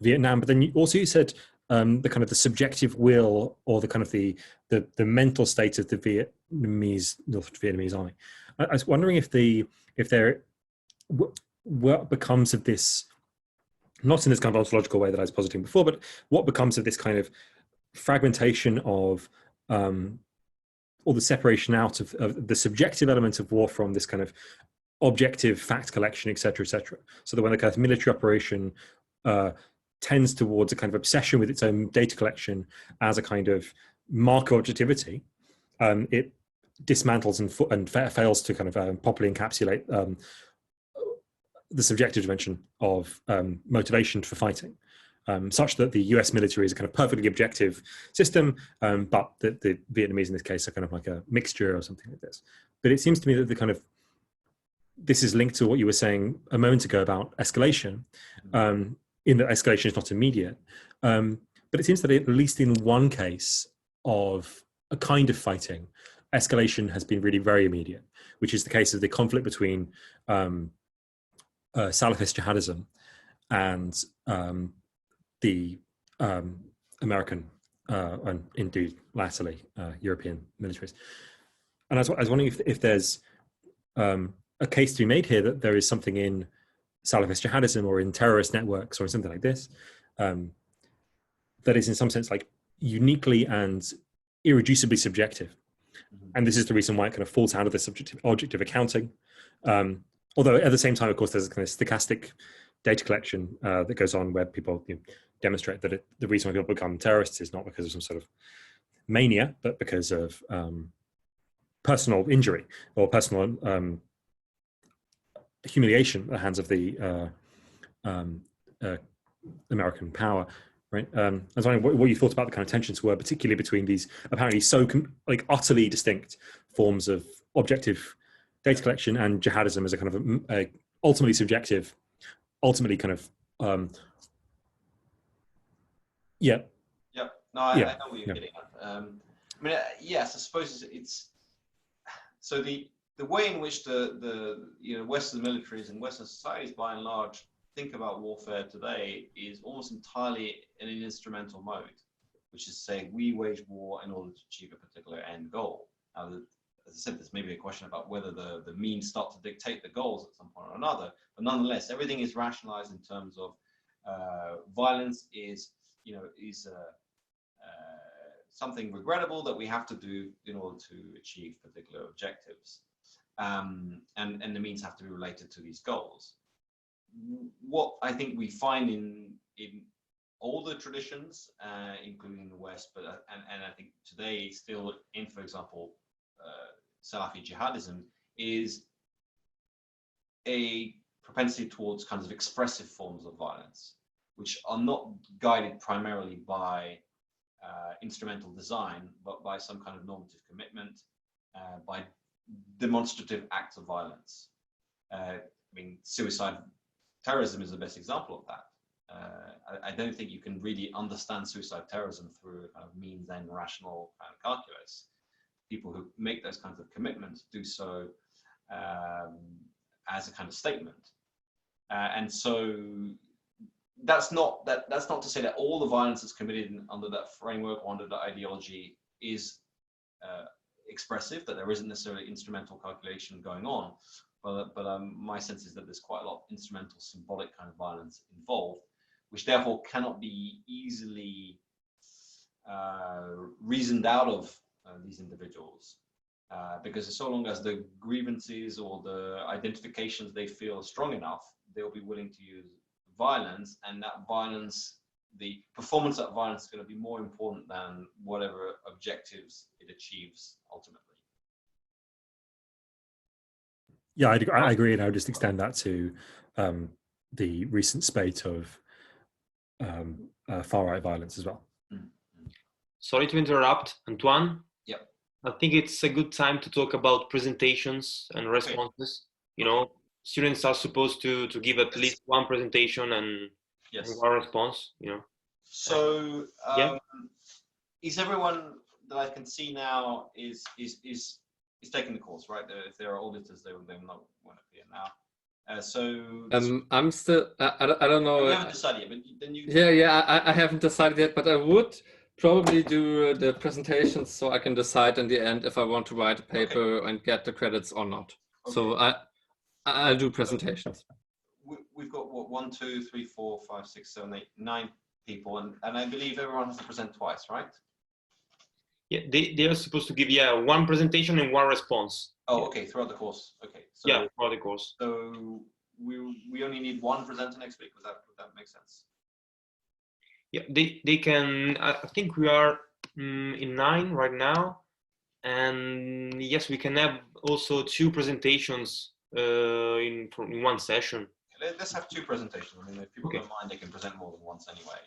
Vietnam. But then you said the kind of the subjective will, or the kind of the mental state of the North Vietnamese army. I was wondering what becomes of this, not in this kind of ontological way that I was positing before, but what becomes of this kind of fragmentation of or the separation out of the subjective element of war from this kind of objective fact collection, et cetera, et cetera. So that when the kind of military operation tends towards a kind of obsession with its own data collection as a kind of mark of objectivity, it dismantles and fails to kind of properly encapsulate the subjective dimension of motivation for fighting, such that the US military is a kind of perfectly objective system, but the Vietnamese in this case are kind of like a mixture or something like this. But it seems to me that this is linked to what you were saying a moment ago about escalation, in that escalation is not immediate. But it seems that at least in one case of a kind of fighting, escalation has been really very immediate, which is the case of the conflict between Salafist jihadism and the American and indeed latterly European militaries. And I was wondering if there's a case to be made here that there is something in Salafist jihadism or in terrorist networks or something like this that is in some sense like uniquely and irreducibly subjective. And this is the reason why it kind of falls out of the objective accounting. Although at the same time, of course, there's a kind of stochastic data collection that goes on where people demonstrate that the reason why people become terrorists is not because of some sort of mania, but because of personal injury or personal humiliation at the hands of the American power. Right. I was wondering what you thought about the kind of tensions were, particularly between these apparently so utterly distinct forms of objective data collection and jihadism as a kind of a ultimately subjective, ultimately kind of Yeah. No, I know what you're getting at. I mean, yes, I suppose it's so the way in which the Western militaries and Western societies, by and large, think about warfare today is almost entirely in an instrumental mode, which is saying we wage war in order to achieve a particular end goal. Now, as I said, there's maybe a question about whether the means start to dictate the goals at some point or another, but nonetheless, everything is rationalized in terms of violence is something regrettable that we have to do in order to achieve particular objectives. And the means have to be related to these goals. What I think we find in all the traditions, including the West, but and I think today still in, for example, Salafi jihadism, is a propensity towards kinds of expressive forms of violence, which are not guided primarily by instrumental design, but by some kind of normative commitment, by demonstrative acts of violence. I mean, suicide terrorism is the best example of that. I don't think you can really understand suicide terrorism through a kind of means and rational kind of calculus. People who make those kinds of commitments do so as a kind of statement, and so that's not to say that all the violence that's committed under that framework or under that ideology is expressive, that there isn't necessarily instrumental calculation going on, but my sense is that there's quite a lot of instrumental, symbolic kind of violence involved, which therefore cannot be easily reasoned out of these individuals, because so long as the grievances or the identifications they feel are strong enough, they'll be willing to use violence, and that violence, the performance of that violence, is going to be more important than whatever objectives it achieves ultimately. Yeah, I agree, and I would just extend that to the recent spate of far-right violence as well. Sorry to interrupt, Antoine. Yep. I think it's a good time to talk about presentations and responses. Okay. You know, students are supposed to give at least one presentation and one response, you know. So is everyone that I can see now is taking the course, right? If there are auditors, they will not want to be here now. So I'm still, I don't know. You haven't decided yet, but then you... Yeah, I haven't decided yet, but I would probably do the presentations so I can decide in the end if I want to write a paper and get the credits or not. Okay. So I'll do presentations. We've got what, 1, 2, 3, 4, 5, 6, 7, 8, 9 people, and I believe everyone has to present twice, right? Yeah, they are supposed to give one presentation and one response. Oh, okay, throughout the course. Okay. So, yeah, throughout the course. So we only need one presenter next week. Would that make sense? Yeah, they can. I think we are in 9 right now, and yes, we can have also 2 presentations in one session. Let's have 2 presentations. I mean, if people don't mind, they can present more than once anyway.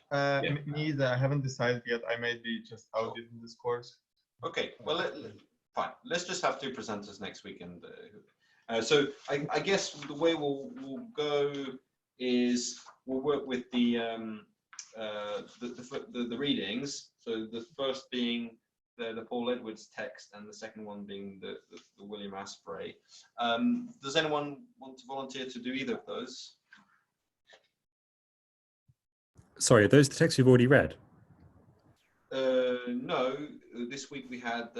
Me either. I haven't decided yet. I may be just out in this course. Okay. Well, fine. Let's just have 2 presenters next week, and so I guess the way we'll go is we'll work with the readings. So the first being the Paul Edwards text, and the second one being the William Asprey. Does anyone want to volunteer to do either of those? Sorry, are those the texts you've already read? No, this week we had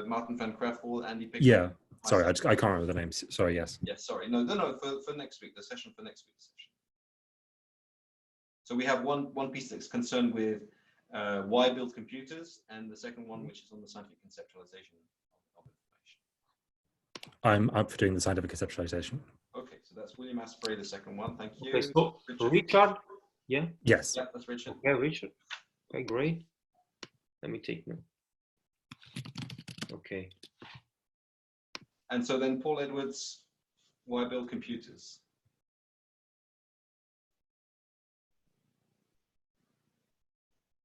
Martin van Krefel, Andy Pickett. Yeah, sorry, I can't remember the names. Sorry, yes. Yes, sorry. No, for next week, the session for next week's session. So we have one piece that's concerned with why build computers, and the second one, which is on the scientific conceptualization of information. I'm up for doing the scientific conceptualization. Okay, so that's William Asprey, the second one. Thank you. Okay, so Richard? Yeah? Yes. Yeah, that's Richard. Okay, Richard. Okay, great. Let me take note. Okay. And so then Paul Edwards, why build computers?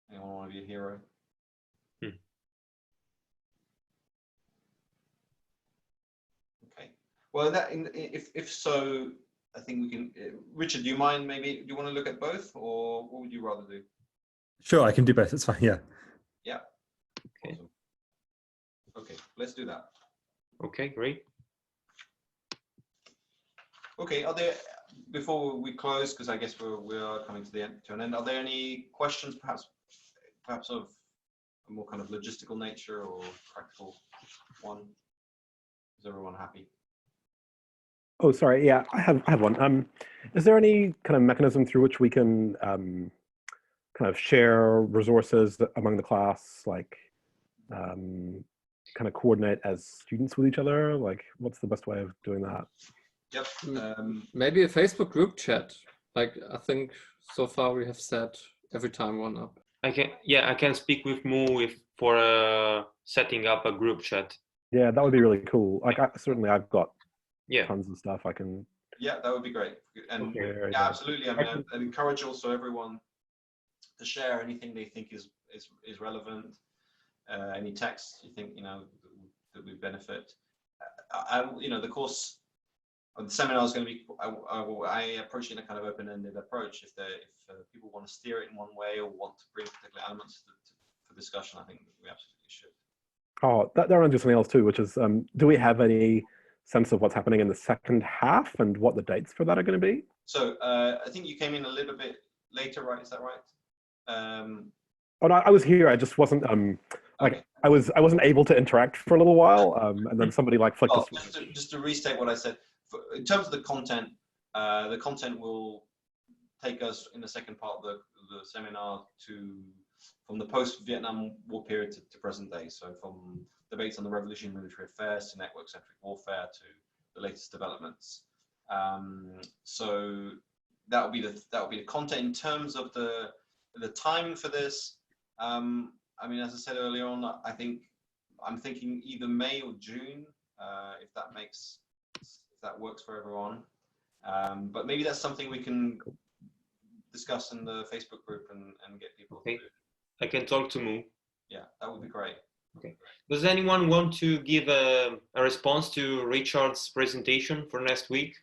Anyone want to be a hero? Okay. Well, if so, I think we can. Richard, do you mind? Maybe do you want to look at both, or what would you rather do? Sure, I can do both. It's fine. Yeah. Yeah. Okay. Awesome. Okay, let's do that. Okay, great. Okay, are there, before we close, because I guess we are coming to an end, are there any questions perhaps perhaps of a more kind of logistical nature or practical one? Is everyone happy? Oh, sorry. Yeah, I have one. Is there any kind of mechanism through which we can kind of share resources among the class, like kind of coordinate as students with each other? Like, what's the best way of doing that? Yep. Maybe a Facebook group chat. Like, I think so far we have set every time one up. I can speak with Mu for setting up a group chat. Yeah, that would be really cool. Like, certainly I've got Yeah. tons of stuff I can. Yeah, that would be great. And Okay, yeah, absolutely. I mean, I'd encourage also everyone to share anything they think is relevant, any texts you think that would benefit. The course, the seminar is going to be. I approach it in a kind of open-ended approach. If people want to steer it in one way or want to bring particular elements for discussion, I think we absolutely should. Oh, that reminds me of something else too, which is, do we have any sense of what's happening in the second half and what the dates for that are going to be? So I think you came in a little bit later, right? Is that right? Oh no, I was here. I just wasn't Okay. I wasn't able to interact for a little while, and then somebody like flicked us. Just to restate what I said, in terms of the content will take us in the second part of the seminar from the post-Vietnam War period to present day. So from debates on the revolution in military affairs to network-centric warfare to the latest developments. So that will be the content. In terms of the timing for this, I mean, as I said earlier on, I'm thinking either May or June, if that works for everyone. But maybe that's something we can discuss in the Facebook group and get people to do. I can talk to Mu. Yeah, that would be great. Okay. Does anyone want to give a response to Richard's presentation for next week?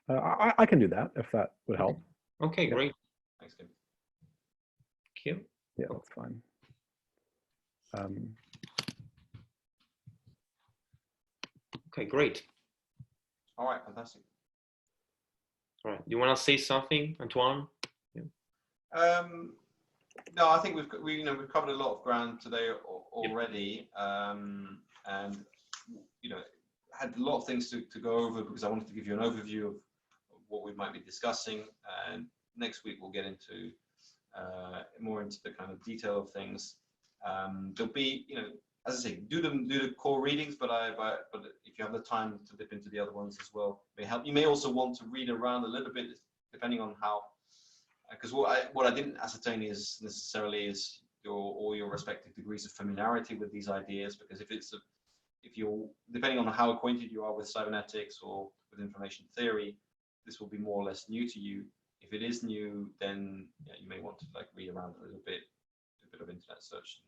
I can do that if that would help. Okay, Yeah. great. Thanks, Kim. Thank you. Yeah, that's fine. Okay, great. All right, fantastic. All right. Do you want to say something, Antoine? Yeah. No, I think we've covered a lot of ground today already, and had a lot of things to go over because I wanted to give you an overview of what we might be discussing. And next week we'll get into more into the kind of detail of things. There'll be, as I say, do the core readings, but if you have the time to dip into the other ones as well, may help. You may also want to read around a little bit, depending on how. Because what I didn't ascertain is necessarily all your respective degrees of familiarity with these ideas. Because if you're depending on how acquainted you are with cybernetics or with information theory, this will be more or less new to you. If it is new, then you may want to read around a little bit, do a bit of internet search.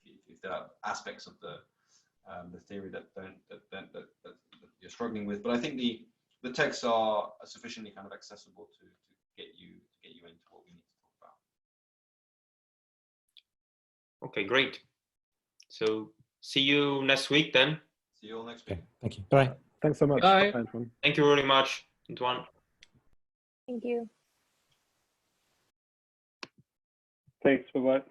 If there are aspects of the theory that you're struggling with, but I think the texts are sufficiently kind of accessible to get you into what we need to talk about. Okay, great. So see you next week then. See you all next week. Okay, thank you. Bye. Thanks so much. Bye. Thank you very much, Antoine. Thank you. Thanks. Bye-bye.